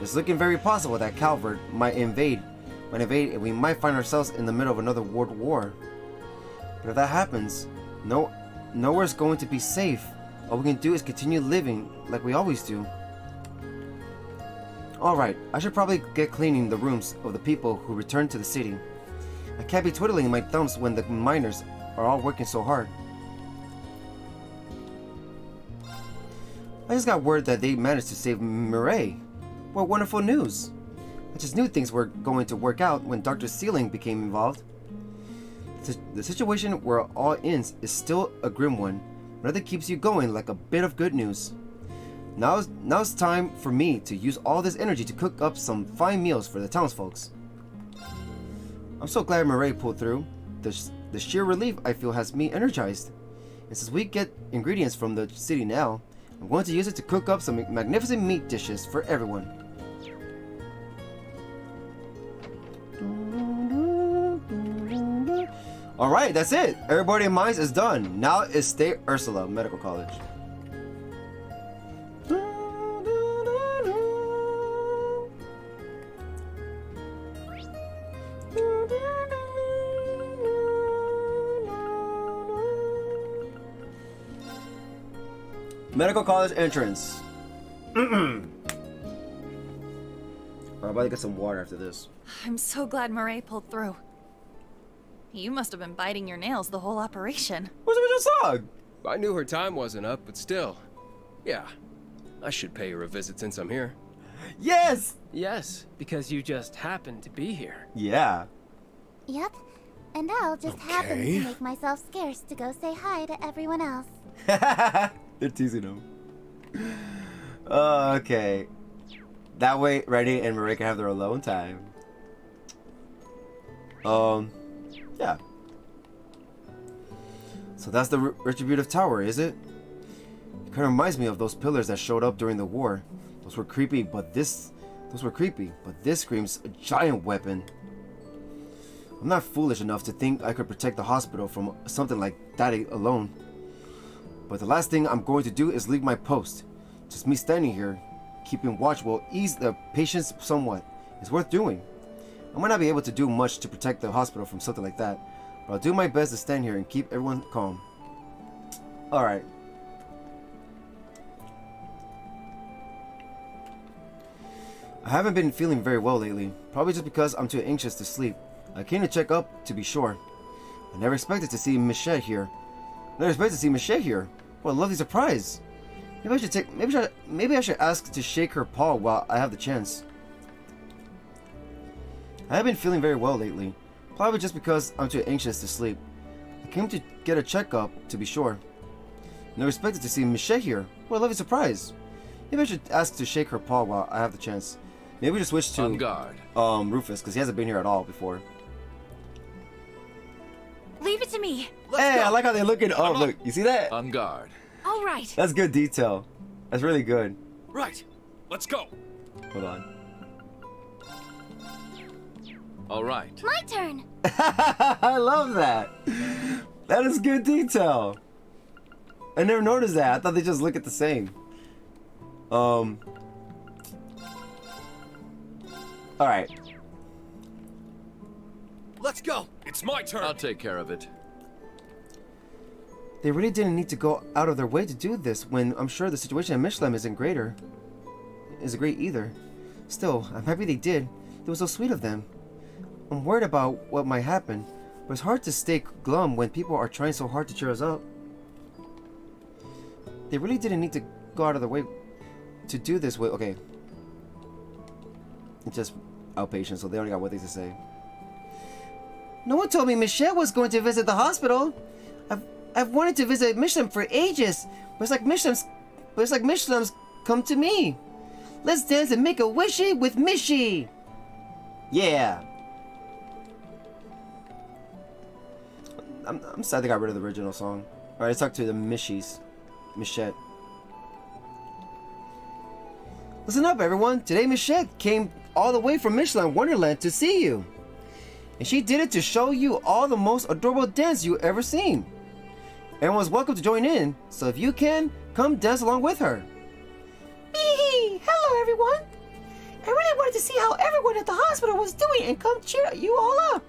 Speaker 1: It's looking very possible that Calvert might invade, and we might find ourselves in the middle of another world war. But if that happens, nowhere's going to be safe. All we can do is continue living like we always do. Alright, I should probably get cleaning the rooms of the people who return to the city. I can't be twiddling my thumbs when the miners are all working so hard. I just got word that they managed to save Mireille. What wonderful news! I just knew things were going to work out when Dr. Sealing became involved. The situation we're all in is still a grim one, but nothing keeps you going like a bit of good news. Now's time for me to use all this energy to cook up some fine meals for the townsfolks. I'm so glad Mireille pulled through. The sheer relief I feel has me energized. And since we get ingredients from the city now, I'm going to use it to cook up some magnificent meat dishes for everyone. Alright, that's it. Everybody in Mines is done. Now it's State Ursula Medical College. Medical college entrance. I'm about to get some water after this.
Speaker 5: I'm so glad Mireille pulled through. You must have been biting your nails the whole operation.
Speaker 1: What's with your song?
Speaker 9: I knew her time wasn't up, but still. Yeah, I should pay her a visit since I'm here.
Speaker 1: Yes!
Speaker 10: Yes, because you just happened to be here.
Speaker 1: Yeah.
Speaker 11: Yep. And I'll just happen to make myself scarce to go say hi to everyone else.
Speaker 1: They're teasing him. Okay. That way, Reddy and Marie can have their alone time. Yeah. So that's the Retributive Tower, is it? It kind of reminds me of those pillars that showed up during the war. Those were creepy, but this screams a giant weapon. I'm not foolish enough to think I could protect the hospital from something like that alone. But the last thing I'm going to do is leave my post. Just me standing here, keeping watch will ease the patients somewhat. It's worth doing. I might not be able to do much to protect the hospital from something like that, but I'll do my best to stand here and keep everyone calm. Alright. I haven't been feeling very well lately, probably just because I'm too anxious to sleep. I came to check up, to be sure. I never expected to see Michelle here. What a lovely surprise. Maybe I should ask to shake her paw while I have the chance. I haven't been feeling very well lately, probably just because I'm too anxious to sleep. I came to get a checkup, to be sure. Never expected to see Michelle here. What a lovely surprise. Maybe I should ask to shake her paw while I have the chance. Maybe we just switch to
Speaker 9: On guard.
Speaker 1: Rufus, because he hasn't been here at all before.
Speaker 5: Leave it to me.
Speaker 1: Hey, I like how they're looking up. Look, you see that?
Speaker 9: On guard.
Speaker 5: All right.
Speaker 1: That's good detail. That's really good.
Speaker 2: Right. Let's go.
Speaker 1: Hold on.
Speaker 7: All right.
Speaker 11: My turn.
Speaker 1: I love that. That is good detail. I never noticed that. I thought they just look at the same. All right.
Speaker 2: Let's go. It's my turn.
Speaker 7: I'll take care of it.
Speaker 1: They really didn't need to go out of their way to do this when I'm sure the situation in Michelin isn't great either. Still, I'm happy they did. It was so sweet of them. I'm worried about what might happen, but it's hard to stay glum when people are trying so hard to cheer us up. They really didn't need to go out of their way to do this way. Okay. It's just outpatient, so they only got one thing to say. No one told me Michelle was going to visit the hospital. I've wanted to visit Michelin for ages, but it's like Michelin's come to me. Let's dance and make a wishy with Mishy. Yeah. I'm sad they got rid of the original song. Alright, let's talk to the Mishies. Michette. Listen up, everyone. Today Michette came all the way from Michelin Wonderland to see you. And she did it to show you all the most adorable dance you ever seen. Everyone's welcome to join in, so if you can, come dance along with her. Hello, everyone. I really wanted to see how everyone at the hospital was doing and come cheer you all up.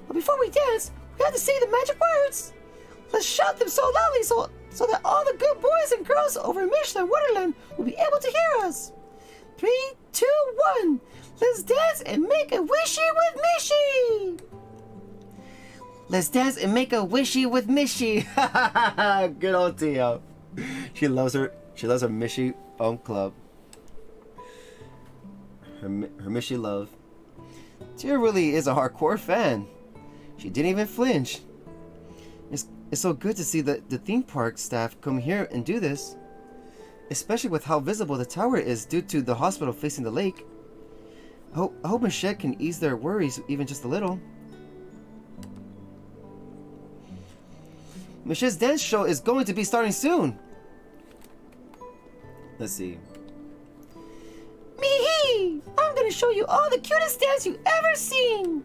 Speaker 1: But before we dance, we have to say the magic words. Let's shout them so loudly so that all the good boys and girls over in Michelin Wonderland will be able to hear us. 3, 2, 1. Let's dance and make a wishy with Mishy. Let's dance and make a wishy with Mishy. Good old Tio. She loves her Mishy club. Her Mishy love. Tia really is a hardcore fan. She didn't even flinch. It's so good to see the theme park staff come here and do this. Especially with how visible the tower is due to the hospital facing the lake. I hope Michelle can ease their worries even just a little. Michelle's dance show is going to be starting soon. Let's see. Me! I'm gonna show you all the cutest dance you've ever seen.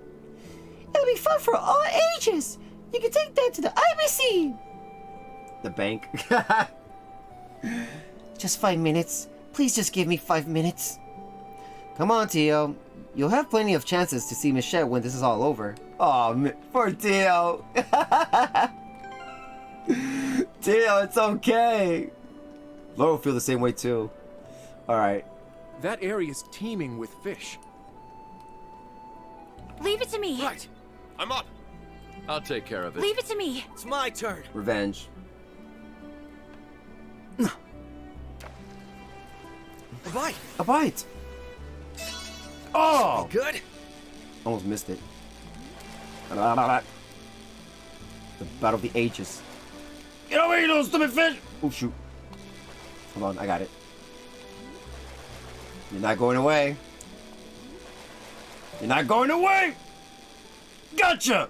Speaker 1: It'll be fun for all ages. You can take that to the IBC. The bank. Just 5 minutes. Please just give me 5 minutes. Come on, Tio. You'll have plenty of chances to see Michelle when this is all over. Oh, poor Tio. Tio, it's okay. Laura will feel the same way too. Alright.
Speaker 2: That area is teeming with fish.
Speaker 3: Leave it to me.
Speaker 2: Right. I'm up.
Speaker 7: I'll take care of it.
Speaker 3: Leave it to me.
Speaker 6: It's my turn.
Speaker 1: Revenge.
Speaker 6: A bite.
Speaker 1: A bite. Oh!
Speaker 6: Good.
Speaker 1: Almost missed it. The battle of the ages. Get over here, you little stupid fish! Oh, shoot. Hold on, I got it. You're not going away. You're not going away! Gotcha!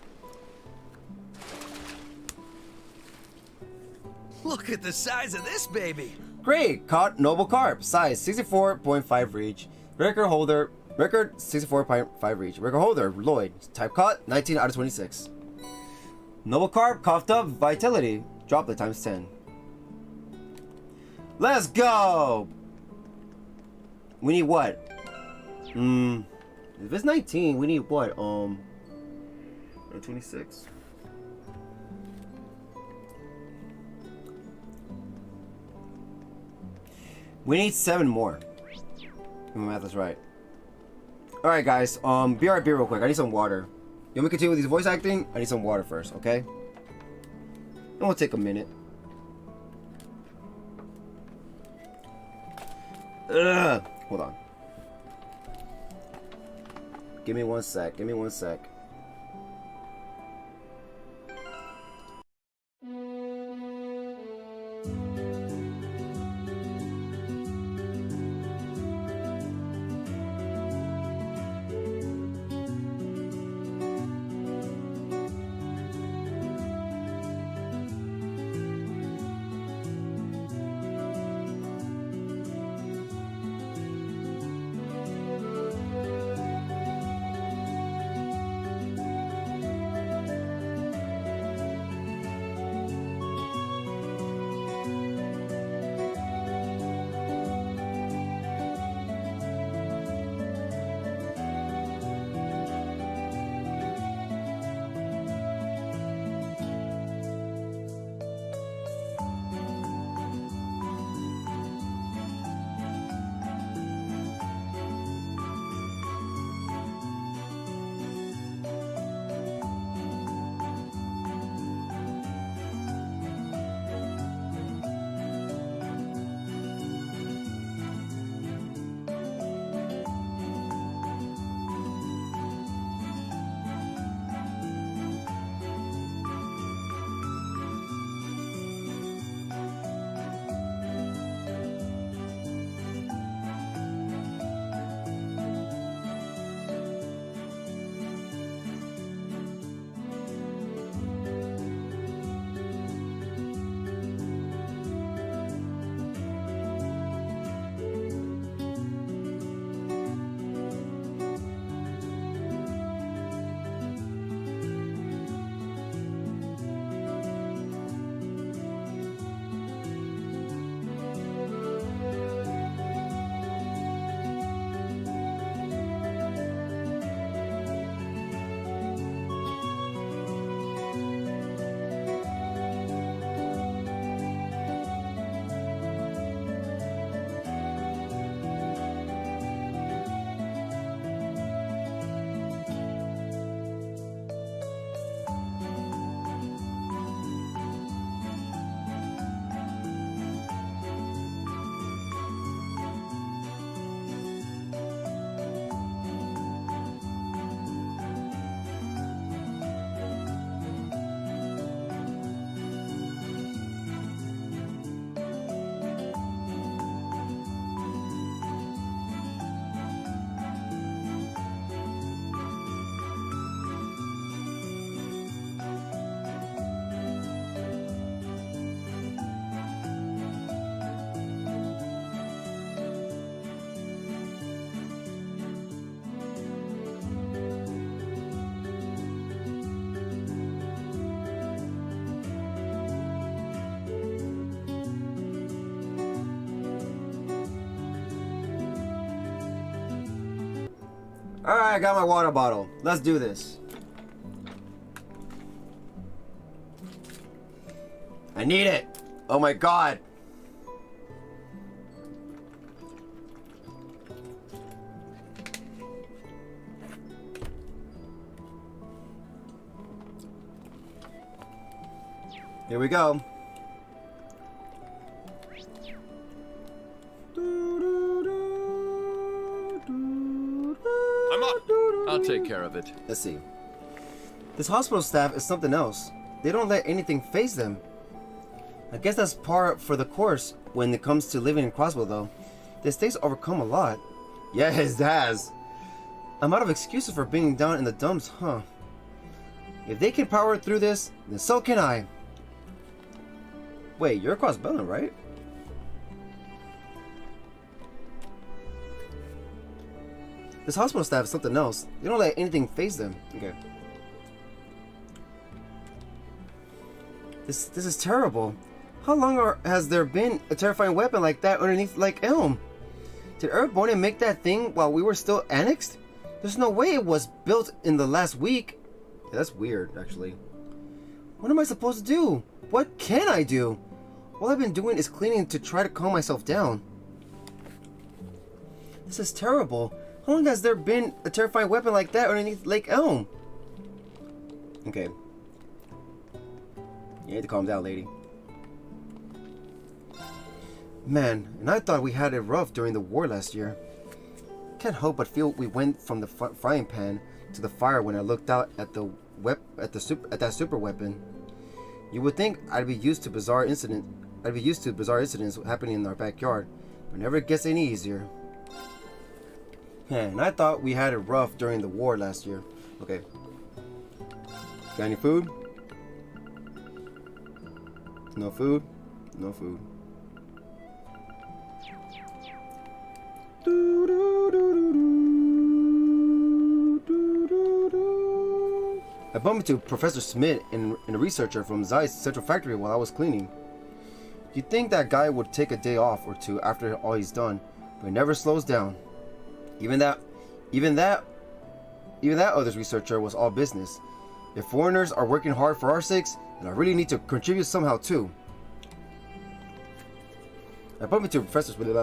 Speaker 6: Look at the size of this baby.
Speaker 1: Great! Caught noble carp. Size 64.5 reach. Record 64.5 reach. Record holder Lloyd. Type caught 19 out of 26. Noble carp coughed up vitality. Droplet times 10. Let's go! We need what? If it's 19, we need what? 26. We need 7 more. If my math is right. Alright guys, BRB real quick. I need some water. You want me to continue with these voice acting? I need some water first, okay? And we'll take a minute. Ugh. Hold on. Give me 1 sec. Give me 1 sec. Alright, I got my water bottle. Let's do this. I need it. Oh my god. Here we go.
Speaker 7: I'm up. I'll take care of it.
Speaker 1: Let's see. This hospital staff is something else. They don't let anything faze them. I guess that's par for the course when it comes to living in Crossville, though. This state's overcome a lot. Yeah, it has. I'm out of excuses for being down in the dumps, huh? If they can power through this, then so can I. Wait, you're across Bellin, right? This hospital staff is something else. They don't let anything faze them. Okay. This is terrible. How long has there been a terrifying weapon like that underneath Lake Elm? Did Earthborn make that thing while we were still annexed? There's no way it was built in the last week. Yeah, that's weird, actually. What am I supposed to do? What can I do? All I've been doing is cleaning to try to calm myself down. This is terrible. How long has there been a terrifying weapon like that underneath Lake Elm? Okay. You need to calm down, lady. Man, and I thought we had it rough during the war last year. Can't help but feel we went from the frying pan to the fire when I looked out at that super weapon. You would think I'd be used to bizarre incidents happening in our backyard, but it never gets any easier. Man, I thought we had it rough during the war last year. Okay. Got any food? No food? No food. I bumped into Professor Smith and a researcher from Zeiss Central Factory while I was cleaning. You'd think that guy would take a day off or two after all he's done, but he never slows down. Even that other researcher was all business. If foreigners are working hard for our sakes, then I really need to contribute somehow too. I bumped into Professor Smith.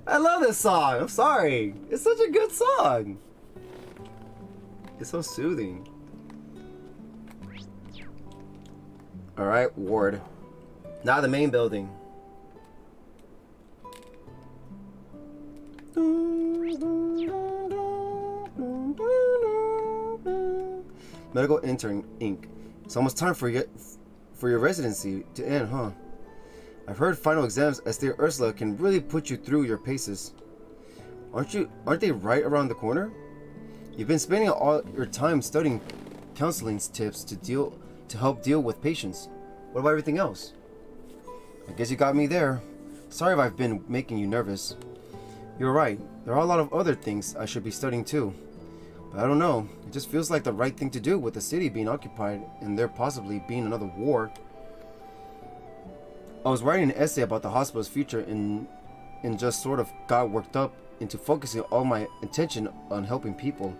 Speaker 1: I love this song. I'm sorry. It's such a good song. It's so soothing. Alright, ward. Now the main building. Medical intern Inc. It's almost time for your residency to end, huh? I've heard final exams at State Ursula can really put you through your paces. Aren't they right around the corner? You've been spending all your time studying counseling tips to help deal with patients. What about everything else? I guess you got me there. Sorry if I've been making you nervous. You're right. There are a lot of other things I should be studying too. But I don't know. It just feels like the right thing to do with the city being occupied and there possibly being another war. I was writing an essay about the hospital's future and just sort of got worked up into focusing all my attention on helping people.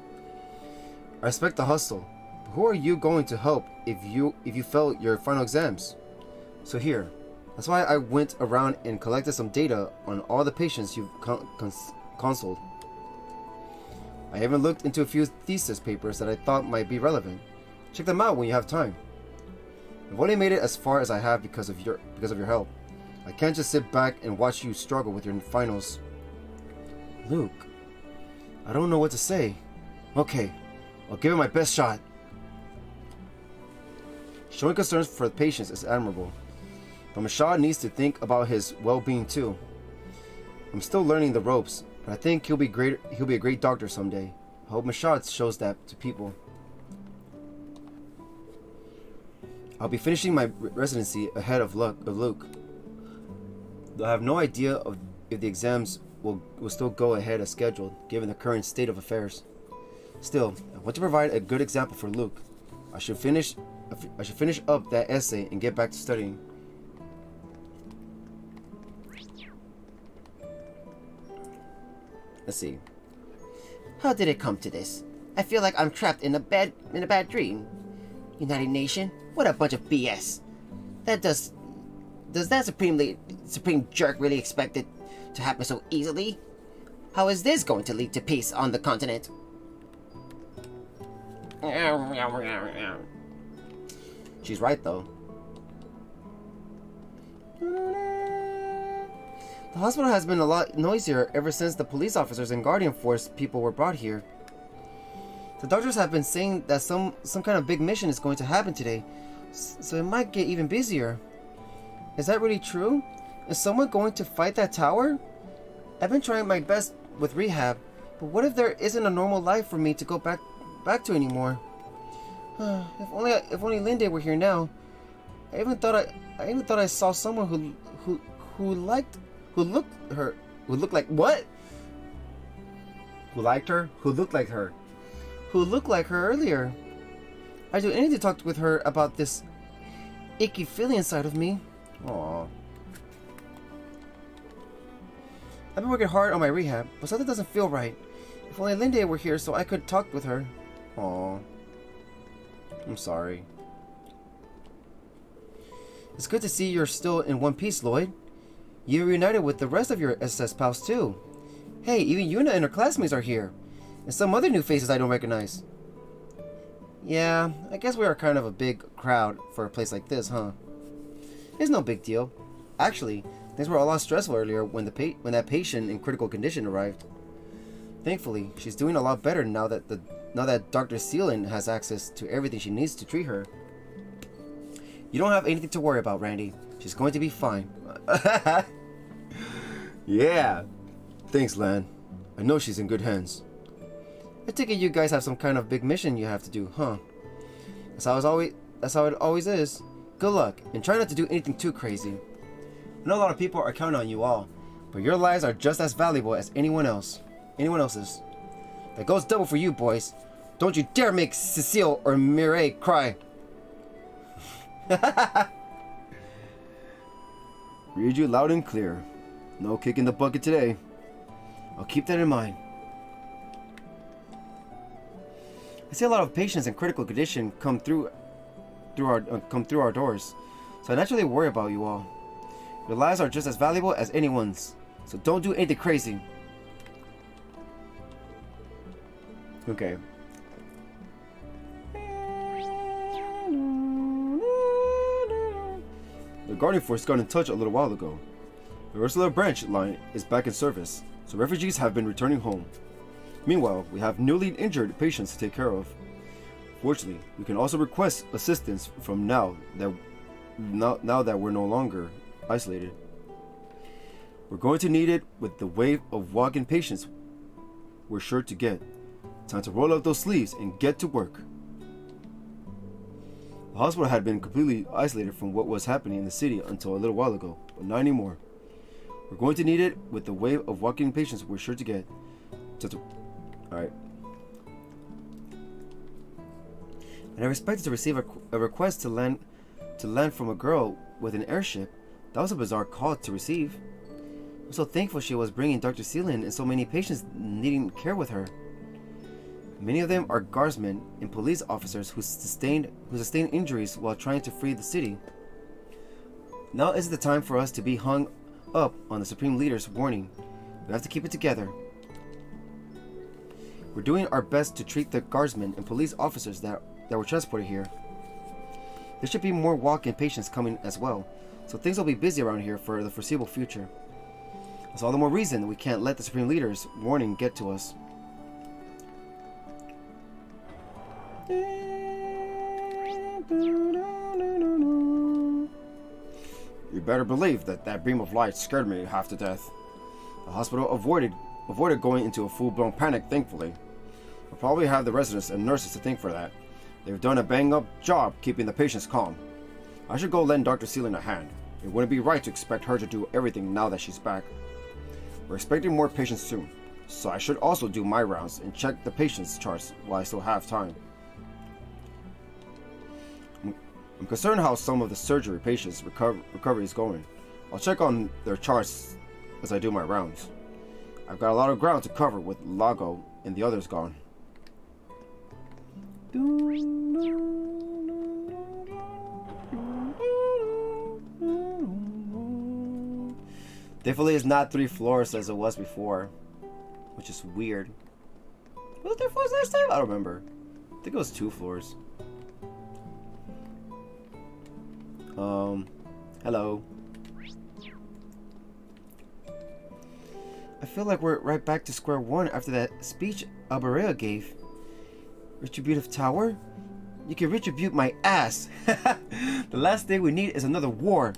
Speaker 1: I respect the hustle, but who are you going to help if you fail your final exams? So here, that's why I went around and collected some data on all the patients you've consulted. I even looked into a few thesis papers that I thought might be relevant. Check them out when you have time. I've only made it as far as I have because of your help. I can't just sit back and watch you struggle with your finals. Luke, I don't know what to say. Okay, I'll give it my best shot. Showing concerns for the patients is admirable, but Mashad needs to think about his well-being too. I'm still learning the ropes, but I think he'll be a great doctor someday. I hope Mashad shows that to people. I'll be finishing my residency ahead of Luke. Though I have no idea of if the exams will still go ahead as scheduled, given the current state of affairs. Still, I want to provide a good example for Luke. I should finish up that essay and get back to studying. Let's see.
Speaker 8: How did it come to this? I feel like I'm trapped in a bad dream. United Nation? What a bunch of BS. Does that supreme jerk really expect it to happen so easily? How is this going to lead to peace on the continent?
Speaker 1: She's right, though. The hospital has been a lot noisier ever since the police officers and Guardian Force people were brought here. The doctors have been saying that some kind of big mission is going to happen today, so it might get even busier. Is that really true? Is someone going to fight that tower? I've been trying my best with rehab, but what if there isn't a normal life for me to go back to anymore? If only Linde were here now. I even thought I saw someone who liked her earlier. I'd do anything to talk with her about this icky feeling inside of me. Aww. I've been working hard on my rehab, but something doesn't feel right. If only Linde were here so I could talk with her. Aww. I'm sorry. It's good to see you're still in one piece, Lloyd. You reunited with the rest of your SS pals too. Hey, even Yuna and her classmates are here. And some other new faces I don't recognize. Yeah, I guess we are kind of a big crowd for a place like this, huh? It's no big deal. Actually, things were a lot stressful earlier when that patient in critical condition arrived. Thankfully, she's doing a lot better now that Dr. Seelan has access to everything she needs to treat her. You don't have anything to worry about, Randy. She's going to be fine. Yeah. Thanks, Lan. I know she's in good hands. I take it you guys have some kind of big mission you have to do, huh? That's how it always is. Good luck, and try not to do anything too crazy. I know a lot of people are counting on you all, but your lives are just as valuable as anyone else's. That goes double for you, boys. Don't you dare make Cecile or Mireille cry. Read you loud and clear. No kick in the bucket today. I'll keep that in mind. I see a lot of patients in critical condition come through our doors, so I naturally worry about you all. Your lives are just as valuable as anyone's, so don't do anything crazy. Okay. The Guardian Force got in touch a little while ago. The Ursula branch line is back in service, so refugees have been returning home. Meanwhile, we have newly injured patients to take care of. Fortunately, we can also request assistance from now that we're no longer isolated. We're going to need it with the wave of walk-in patients we're sure to get. Time to roll up those sleeves and get to work. The hospital had been completely isolated from what was happening in the city until a little while ago, but not anymore. We're going to need it with the wave of walk-in patients we're sure to get. Alright. And I expected to receive a request to land from a girl with an airship. That was a bizarre call to receive. I'm so thankful she was bringing Dr. Seelan and so many patients needing care with her. Many of them are guardsmen and police officers who sustained injuries while trying to free the city. Now is the time for us to be hung up on the Supreme Leader's warning. We have to keep it together. We're doing our best to treat the guardsmen and police officers that were transported here. There should be more walk-in patients coming as well, so things will be busy around here for the foreseeable future. That's all the more reason we can't let the Supreme Leader's warning get to us. You better believe that beam of light scared me half to death. The hospital avoided going into a full-blown panic, thankfully. We'll probably have the residents and nurses to thank for that. They've done a bang-up job keeping the patients calm. I should go lend Dr. Sealing a hand. It wouldn't be right to expect her to do everything now that she's back. We're expecting more patients soon, so I should also do my rounds and check the patients' charts while I still have time. I'm concerned how some of the surgery patients' recovery is going. I'll check on their charts as I do my rounds. I've got a lot of ground to cover with Lago and the others gone. Thankfully, it's not 3 floors as it was before, which is weird. Was it 3 floors last time? I don't remember. I think it was 2 floors. Hello. I feel like we're right back to square one after that speech Alberea gave. Retributive Tower? You can retribute my ass! The last thing we need is another war.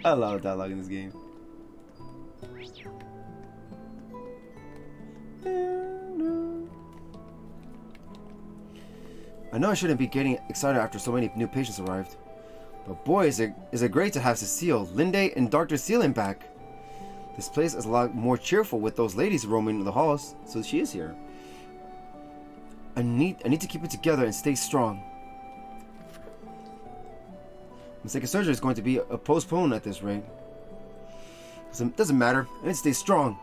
Speaker 1: I love dialogue in this game. I know I shouldn't be getting excited after so many new patients arrived. But boy, is it great to have Cecile, Linde, and Dr. Sealing back. This place is a lot more cheerful with those ladies roaming the halls, so she is here. I need to keep it together and stay strong. Mistaken surgery is going to be postponed at this rate. Doesn't matter. I need to stay strong.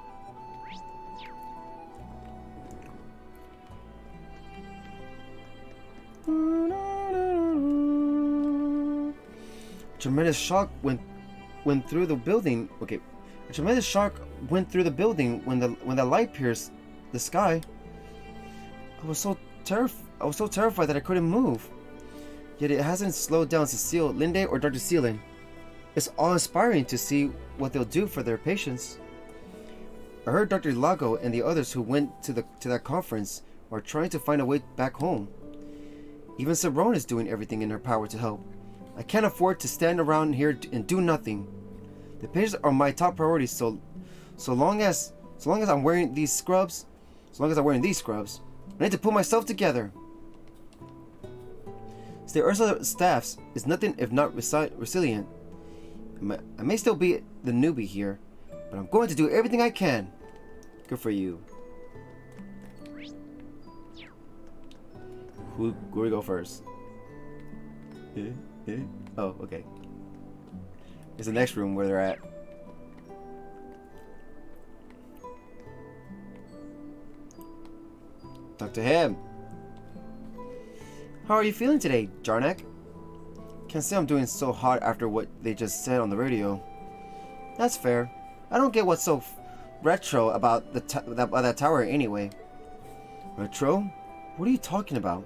Speaker 1: Tremendous shock went through the building. Okay, a tremendous shock went through the building when the light pierced the sky. I was so terrified that I couldn't move. Yet it hasn't slowed down Cecile, Linde, or Dr. Sealing. It's awe-inspiring to see what they'll do for their patients. I heard Dr. Lago and the others who went to that conference are trying to find a way back home. Even Cerrone is doing everything in her power to help. I can't afford to stand around here and do nothing. The patients are my top priority, so long as I'm wearing these scrubs, I need to pull myself together. The Ursula staffs is nothing if not resilient. I may still be the newbie here, but I'm going to do everything I can. Good for you. Who we go first? Oh, okay. It's the next room where they're at. Talk to him. How are you feeling today, Jarnak? Can't say I'm doing so hot after what they just said on the radio. That's fair. I don't get what's so retro about that tower anyway. Retro? What are you talking about?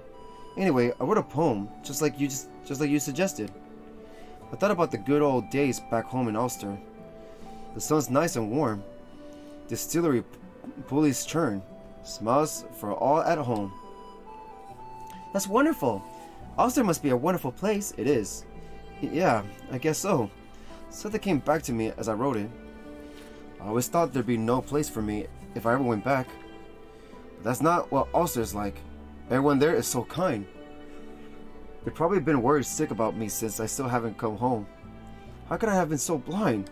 Speaker 1: Anyway, I wrote a poem, just like you suggested. I thought about the good old days back home in Ulster. The sun's nice and warm. Distillery pulleys churn. Smiles for all at home. That's wonderful. Ulster must be a wonderful place. It is. Yeah, I guess so. Something came back to me as I wrote it. I always thought there'd be no place for me if I ever went back. But that's not what Ulster's like. Everyone there is so kind. They've probably been worried sick about me since I still haven't come home. How could I have been so blind?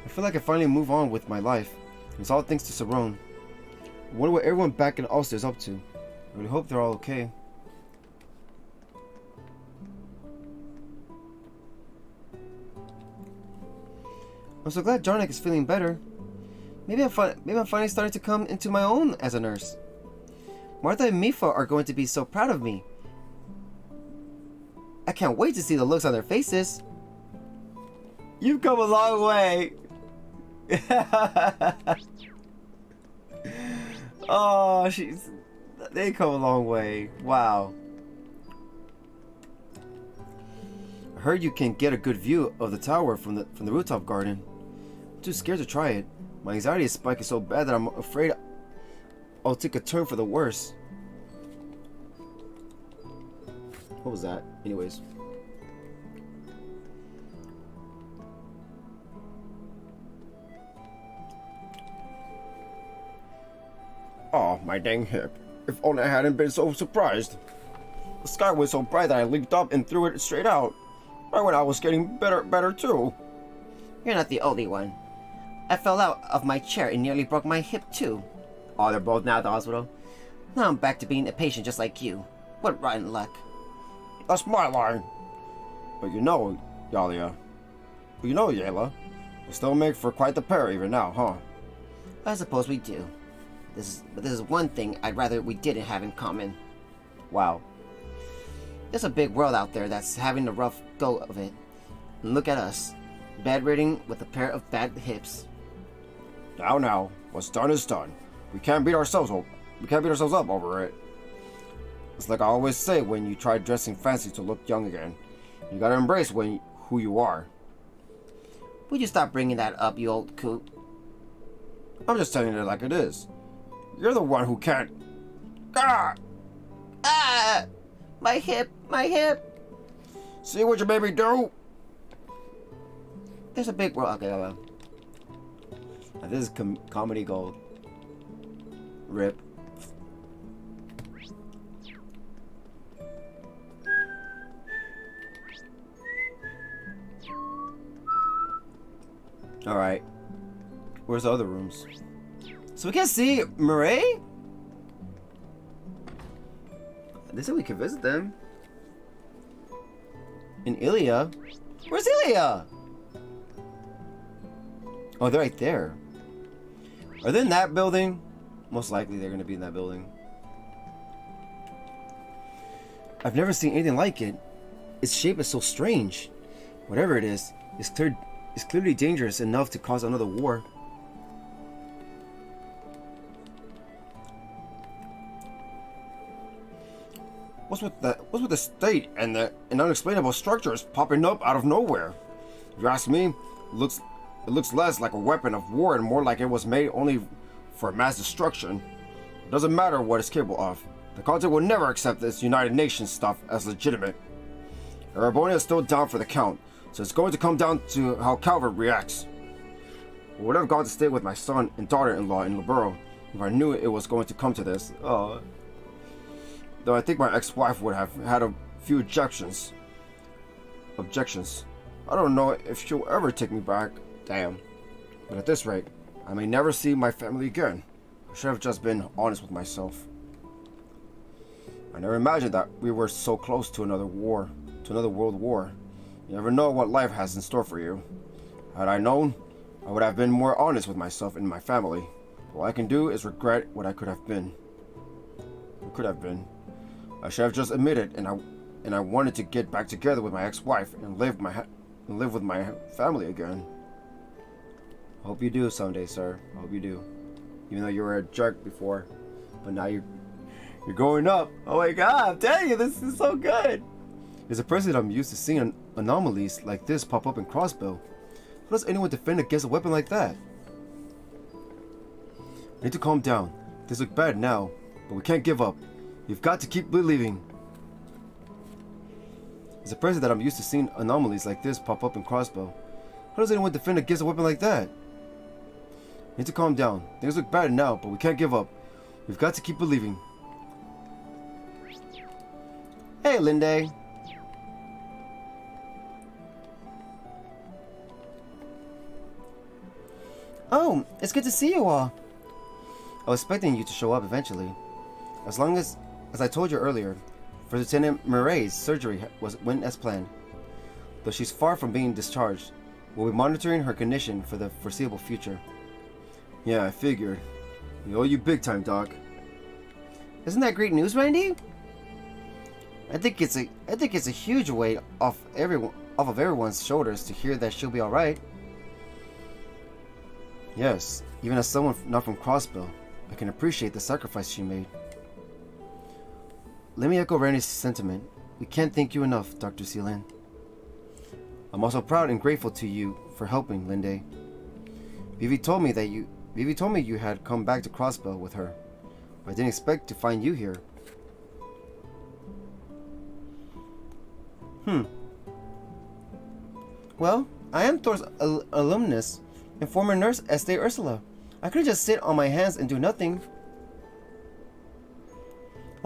Speaker 1: I feel like I finally move on with my life. It's all thanks to Cerrone. I wonder what everyone back in Ulster is up to. I really hope they're all okay. I'm so glad Jarnak is feeling better. Maybe I'm finally starting to come into my own as a nurse. Martha and Mifa are going to be so proud of me. I can't wait to see the looks on their faces. You've come a long way. Oh, they come a long way. Wow. I heard you can get a good view of the tower from the rooftop garden. I'm too scared to try it. My anxiety spike is so bad that I'm afraid I'll take a turn for the worse. What was that? Anyways. Aw. My dang hip. If only I hadn't been so surprised. The sky was so bright that I leaped up and threw it straight out. Right when I was getting better too.
Speaker 8: You're not the only one. I fell out of my chair and nearly broke my hip too.
Speaker 1: Oh, they're both now at the hospital?
Speaker 8: Now I'm back to being a patient just like you. What rotten luck.
Speaker 1: That's my line. But you know, Yalia. But you know, Yayla. We still make for quite the pair even now, huh?
Speaker 8: I suppose we do. But this is one thing I'd rather we didn't have in common.
Speaker 1: Wow.
Speaker 8: There's a big world out there that's having a rough go of it. And look at us. Bedridden with a pair of bad hips.
Speaker 1: Now, what's done is done. We can't beat ourselves up. We can't beat ourselves up over it. It's like I always say when you try dressing fancy to look young again. You gotta embrace who you are.
Speaker 8: Would you stop bringing that up, you old coot?
Speaker 1: I'm just telling it like it is. You're the one who can't. Ah!
Speaker 8: Ah! My hip! My hip!
Speaker 1: See what you made me do?
Speaker 8: There's a big world. Okay,
Speaker 1: Now, this is comedy gold. Rip. Alright. Where's the other rooms? So we can see Murray? They said we could visit them. In Ilya? Where's Ilya? Oh, they're right there. Are they in that building? Most likely they're going to be in that building. I've never seen anything like it. Its shape is so strange. Whatever it is, it's clearly dangerous enough to cause another war. What's with the state and the unexplainable structures popping up out of nowhere? If you ask me, it looks less like a weapon of war and more like it was made only for mass destruction. It doesn't matter what it's capable of. The Content will never accept this United Nations stuff as legitimate. Arabonia is still down for the count, so it's going to come down to how Calvert reacts. I would have gone to stay with my son and daughter-in-law in Libero if I knew it was going to come to this. Though I think my ex-wife would have had a few objections. I don't know if she'll ever take me back. Damn. But at this rate, I may never see my family again. I should have just been honest with myself. I never imagined that we were so close to another war, to another world war. You never know what life has in store for you. Had I known, I would have been more honest with myself and my family. All I can do is regret what I could have been. I should have just admitted, and I wanted to get back together with my ex-wife and live with my family again. I hope you do someday, sir. I hope you do. Even though you were a jerk before, but now you're going up. Oh my God! I'm telling you, this is so good. As a president, I'm used to seeing anomalies like this pop up in Crossbow. How does anyone defend against a weapon like that? I need to calm down. This looks bad now, but we can't give up. You've got to keep believing. As a president, I'm used to seeing anomalies like this pop up in Crossbow. How does anyone defend against a weapon like that? I need to calm down. Things look bad now, but we can't give up. We've got to keep believing. Hey, Linde. Oh, it's good to see you all. I was expecting you to show up eventually. As I told you earlier, for Lieutenant Murray's surgery went as planned. Though she's far from being discharged, we'll be monitoring her condition for the foreseeable future. Yeah, I figured. We owe you big time, Doc.
Speaker 8: Isn't that great news, Randy? I think it's a huge weight off of everyone's shoulders to hear that she'll be all right.
Speaker 1: Yes, even as someone not from Crossbow, I can appreciate the sacrifice she made. Let me echo Randy's sentiment. We can't thank you enough, Dr. Sealand. I'm also proud and grateful to you for helping, Linde. Vivi told me you had come back to Crossbow with her, but I didn't expect to find you here. Well, I am Thor's alumnus and former nurse Estee Ursula. I couldn't just sit on my hands and do nothing.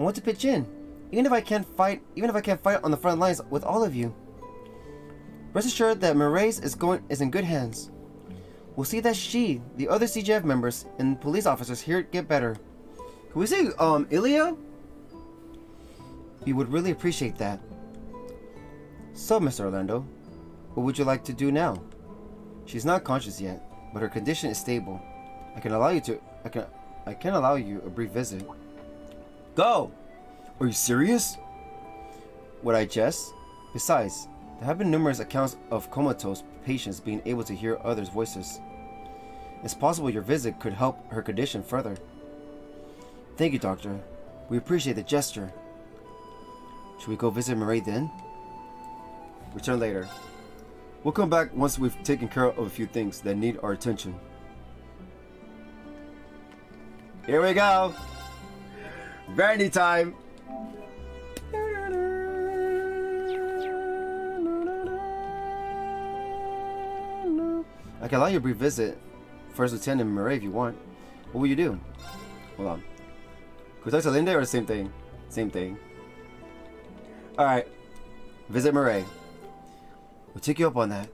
Speaker 1: I want to pitch in, even if I can't fight on the front lines with all of you. Rest assured that Marae's is in good hands. We'll see that she, the other CGF members, and police officers here get better. Can we say, Ilya? We would really appreciate that. So, Mr. Orlando, what would you like to do now? She's not conscious yet, but her condition is stable. I can allow you a brief visit. Go! Are you serious? Would I jest? Besides, there have been numerous accounts of comatose patients being able to hear others' voices. It's possible your visit could help her condition further. Thank you, Doctor. We appreciate the gesture. Should we go visit Marae then? Return later. We'll come back once we've taken care of a few things that need our attention. Here we go! Brandy time! I can allow you a brief visit, First Lieutenant Marae, if you want. What will you do? Hold on. Could I talk to Linda or the same thing? Same thing. Alright. Visit Marae. We'll take you up on that.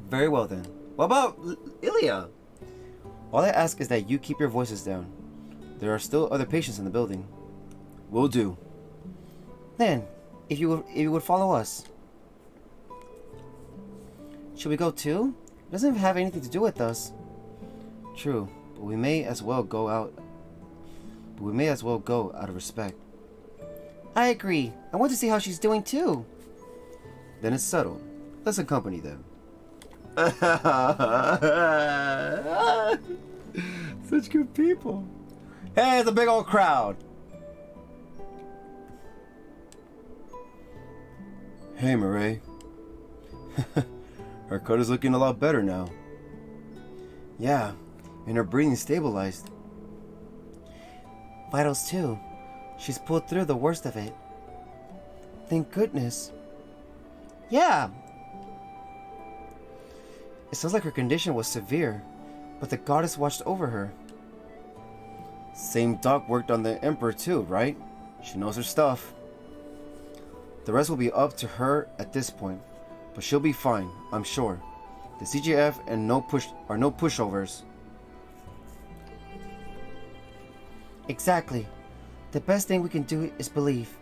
Speaker 1: Very well then. What about Ilya? All I ask is that you keep your voices down. There are still other patients in the building. Will do. Then, if you would follow us. Should we go too? It doesn't have anything to do with us. True, but we may as well go out. Out of respect. I agree. I want to see how she's doing too. Then it's settled. Let's accompany them. Such good people. Hey, it's a big old crowd. Hey, Marae. Her cut is looking a lot better now. Yeah, and her breathing stabilized. Vitals too. She's pulled through the worst of it. Thank goodness. Yeah. It sounds like her condition was severe, but the goddess watched over her. Same doc worked on the Emperor too, right? She knows her stuff. The rest will be up to her at this point, but she'll be fine, I'm sure. The CGF and no pushovers. Exactly. The best thing we can do is believe.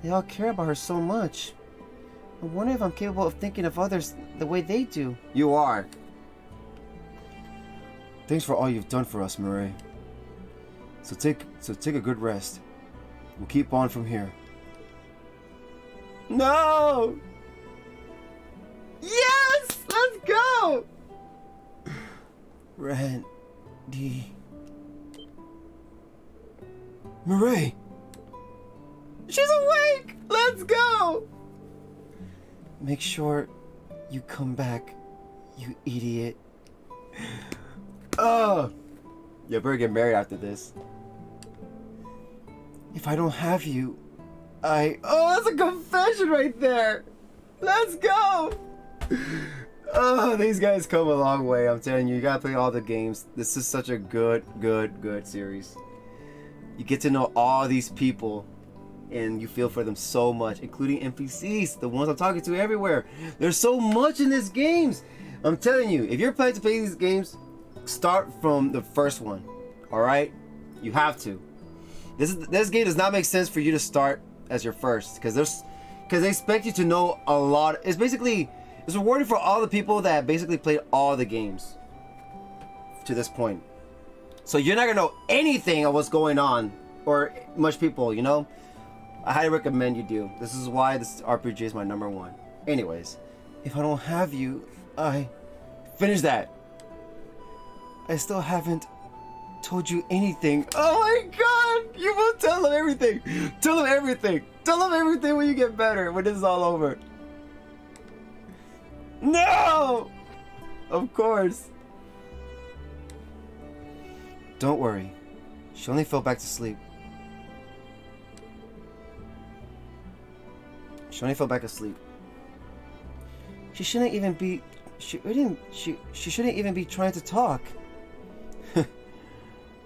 Speaker 1: They all care about her so much. I wonder if I'm capable of thinking of others the way they do. You are. Thanks for all you've done for us, Marae. So take a good rest. We'll keep on from here. No! Yes! Let's go! Randy. Marae! She's awake! Let's go! Make sure you come back, you idiot. Oh! Yeah, better get married after this. If I don't have you, Oh, that's a confession right there! Let's go! Oh, these guys come a long way. I'm telling you, you gotta play all the games. This is such a good series. You get to know all these people, and you feel for them so much, including NPCs, the ones I'm talking to everywhere. There's so much in these games. I'm telling you, if you're planning to play these games, start from the first one. All right, you have to. This game does not make sense for you to start as your first, because they expect you to know a lot. It's rewarding for all the people that basically played all the games to this point. So you're not gonna know anything of what's going on, or much people, you know. I highly recommend you do. This is why this RPG is my #1. Anyways, if I don't have you, finish that. I still haven't told you anything. Oh my god! You will tell them everything. Tell them everything. Tell them everything when you get better. When this is all over. No! Of course. Don't worry. She only fell back to sleep. She shouldn't even be. She shouldn't even be trying to talk.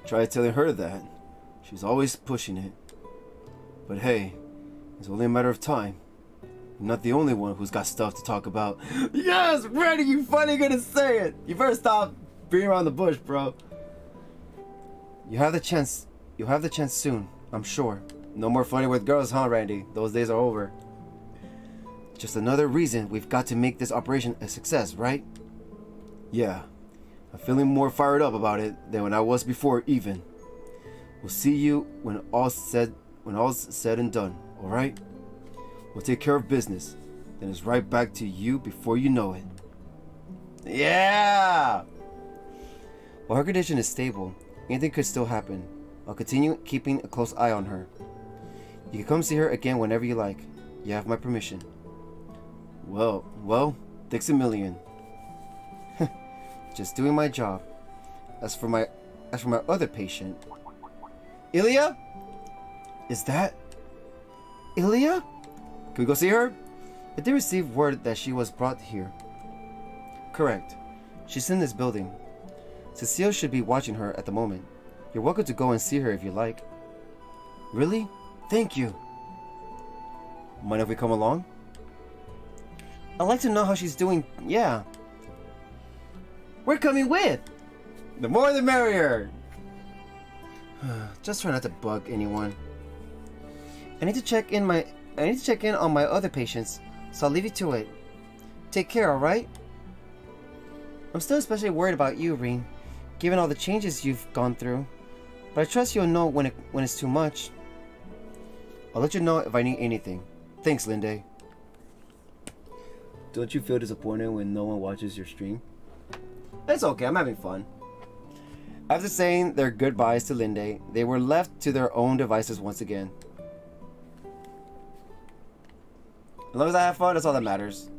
Speaker 1: Try telling her that. She's always pushing it. But hey, it's only a matter of time. I'm not the only one who's got stuff to talk about. Yes, Randy, you finally gonna say it. You better stop being around the bush, bro. You have the chance. You'll have the chance soon, I'm sure. No more flirting with girls, huh, Randy? Those days are over. Just another reason we've got to make this operation a success, right? Yeah. I'm feeling more fired up about it than when I was before, even. We'll see you when all's said and done, alright? We'll take care of business. Then it's right back to you before you know it. Yeah! While her condition is stable, anything could still happen. I'll continue keeping a close eye on her. You can come see her again whenever you like. You have my permission. Well, thanks a million. Just doing my job. As for my other patient, Ilya? Is that Ilya? Can we go see her? I did receive word that she was brought here. Correct. She's in this building. Cecile should be watching her at the moment. You're welcome to go and see her if you like. Really? Thank you. Mind if we come along? I'd like to know how she's doing. Yeah. We're coming with. The more the merrier. Just try not to bug anyone. I need to check in on my other patients, so I'll leave you to it. Take care, alright? I'm still especially worried about you, Rean, given all the changes you've gone through. But I trust you'll know when it's too much. I'll let you know if I need anything. Thanks, Linde. Don't you feel disappointed when no one watches your stream? It's okay, I'm having fun. After saying their goodbyes to Linde, they were left to their own devices once again. As long as I have fun, that's all that matters.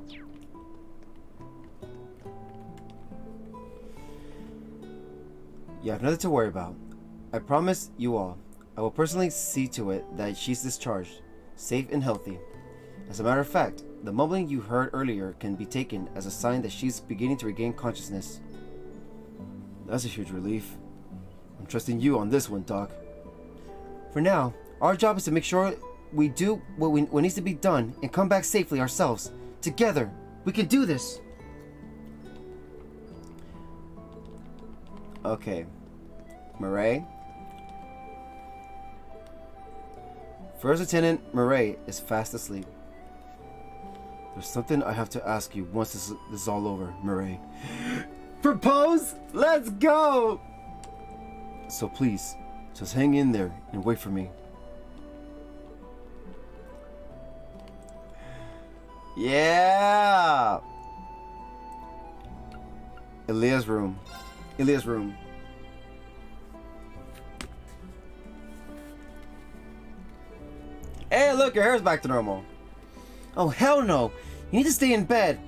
Speaker 1: You have nothing to worry about. I promise you all, I will personally see to it that she's discharged, safe and healthy. As a matter of fact, the mumbling you heard earlier can be taken as a sign that she's beginning to regain consciousness. That's a huge relief. I'm trusting you on this one, Doc. For now, our job is to make sure we do what needs to be done and come back safely ourselves. Together, we can do this. Okay. Murray. First Lieutenant Murray is fast asleep. There's something I have to ask you once this is all over, Murray. Propose? Let's go! So please, just hang in there and wait for me. Yeah! Ilya's room. Hey, look, your hair's back to normal. Oh, hell no! You need to stay in bed!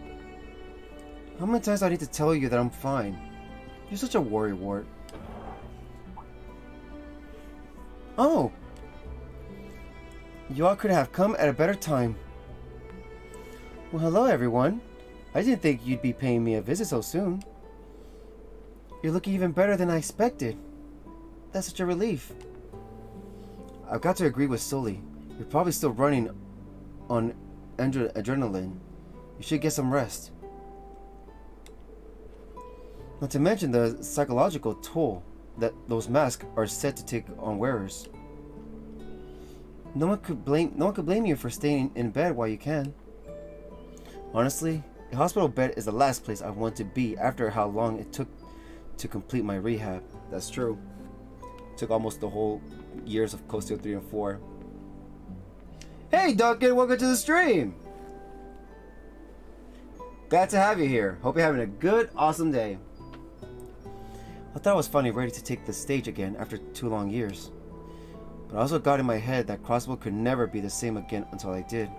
Speaker 1: How many times do I need to tell you that I'm fine? You're such a worrywart. Oh! You all could have come at a better time. Well, hello everyone. I didn't think you'd be paying me a visit so soon. You're looking even better than I expected. That's such a relief. I've got to agree with Sully. You're probably still running on adrenaline. You should get some rest. Not to mention the psychological toll that those masks are said to take on wearers. No one could blame you for staying in bed while you can. Honestly, a hospital bed is the last place I want to be after how long it took to complete my rehab. That's true. It took almost the whole years of Coast 3 and 4. Hey Duncan, welcome to the stream! Glad to have you here. Hope you're having a good, awesome day. I thought I was finally ready to take the stage again after 2 long years. But I also got in my head that Crossbow could never be the same again until I did.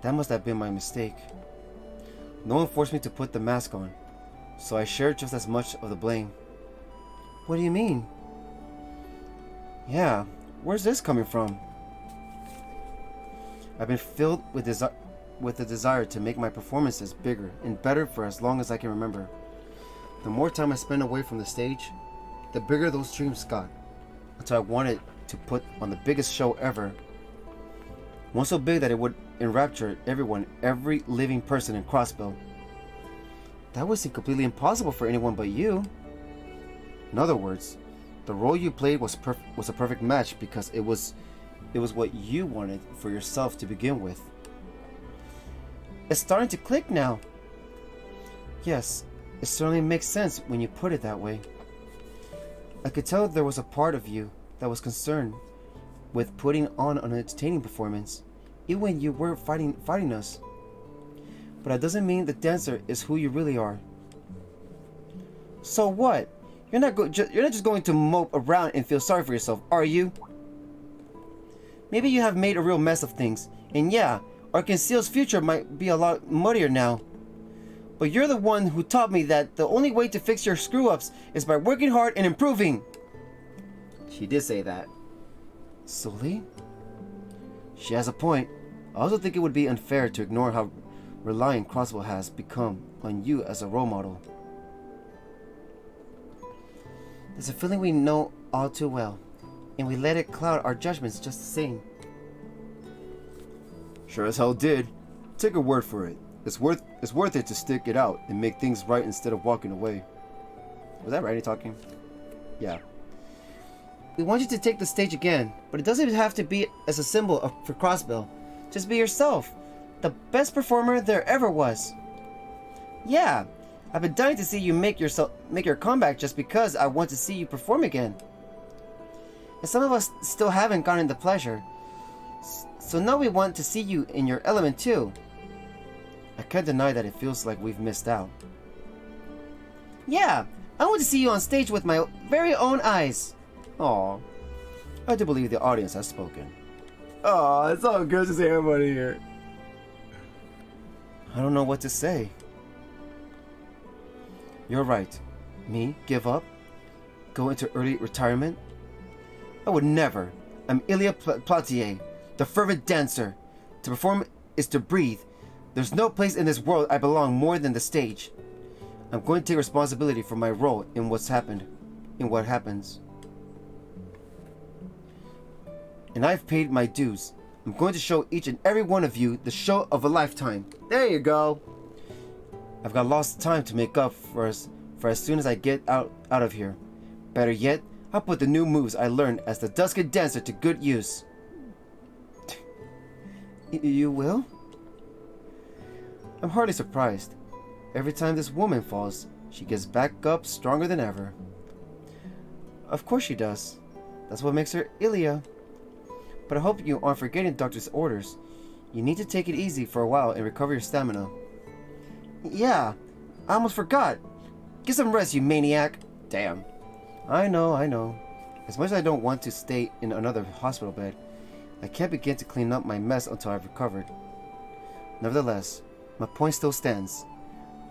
Speaker 1: That must have been my mistake. No one forced me to put the mask on, so I shared just as much of the blame. What do you mean? Yeah, where's this coming from? I've been filled with the desire to make my performances bigger and better for as long as I can remember. The more time I spend away from the stage, the bigger those dreams got. until I wanted to put on the biggest show ever. One so big that it would enrapture everyone, every living person in Crossbell. That would seem completely impossible for anyone but you. In other words, the role you played was a perfect match because it was what you wanted for yourself to begin with. It's starting to click now. Yes, it certainly makes sense when you put it that way. I could tell there was a part of you that was concerned with putting on an entertaining performance, even when you were fighting us. But that doesn't mean the dancer is who you really are. So what? You're not just going to mope around and feel sorry for yourself, are you? Maybe you have made a real mess of things, and yeah, Arkanseal's future might be a lot muddier now. But you're the one who taught me that the only way to fix your screw-ups is by working hard and improving. She did say that. Sully? She has a point. I also think it would be unfair to ignore how reliant Crossbell has become on you as a role model. There's a feeling we know all too well, and we let it cloud our judgments just the same. Sure as hell did. Take a word for it. It's worth it to stick it out and make things right instead of walking away. Was that Randy talking? Yeah. We want you to take the stage again, but it doesn't have to be as a symbol for Crossbell. Just be yourself. The best performer there ever was. Yeah, I've been dying to see you make your comeback just because I want to see you perform again. And some of us still haven't gotten the pleasure. So now we want to see you in your element too. I can't deny that it feels like we've missed out. Yeah, I want to see you on stage with my very own eyes. Aw, I do believe the audience has spoken. Aw, it's all good to see everybody here. I don't know what to say. You're right. Me, give up? Go into early retirement? I would never. I'm Ilya Platier, the fervent dancer. To perform is to breathe. There's no place in this world I belong more than the stage. I'm going to take responsibility for my role in what happens. And I've paid my dues. I'm going to show each and every one of you the show of a lifetime. There you go. I've got lost time to make up for as soon as I get out of here. Better yet, I'll put the new moves I learned as the Duskin Dancer to good use. You will? I'm hardly surprised. Every time this woman falls, she gets back up stronger than ever. Of course she does. That's what makes her Ilya. But I hope you aren't forgetting doctor's orders. You need to take it easy for a while and recover your stamina. Yeah, I almost forgot. Get some rest, you maniac. Damn. I know. As much as I don't want to stay in another hospital bed, I can't begin to clean up my mess until I've recovered. Nevertheless, my point still stands.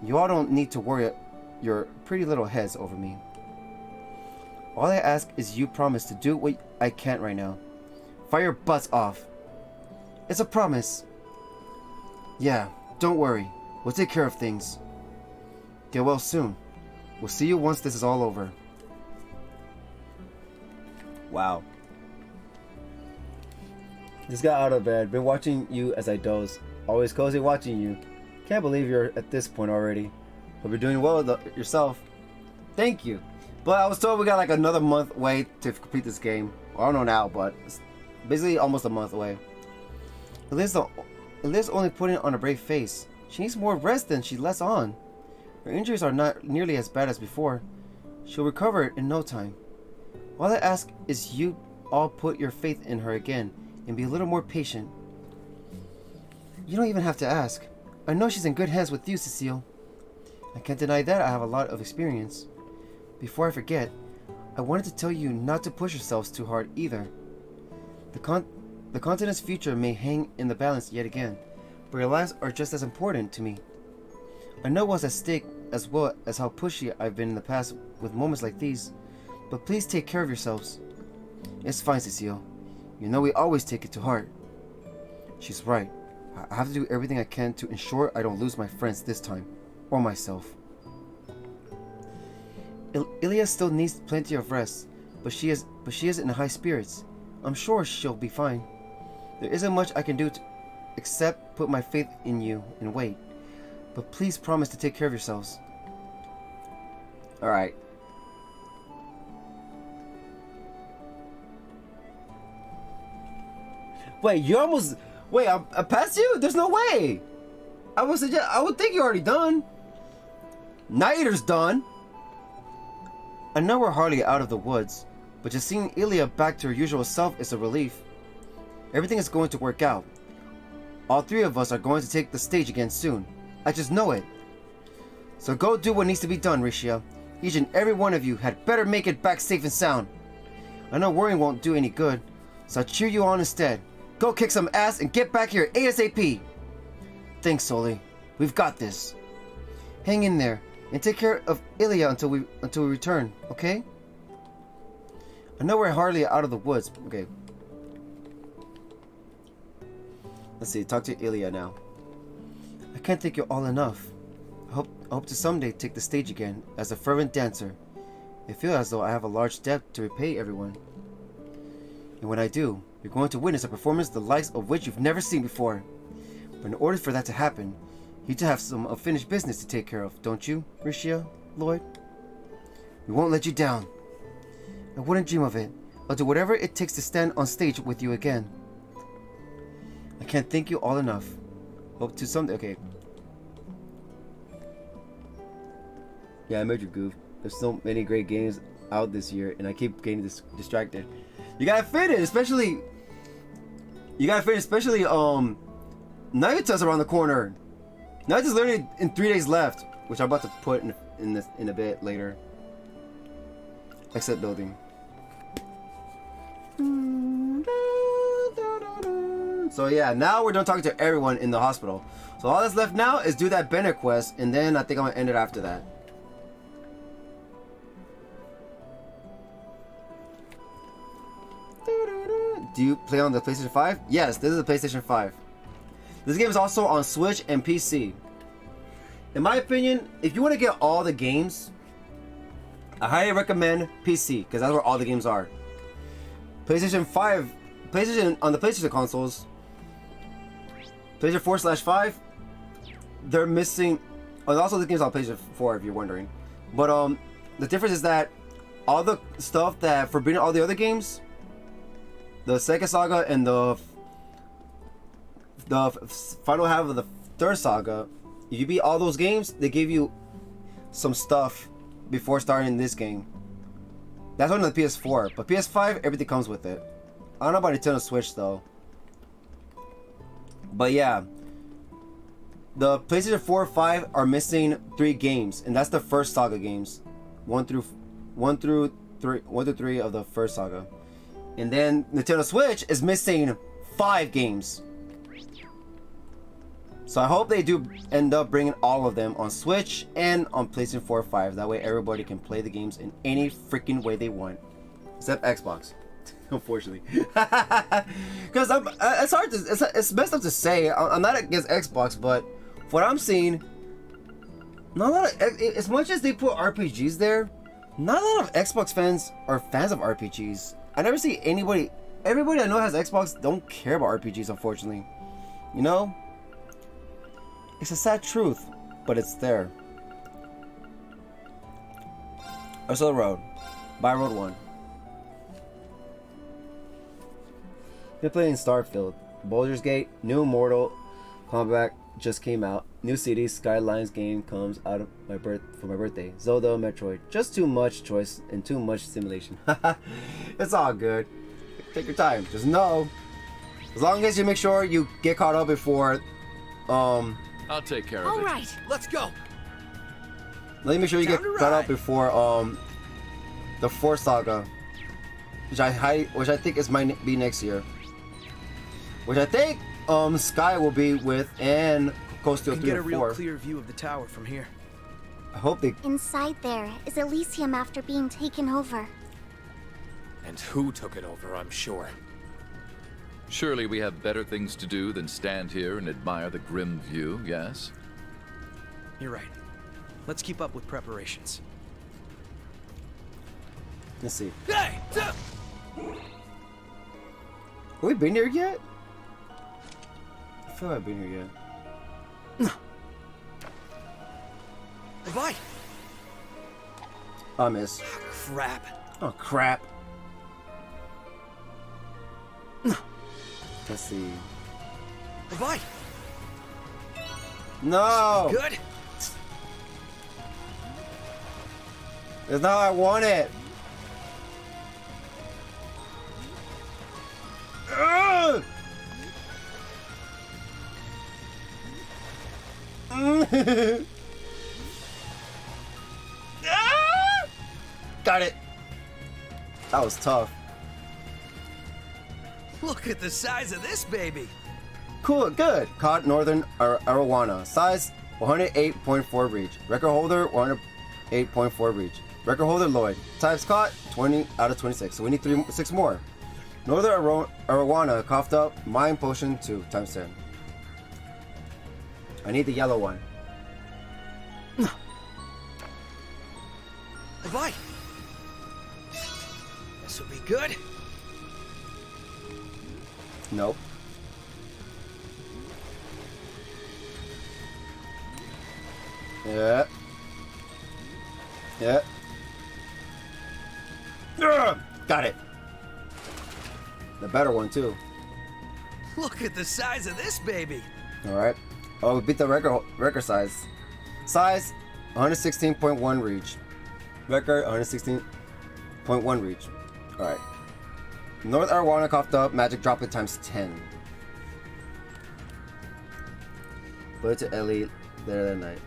Speaker 1: You all don't need to worry your pretty little heads over me. All I ask is you promise to do what I can't right now. Fire your butts off. It's a promise. Yeah, don't worry. We'll take care of things. Get well soon. We'll see you once this is all over. Wow. Just got out of bed. Been watching you as I doze. Always cozy watching you. Can't believe you're at this point already. Hope you're doing well with yourself. Thank you. But I was told we got like another month away to complete this game. Well, I don't know now, but it's basically almost a month away. Elia's only putting on a brave face. She needs more rest than she lets on. Her injuries are not nearly as bad as before. She'll recover in no time. All I ask is you all put your faith in her again and be a little more patient. You don't even have to ask. I know she's in good hands with you, Cecile. I can't deny that I have a lot of experience. Before I forget, I wanted to tell you not to push yourselves too hard either. The continent's future may hang in the balance yet again, but your lives are just as important to me. I know what's at stake as well as how pushy I've been in the past with moments like these, but please take care of yourselves. It's fine, Cecile. You know we always take it to heart. She's right. I have to do everything I can to ensure I don't lose my friends this time, or myself. Ilya still needs plenty of rest, but she is but she is in high spirits. I'm sure she'll be fine. There isn't much I can do except put my faith in you and wait. But please promise to take care of yourselves. Alright. Wait, you almost... Wait, I passed you? There's no way! I would think you're already done. Night Eater's done. I know we're hardly out of the woods, but just seeing Ilya back to her usual self is a relief. Everything is going to work out. All three of us are going to take the stage again soon. I just know it. So go do what needs to be done, Risha. Each and every one of you had better make it back safe and sound. I know worrying won't do any good, so I'll cheer you on instead. Go kick some ass and get back here ASAP. Thanks, Soli. We've got this. Hang in there and take care of Ilya until we return, okay? I know we're hardly out of the woods. Okay. Let's see. Talk to Ilya now. I can't thank you all enough. I hope to someday take the stage again as a fervent dancer. I feel as though I have a large debt to repay everyone. And when I do, you're going to witness a performance the likes of which you've never seen before. But in order for that to happen, you two have some unfinished business to take care of, don't you, Risha, Lloyd? We won't let you down. I wouldn't dream of it. I'll do whatever it takes to stand on stage with you again. I can't thank you all enough. Hope to someday. Okay. Yeah, I made you goof. There's so many great games out this year, and I keep getting distracted. You gotta finish, especially. Nayuta's around the corner. Nayuta's literally in 3 days left, which I'm about to put in a bit later. Exit building. So yeah, now we're done talking to everyone in the hospital. So all that's left now is do that Bennett quest, and then I think I'm gonna end it after that. Do you play on the PlayStation 5? Yes, this is a PlayStation 5. This game is also on Switch and PC. In my opinion, if you want to get all the games, I highly recommend PC, because that's where all the games are. PlayStation 5, on the PlayStation consoles, PlayStation 4/5, they're missing. Oh, also the game's on PlayStation 4 if you're wondering. But the difference is that all the stuff that forbidden all the other games, the second saga and the final half of the third saga, if you beat all those games, they give you some stuff before starting this game. That's on the PS4, but PS5, everything comes with it. I don't know about Nintendo Switch though. But yeah, the PlayStation 4 and 5 are missing 3 games, and that's the first saga games, 1 through 3 of the first saga. And then Nintendo Switch is missing 5 games. So I hope they do end up bringing all of them on Switch and on PlayStation 4 or 5. That way everybody can play the games in any freaking way they want. Except Xbox. Unfortunately. Because it's hard to... It's messed up to say. I'm not against Xbox, but what I'm seeing... Not a lot of... As much as they put RPGs there, not a lot of Xbox fans are fans of RPGs. I never see anybody... Everybody I know has Xbox don't care about RPGs, unfortunately. You know? It's a sad truth, but it's there. Ursula Road. By Road 1. Been playing Starfield. Baldur's Gate, New Immortal Kombat just came out. New Cities Skylines game comes out of for my birthday. Zelda, Metroid. Just too much choice and too much simulation. It's all good. Take your time. Just know, as long as you make sure you get caught up before
Speaker 7: I'll take care of it.
Speaker 5: All right,
Speaker 2: Let's go.
Speaker 1: let me make sure you get caught up before the 4th saga, which I think is might be next year. Which I think Sky will be with, and Coast Steel 3
Speaker 6: get a
Speaker 1: and
Speaker 6: real
Speaker 1: 4.
Speaker 6: clear view of the tower from here.
Speaker 1: I hope they...
Speaker 11: Inside there is Elysium after being taken over.
Speaker 2: And who took it over, I'm sure.
Speaker 7: Surely we have better things to do than stand here and admire the grim view, yes?
Speaker 6: You're right. Let's keep up with preparations.
Speaker 1: Let's see.
Speaker 2: Hey!
Speaker 1: we been here yet? I feel like I've been here yet.
Speaker 6: Bye.
Speaker 1: I miss.
Speaker 6: Crap.
Speaker 1: Oh crap. Let's see.
Speaker 6: Bye.
Speaker 1: No!
Speaker 6: Good.
Speaker 1: That's not how I want it. Ugh! Ah! Got it. That was tough.
Speaker 6: Look at the size of this baby.
Speaker 1: Cool, good. Caught Northern Arowana. Size 108.4 reach. Record holder 108.4 reach. Record holder Lloyd. Types caught 20 out of 26. So we need 6 more. Northern Arowana coughed up. Mind potion 2 times 10. I need the yellow one.
Speaker 6: Bye. This will be good.
Speaker 1: Nope. Yeah. Yeah. Ugh! Got it. The better one too.
Speaker 6: Look at the size of this baby.
Speaker 1: All right. Oh, we beat the record size. Size 116.1 reach. Record 116.1 reach. All right. North Arowana coughed up. Magic droplet times 10. Put it to Ellie later that night.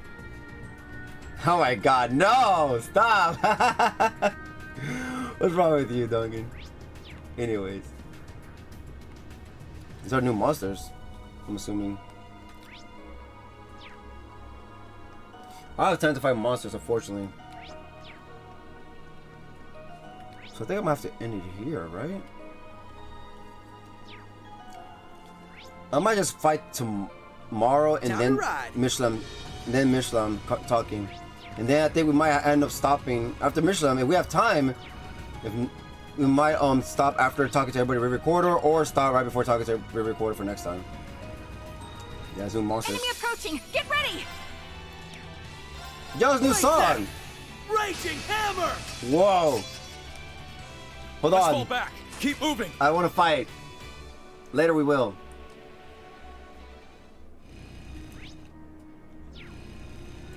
Speaker 1: Oh my god, no! Stop! What's wrong with you, Duncan? Anyways. These are new monsters, I'm assuming. I don't have time to fight monsters, unfortunately. So I think I'm gonna have to end it here, right? I might just fight tomorrow and then Mishlam talking. And then I think we might end up stopping after Mishlam. If we have time, we might stop after talking to everybody Reverie Corridor, or stop right before talking to Reverie Corridor for next time. Yeah, zoom monsters.
Speaker 5: Enemy approaching! Get ready!
Speaker 1: Yo, it's new song!
Speaker 6: Raging hammer!
Speaker 1: Whoa! Hold
Speaker 2: Let's
Speaker 1: on.
Speaker 2: fall back. Keep moving.
Speaker 1: I want to fight. Later we will.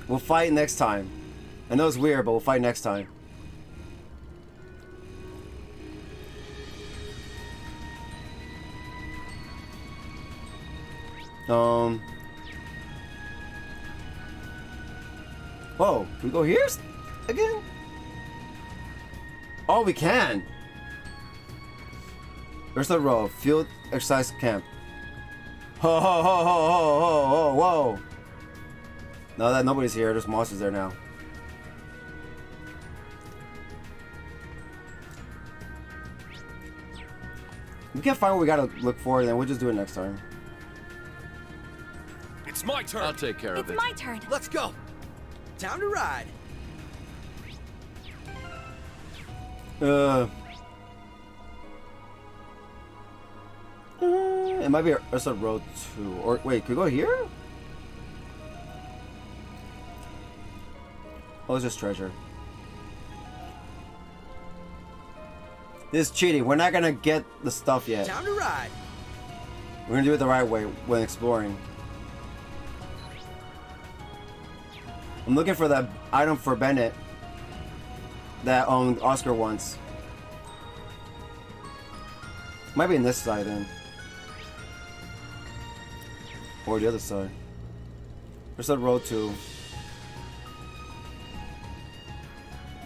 Speaker 1: We'll fight next time. I know it's weird, but we'll fight next time. Whoa, can we go here again? Oh, we can. There's the row. Field exercise camp. Ho ho ho ho ho ho ho whoa. Now that nobody's here, there's monsters there now. We can't find what we gotta look for, then we'll just do it next time.
Speaker 2: It's my turn.
Speaker 7: I'll take care of
Speaker 5: It's
Speaker 7: it.
Speaker 5: my turn.
Speaker 6: Let's go. Time to ride.
Speaker 1: It might be Ursa Road 2. Or wait, can we go here? Oh, it's just treasure. This is cheating. We're not gonna get the stuff yet.
Speaker 6: Time to ride.
Speaker 1: We're gonna do it the right way when exploring. I'm looking for that item for Bennett that Oscar wants. Might be in this side then. Or the other side. There's that road to.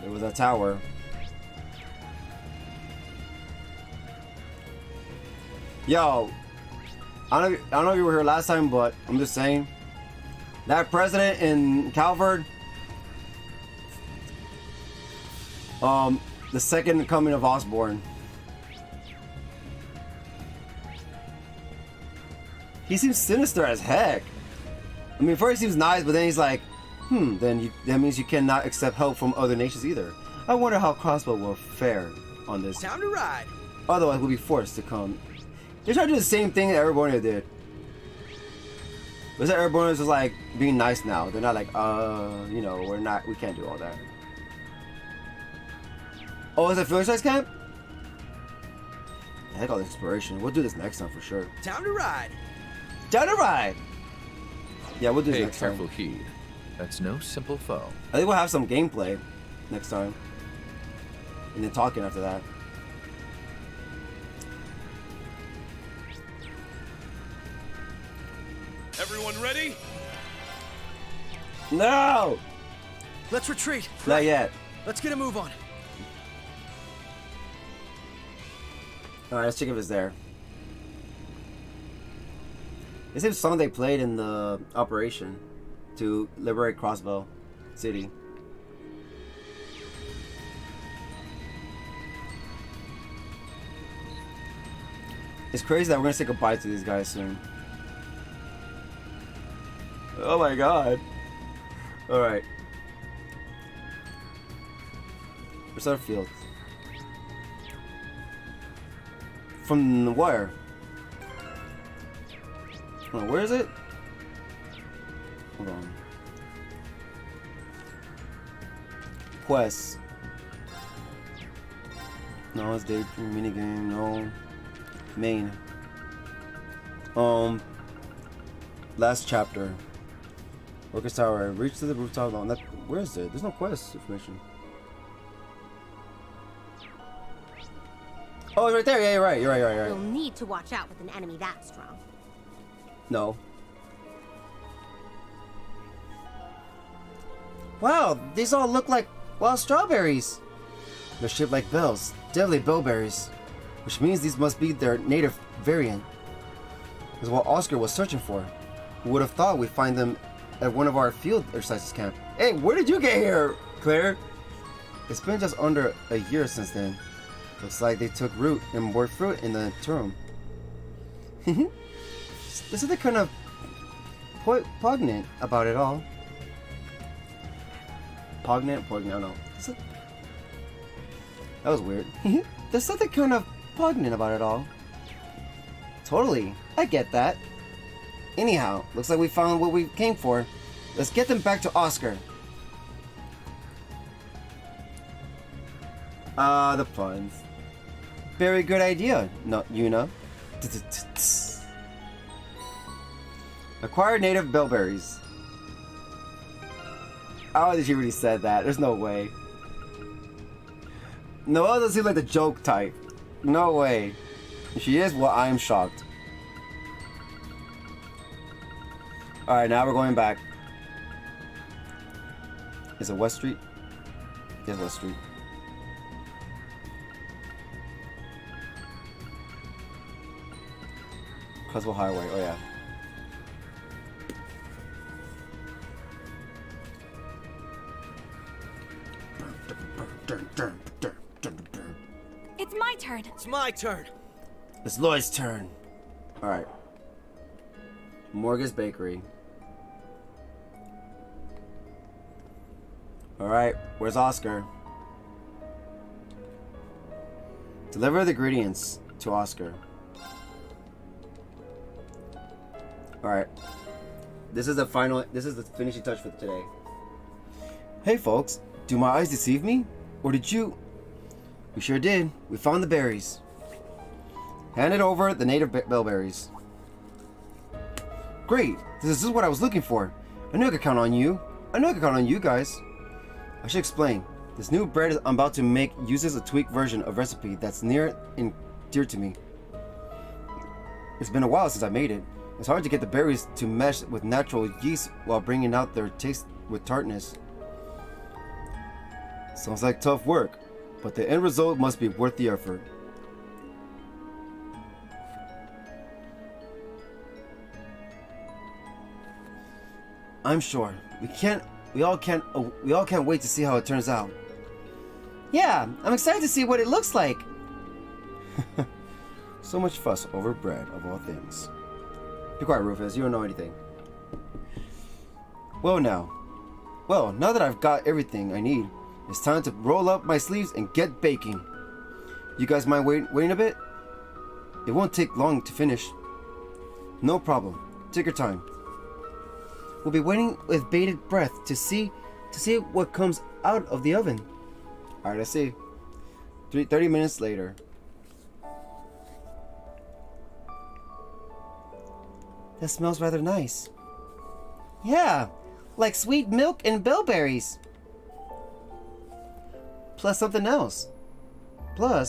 Speaker 1: There was a tower. Yo, I don't know if you were here last time, but I'm just saying. That president in Calvard, the second coming of Osborn. He seems sinister as heck. I mean, first he seems nice, but then he's like, then that means you cannot accept help from other nations either. I wonder how Crossbow will fare on this.
Speaker 6: Time to ride.
Speaker 1: Otherwise, we'll be forced to come. They're trying to do the same thing that Erebornia did. But that Erebornia is just like being nice now. They're not like, you know, we can't do all that. Oh, is it Field Size Camp? I like all the inspiration. We'll do this next time for sure.
Speaker 6: Time to ride.
Speaker 1: Down to ride! Yeah, we'll do this
Speaker 7: Pay
Speaker 1: next
Speaker 7: careful
Speaker 1: time.
Speaker 7: heed. That's no simple foe.
Speaker 1: I think we'll have some gameplay next time. And then talking after that.
Speaker 2: Everyone ready?
Speaker 1: No!
Speaker 6: Let's retreat.
Speaker 1: Not yet.
Speaker 6: Let's get a move on.
Speaker 1: Alright, let's check if it's there. This is a song they played in the operation to liberate Crossbow City. It's crazy that we're gonna say goodbye to these guys soon. Oh my god. Alright. Where's our field? From the wire. Oh, where is it? Hold on. Quests. No, it's daydream minigame. No. Main. Last chapter. Workers Tower. Reach to the rooftop. On that. Where is it? There's no quest information. Oh, it's right there. Yeah, you're right. You're right.
Speaker 12: You'll need to watch out with an enemy that strong.
Speaker 1: No. Wow, these all look like wild strawberries. They're shaped like bells, deadly bellberries, which means these must be their native variant. Is what Oscar was searching for. Who would have thought we'd find them at one of our field exercises camp? Hey, where did you get here, Claire? It's been just under a year since then. Looks like they took root and bore fruit in the interim. This is the kind of poignant about it all. Poignant, I don't know. That was weird. There's something kind of poignant about it all. Totally, I get that. Anyhow, looks like we found what we came for. Let's get them back to Oscar. The puns. Very good idea, Yuna. Acquire native bellberries. Oh, she really said that. There's no way. Noelle doesn't seem like the joke type. No way. If she is, well, I'm shocked. Alright, now we're going back. Is it West Street? Yes, West Street. Creswell Highway, oh yeah.
Speaker 3: It's my turn.
Speaker 6: It's my turn.
Speaker 1: It's Lloyd's turn. Alright. Morgan's Bakery. Alright, where's Oscar? Deliver the ingredients to Oscar. Alright. This is the finishing touch for today. Hey folks, do my eyes deceive me? Or did you? We sure did. We found the berries. Handed over the native bellberries. Great! This is what I was looking for. I knew I could count on you. I knew I could count on you guys. I should explain. This new bread I'm about to make uses a tweaked version of recipe that's near and dear to me. It's been a while since I made it. It's hard to get the berries to mesh with natural yeast while bringing out their taste with tartness. Sounds like tough work, but the end result must be worth the effort. I'm sure. We all can't wait to see how it turns out. Yeah, I'm excited to see what it looks like. So much fuss over bread, of all things. Be quiet, Rufus. You don't know anything. Well, now that I've got everything I need, it's time to roll up my sleeves and get baking. You guys mind waiting a bit? It won't take long to finish. No problem. Take your time. We'll be waiting with bated breath to see what comes out of the oven. Alright, I see. 30 minutes later. That smells rather nice.
Speaker 8: Yeah, like sweet milk and bilberries.
Speaker 1: Plus something else. I'm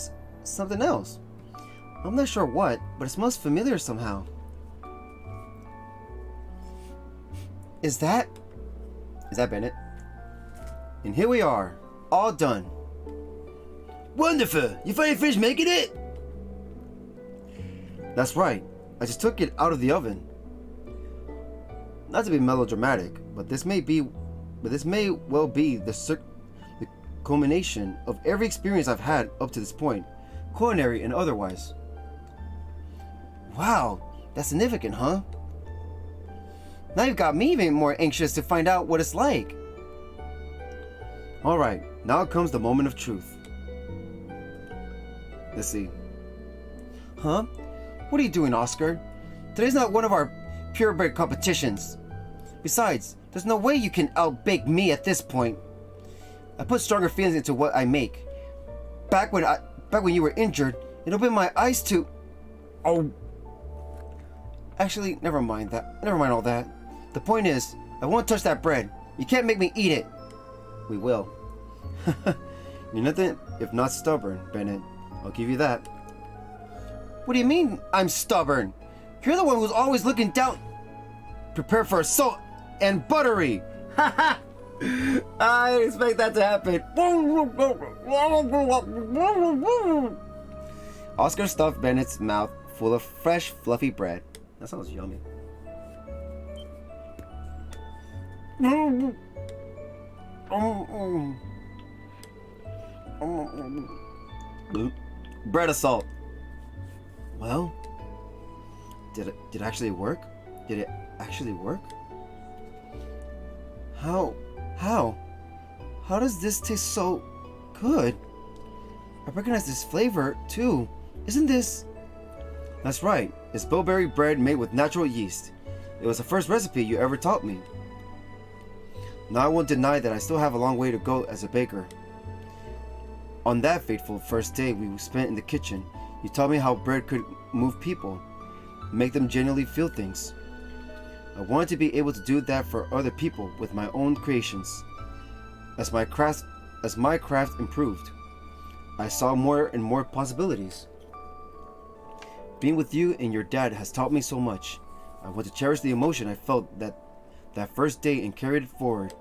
Speaker 1: not sure what, but it smells familiar somehow. Is that Bennett? And here we are, all done. Wonderful! You finally finished making it? That's right. I just took it out of the oven. Not to be melodramatic, but this may well be the culmination of every experience I've had up to this point, culinary and otherwise. Wow, that's significant, huh? Now you've got me even more anxious to find out what it's like. Alright, now comes the moment of truth. Let's see. Huh? What are you doing, Oscar? Today's not one of our purebred competitions. Besides, there's no way you can outbake me at this point. I put stronger feelings into what I make. Back when you were injured, it opened my eyes to... Oh. Actually, never mind all that. The point is, I won't touch that bread. You can't make me eat it. We will. You're nothing if not stubborn, Bennett. I'll give you that. What do you mean, I'm stubborn? You're the one who's always looking down. Prepare for assault and buttery. Haha. I didn't expect that to happen. Oscar stuffed Bennett's mouth full of fresh, fluffy bread. That sounds yummy. Bread assault. Well, did it actually work? Did it actually work? How does this taste so good? I recognize this flavor too. Isn't this? That's right. It's bilberry bread made with natural yeast. It was the first recipe you ever taught me. Now I won't deny that I still have a long way to go as a baker. On that fateful first day we spent in the kitchen, you taught me how bread could move people, make them genuinely feel things. I wanted to be able to do that for other people with my own creations. As my craft improved, I saw more and more possibilities. Being with you and your dad has taught me so much. I want to cherish the emotion I felt that first day and carry it forward.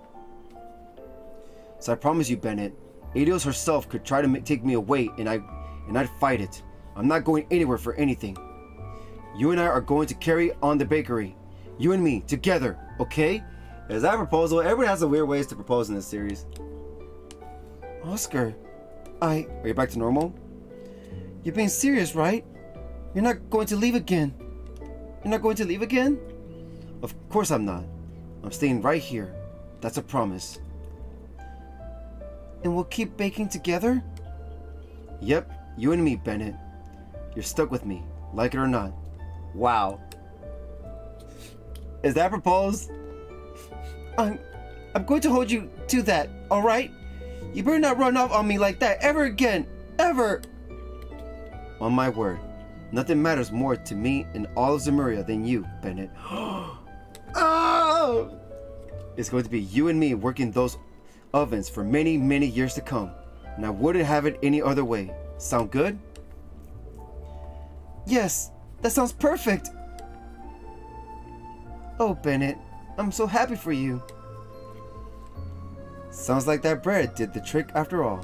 Speaker 1: So I promise you, Bennett, Adios herself could try to take me away and I'd fight it. I'm not going anywhere for anything. You and I are going to carry on the bakery. You and me, together, okay? Is that a proposal? Everybody has some weird ways to propose in this series. Oscar, Are you back to normal? You're being serious, right? You're not going to leave again. You're not going to leave again? Of course I'm not. I'm staying right here. That's a promise. And we'll keep baking together? Yep, you and me, Bennett. You're stuck with me, like it or not. Wow. Is that proposed? I'm going to hold you to that, alright? You better not run off on me like that ever again. Ever! On my word, nothing matters more to me in all of Zemuria than you, Bennett. Oh! It's going to be you and me working those ovens for many, many years to come. And I wouldn't have it any other way. Sound good? Yes, that sounds perfect. Oh, Bennett, I'm so happy for you. Sounds like that bread did the trick after all.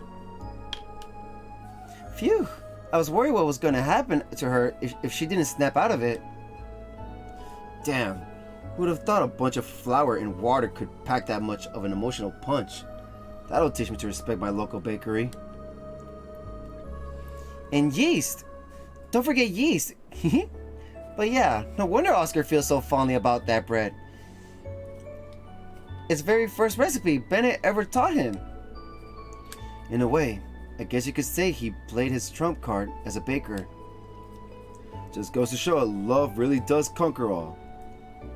Speaker 1: Phew, I was worried what was going to happen to her if she didn't snap out of it. Damn, who would have thought a bunch of flour and water could pack that much of an emotional punch? That'll teach me to respect my local bakery. And yeast! Don't forget yeast! But yeah, no wonder Oscar feels so fondly about that bread. It's the very first recipe Bennett ever taught him. In a way, I guess you could say he played his trump card as a baker. Just goes to show love really does conquer all.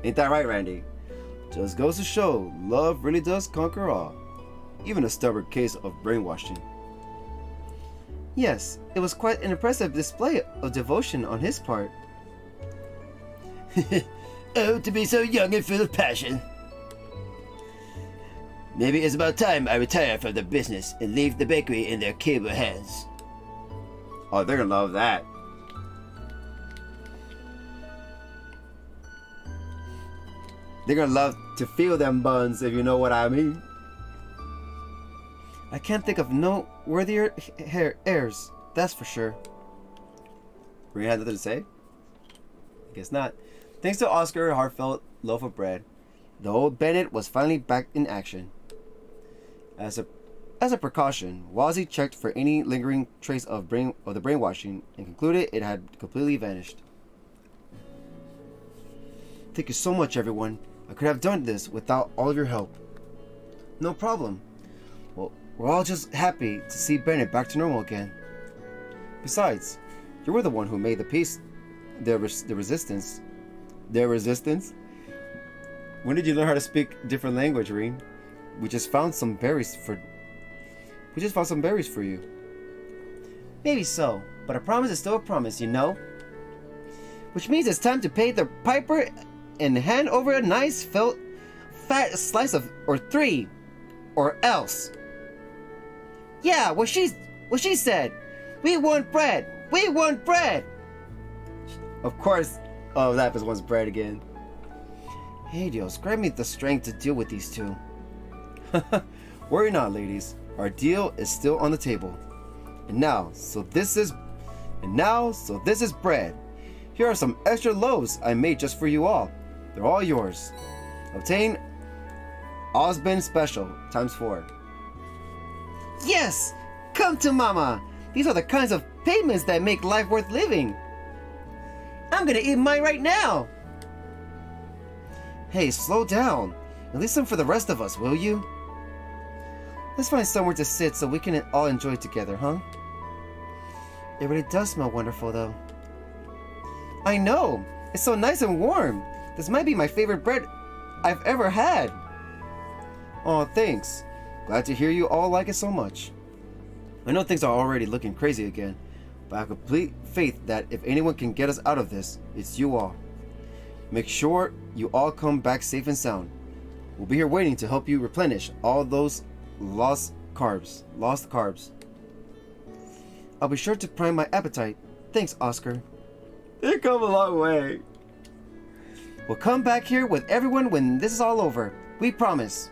Speaker 1: Ain't that right, Randy? Just goes to show love really does conquer all. Even a stubborn case of brainwashing. Yes, it was quite an impressive display of devotion on his part.
Speaker 8: Oh, to be so young and full of passion. Maybe it's about time I retire from the business and leave the bakery in their capable hands.
Speaker 1: Oh, they're gonna love that. They're gonna love to feel them buns, if you know what I mean. I can't think of no worthier heirs, that's for sure. Maria had nothing to say? I guess not. Thanks to Oscar, a heartfelt loaf of bread, the old Bennett was finally back in action. As a precaution, Wazzy checked for any lingering trace of the brainwashing and concluded it had completely vanished. Thank you so much, everyone. I could have done this without all of your help. No problem. Well, we're all just happy to see Bennett back to normal again. Besides, you were the one who made the peace, the resistance. Their resistance? When did you learn how to speak different language, Reen? We just found some berries for you. Maybe so, but a promise is still a promise, you know? Which means it's time to pay the piper and hand over a nice fat slice of or 3 or else. Yeah, what she said. We want bread. We want bread. Of course. Oh, that was bread again. Hey, Dios, grant me the strength to deal with these two. Worry not, ladies. Our deal is still on the table. And now, so this is bread. Here are some extra loaves I made just for you all. They're all yours. Obtain Osbin Special ×4. Yes! Come to Mama! These are the kinds of payments that make life worth living. I'm gonna eat mine right now! Hey, slow down. At least some for the rest of us, will you? Let's find somewhere to sit so we can all enjoy it together, huh? It really does smell wonderful, though. I know! It's so nice and warm! This might be my favorite bread I've ever had! Aw, thanks. Glad to hear you all like it so much. I know things are already looking crazy again, but I have complete faith that if anyone can get us out of this, it's you all. Make sure you all come back safe and sound. We'll be here waiting to help you replenish all those lost carbs. I'll be sure to prime my appetite. Thanks, Oscar. You've come a long way. We'll come back here with everyone when this is all over. We promise.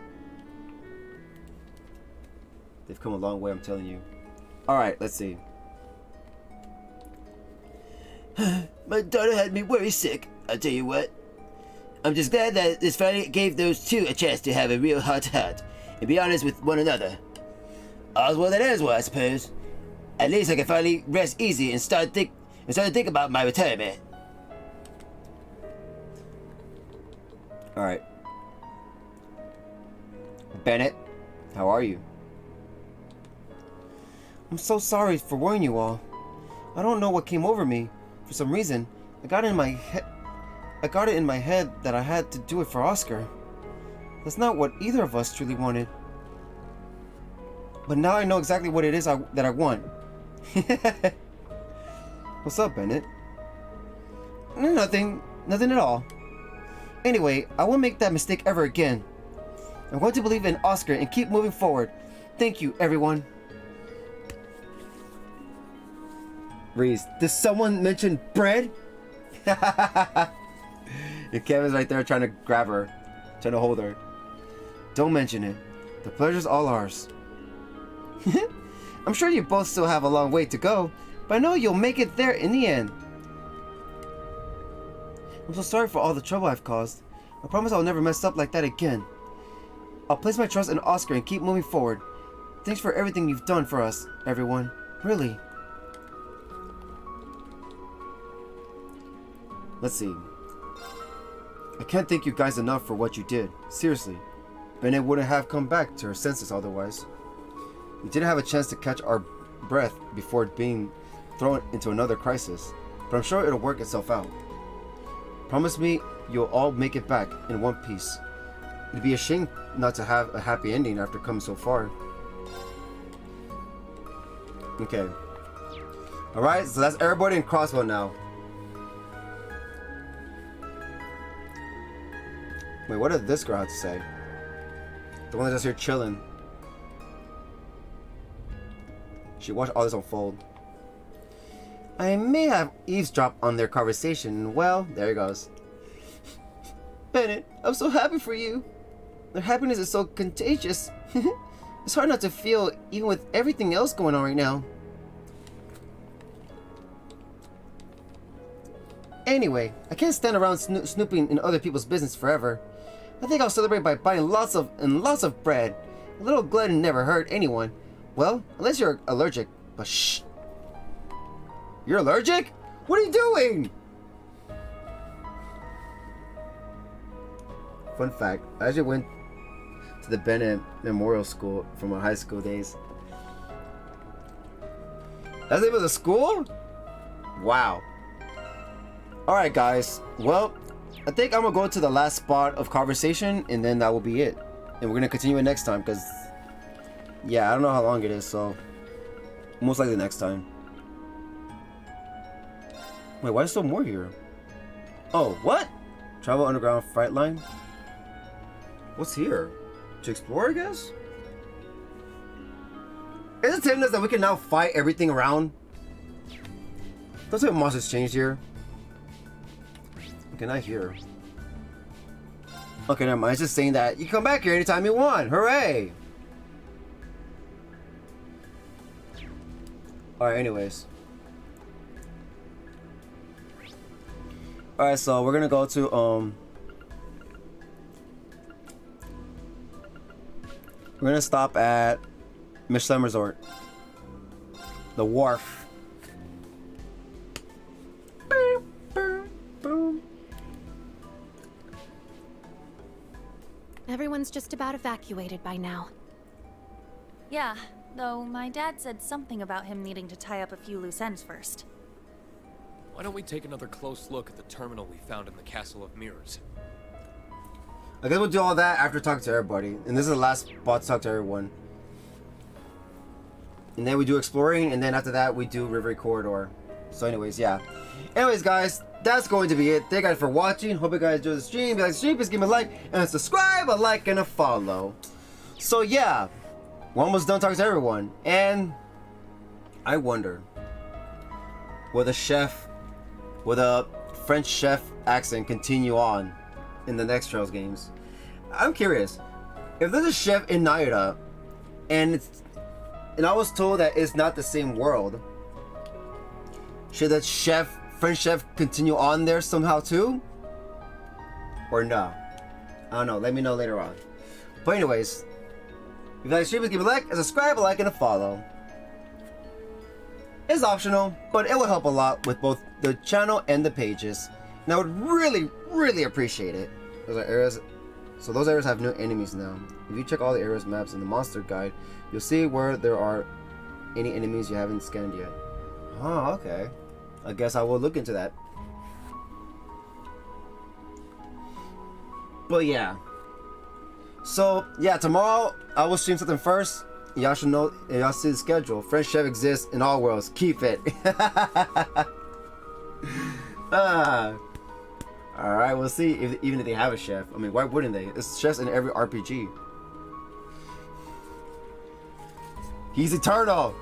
Speaker 1: They've come a long way, I'm telling you. Alright, let's see.
Speaker 8: My daughter had me worry sick, I'll tell you what. I'm just glad that this finally gave those two a chance to have a real heart-to-heart and be honest with one another. All's well that ends well, I suppose. At least I can finally rest easy and start to think about my retirement.
Speaker 1: Alright. Bennett, how are you? I'm so sorry for worrying you all. I don't know what came over me. For some reason, I got it in my head that I had to do it for Oscar. That's not what either of us truly wanted. But now I know exactly what it is that I want. What's up, Bennett? Nothing at all. Anyway, I won't make that mistake ever again. I'm going to believe in Oscar and keep moving forward. Thank you, everyone. Reese, did someone mention bread? And Kevin's right there trying to grab her, trying to hold her. Don't mention it. The pleasure's all ours. I'm sure you both still have a long way to go, but I know you'll make it there in the end. I'm so sorry for all the trouble I've caused. I promise I'll never mess up like that again. I'll place my trust in Oscar and keep moving forward. Thanks for everything you've done for us, everyone. Really. Let's see. I can't thank you guys enough for what you did. Seriously. Bennett wouldn't have come back to her senses otherwise. We didn't have a chance to catch our breath before being thrown into another crisis. But I'm sure it'll work itself out. Promise me you'll all make it back in one piece. It'd be a shame not to have a happy ending after coming so far. Okay. Alright, so that's everybody in Crossbow now. Wait, what did this girl have to say? The one that's just here chilling. She watched all this unfold. I may have eavesdropped on their conversation. Well, there he goes. Bennett, I'm so happy for you. Their happiness is so contagious. It's hard not to feel, even with everything else going on right now. Anyway, I can't stand around snooping in other people's business forever. I think I'll celebrate by buying lots of bread. A little glutton never hurt anyone. Well, unless you're allergic. But shh. You're allergic? What are you doing? Fun fact, I actually went to the Bennett Memorial School from my high school days. That's the name of the school? Wow. Alright guys, well, I think I'm gonna go to the last spot of conversation and then that will be it. And we're gonna continue it next time because, yeah, I don't know how long it is, so most likely next time. Wait, why is there more here? Oh, what? Travel underground freight line? What's here? To explore, I guess? Is it telling us that we can now fight everything around? Those type of monsters changed here. Okay, not here. Okay, never mind. It's just saying that you can come back here anytime you want. Hooray! Alright, anyways. Alright, so we're gonna go to, we're gonna stop at Michelin Resort. The wharf. Boom, boom, boom.
Speaker 13: Everyone's just about evacuated by now.
Speaker 5: Yeah, though my dad said something about him needing to tie up a few loose ends first.
Speaker 9: Why don't we take another close look at the terminal we found in the Castle of Mirrors?
Speaker 1: I guess we'll do all that after talking to everybody. And this is the last spot to talk to everyone. And then we do exploring, and then after that we do Reverie Corridor. So anyways, yeah. Anyways guys, that's going to be it. Thank you guys for watching. Hope you guys enjoyed the stream. If you like the stream, please give me a like and subscribe, a like and a follow. So yeah, we're almost done talking to everyone. And I wonder, will the French chef accent continue on in the next Trails games? I'm curious. If there's a chef in Naira, and I was told that it's not the same world, should that French chef continue on there somehow too? Or no? I don't know. Let me know later on. But anyways, if you like the stream, please give me a like, a subscribe, a like, and a follow. It's optional, but it will help a lot with both the channel and the pages. And I would really, really appreciate it. Those are areas. So those areas have new enemies now. If you check all the areas maps in the monster guide, you'll see where there are any enemies you haven't scanned yet. Oh, okay. I guess I will look into that. But yeah. So yeah, tomorrow I will stream something first. Y'all should know, y'all see the schedule. French chef exists in all worlds. Keep it. Alright, we'll see even if they have a chef. I mean, why wouldn't they? There's chefs in every RPG. He's eternal.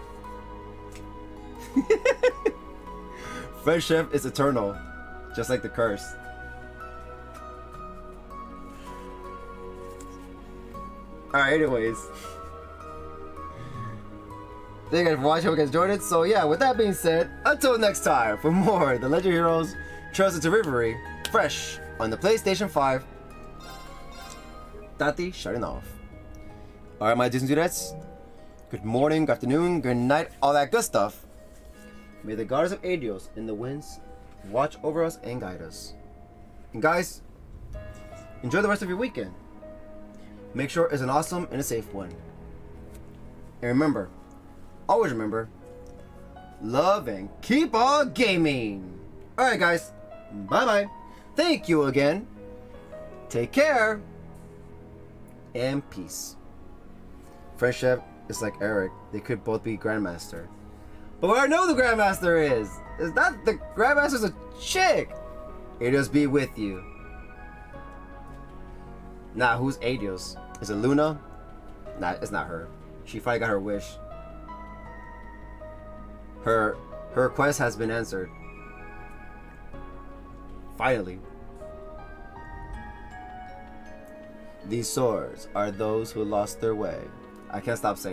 Speaker 1: French chef is eternal. Just like the curse. Alright, anyways. Thank you guys for watching. Hope you guys enjoyed it. So yeah, with that being said, until next time, for more The Legend of Heroes Trails into Reverie, fresh on the PlayStation 5. Taty shutting off. Alright, my Disney dudettes. Good morning, good afternoon, good night, all that good stuff. May the goddess of Adios in the winds watch over us and guide us. And guys, enjoy the rest of your weekend. Make sure it's an awesome and a safe one. And remember, always remember, love, and keep on gaming. Alright, guys. Bye-bye. Thank you again. Take care. And peace. Friendship is like Eric. They could both be Grandmaster. But what I know the Grandmaster is that the Grandmaster's a chick. Adios be with you. Nah, who's Adios? Is it Luna? Nah, it's not her. She finally got her wish. Her request has been answered. Finally. These swords are those who lost their way. I can't stop saying